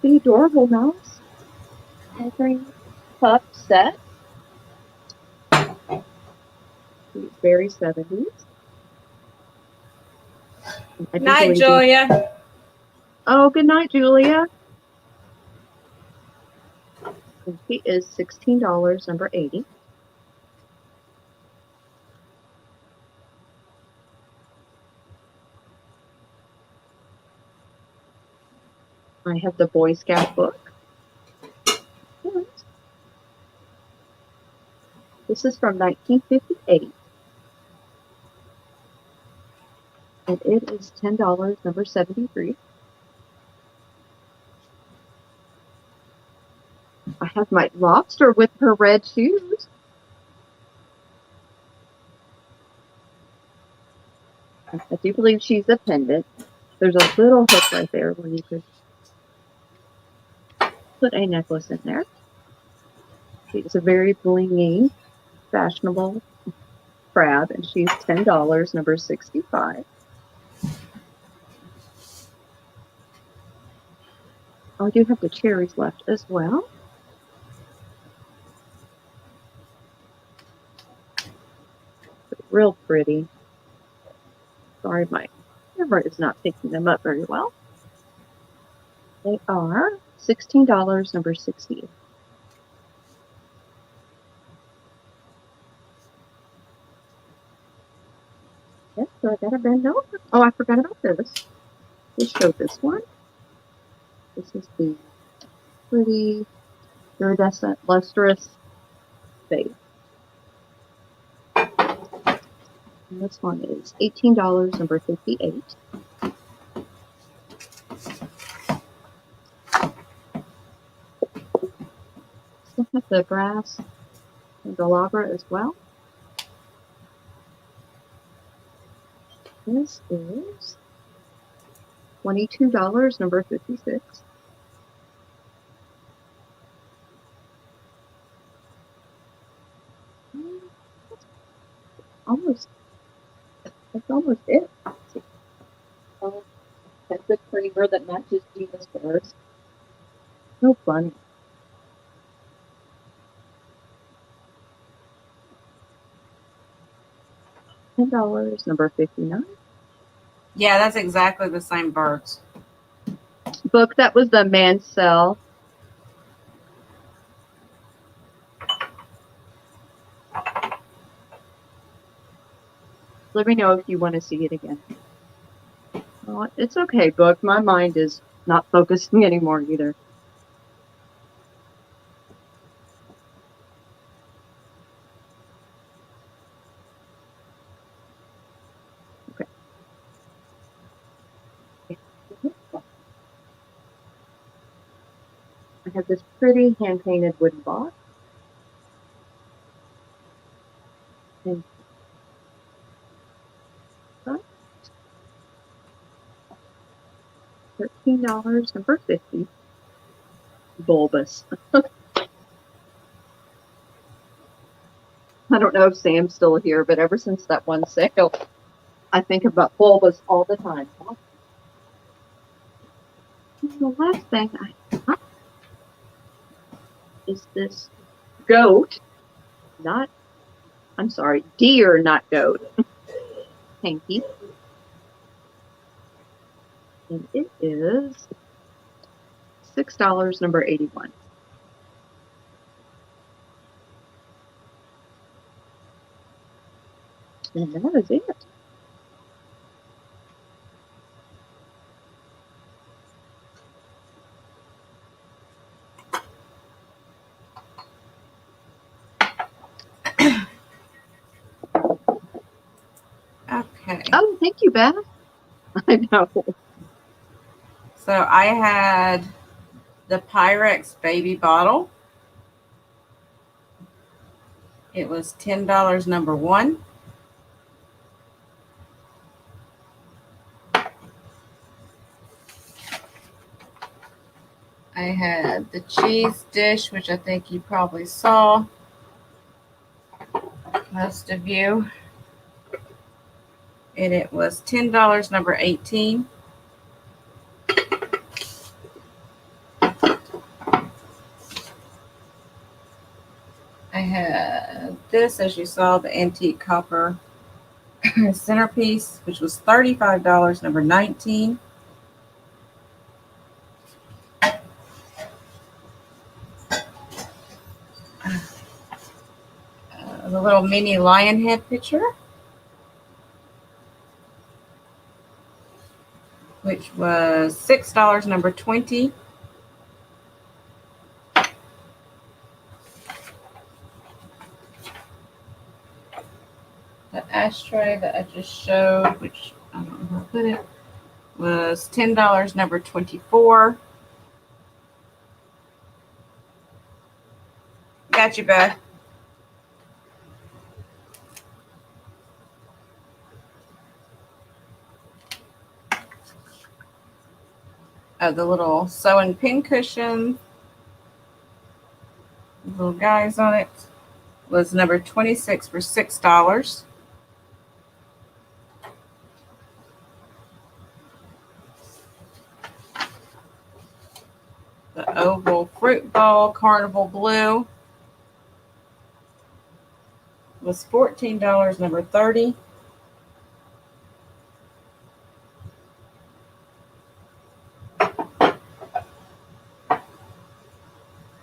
the adorable mouse coloring pup set. It's very 70s. I do Night, believe Julia. Oh, good night, Julia. And she is $16, number 80. I have the Boy Scout book. This is from 1958. And it is $10, number 73. I have my lobster with her red shoes. I do believe she's a pendant. There's a little hook right there where you could put a necklace in there. She's a very blingy, fashionable crab, and she's $10, number 65. Oh, I do have the cherries left as well. Real pretty. Sorry, my camera is not picking them up very well. They are $16, number 60. Yes, so I gotta bend over. Oh, I forgot about this. Just show this one. This is the pretty iridescent, lustrous vase. And this one is $18, number 58. Still have the brass Candelabra as well. This is $22, number 56. That's almost it. That's the creamer that matches Gina's furs. So funny. $10, number 59. Yeah, that's exactly the same birds. Book that was the Mansell. Let me know if you want to see it again. Oh, it's okay, book. My mind is not focusing anymore either. Okay. I have this pretty hand-painted wooden box. And $13, number 50. Bulbous. I don't know if Sam's still here, but ever since that one sale, I think about bulbous all the time. And the last thing I have is this goat, deer, not goat, hanky. And it is $6, number 81. And that is it. Okay. Oh, thank you, Beth. I know. So I had the Pyrex baby bottle. It was $10, number 1. I had the cheese dish, which I think you probably saw, most of you. And it was $10, number 18. I had this, as you saw, the antique copper centerpiece, which was $35, number 19. The little mini lion head picture, which was $6, number 20. The ashtray that I just showed, which I don't know where I put it, was $10, number 24. Got you, Beth. The little sewing pin cushion, little guys on it, was number 26 for $6. The oval fruit bowl, Carnival blue, was $14, number 30.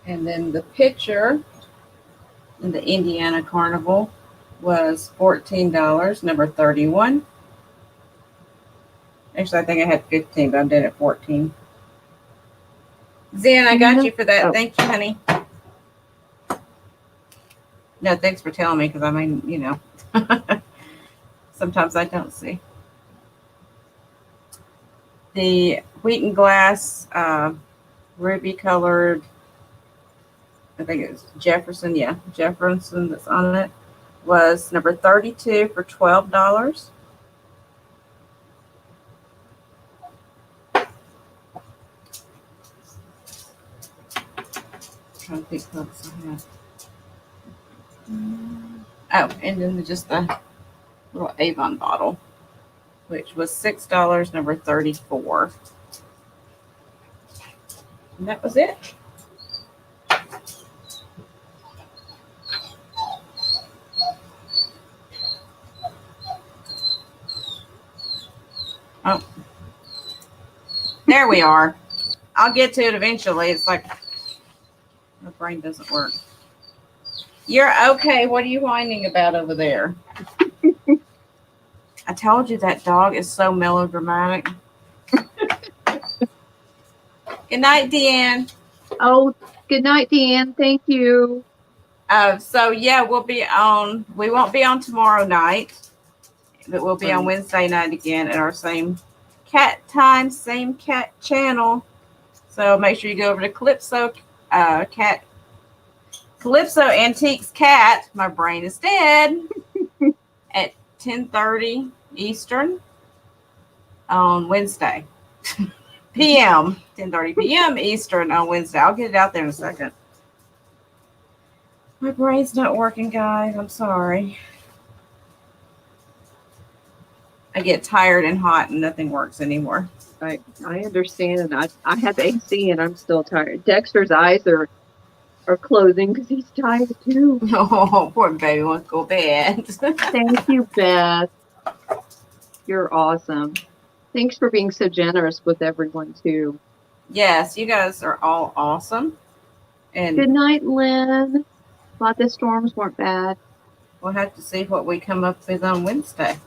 And then the pitcher in the Indiana Carnival was $14, number 31. Actually, I think I had 15, but I'm doing it 14. Zen, I got you for that. Oh. Thank you, honey. No, thanks for telling me, because I mean, you know, sometimes I don't see. The Wheaton Glass, ruby colored, I think it was Jefferson. Yeah, Jefferson that's on it, was number 32 for $12. Trying to think what else I have. Oh, and then just the little Avon bottle, which was $6, number 34. And that was it. Oh, there we are. I'll get to it eventually. It's like my brain doesn't work. You're okay. What are you whining about over there? I told you that dog is so melodramatic. Good night, Deanne. Oh, good night, Deanne. Thank you. So yeah, we won't be on tomorrow night, but we'll be on Wednesday night again at our same cat time, same cat channel. So make sure you go over to Calypso Antiques Cat. My brain is dead. At 10:30 Eastern on Wednesday. PM. 10:30 PM Eastern on Wednesday. I'll get it out there in a second. My brain's not working, guys. I'm sorry. I get tired and hot and nothing works anymore. I understand. I have AC and I'm still tired. Dexter's eyes are closing because he's tired too. Oh, poor baby wants to go to bed. Thank you, Beth. You're awesome. Thanks for being so generous with everyone too. Yes, you guys are all awesome. And good night, Lynn. Thought the storms weren't bad. We'll have to see what we come up with on Wednesday.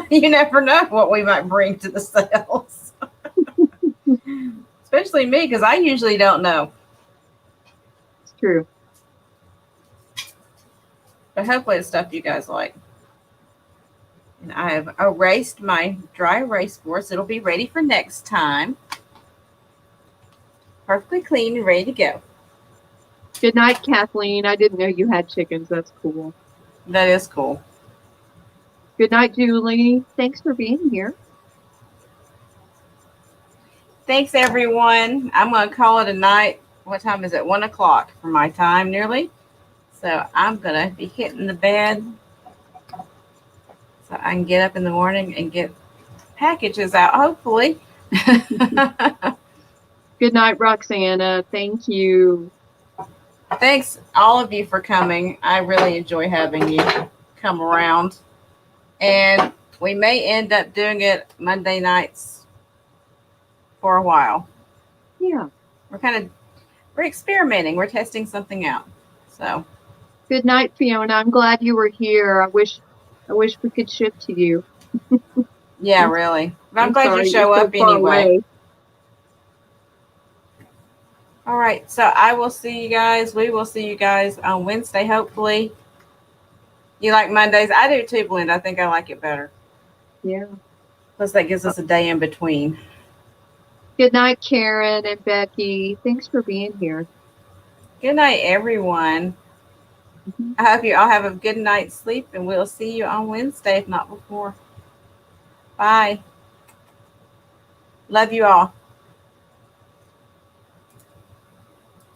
You never know what we might bring to the sales. Especially me, because I usually don't know. It's true. But hopefully it's stuff you guys like. And I have erased my dry erase board, so it'll be ready for next time. Perfectly clean and ready to go. Good night, Kathleen. I didn't know you had chickens. That's cool. That is cool. Good night, Julie. Thanks for being here. Thanks, everyone. I'm going to call it a night. What time is it? 1 o'clock for my time, nearly. So I'm going to be hitting the bed so I can get up in the morning and get packages out, hopefully. Good night, Roxana. Thank you. Thanks all of you for coming. I really enjoy having you come around. And we may end up doing it Monday nights for a while. Yeah. We're experimenting. We're testing something out. So Good night, Fiona. I'm glad you were here. I wish we could ship to you. yeah, really. But I'm glad you sorry show you're so up far anyway. away. All right. So I will see you guys. We will see you guys on Wednesday, hopefully. You like Mondays? I do too, Blend. I think I like it better. Yeah. Plus, that gives us a day in between. Good night, Karen and Becky. Thanks for being here. Good night, everyone. Mm-hmm. I hope you all have a good night's sleep, and we'll see you on Wednesday, if not before. Bye. Love you all.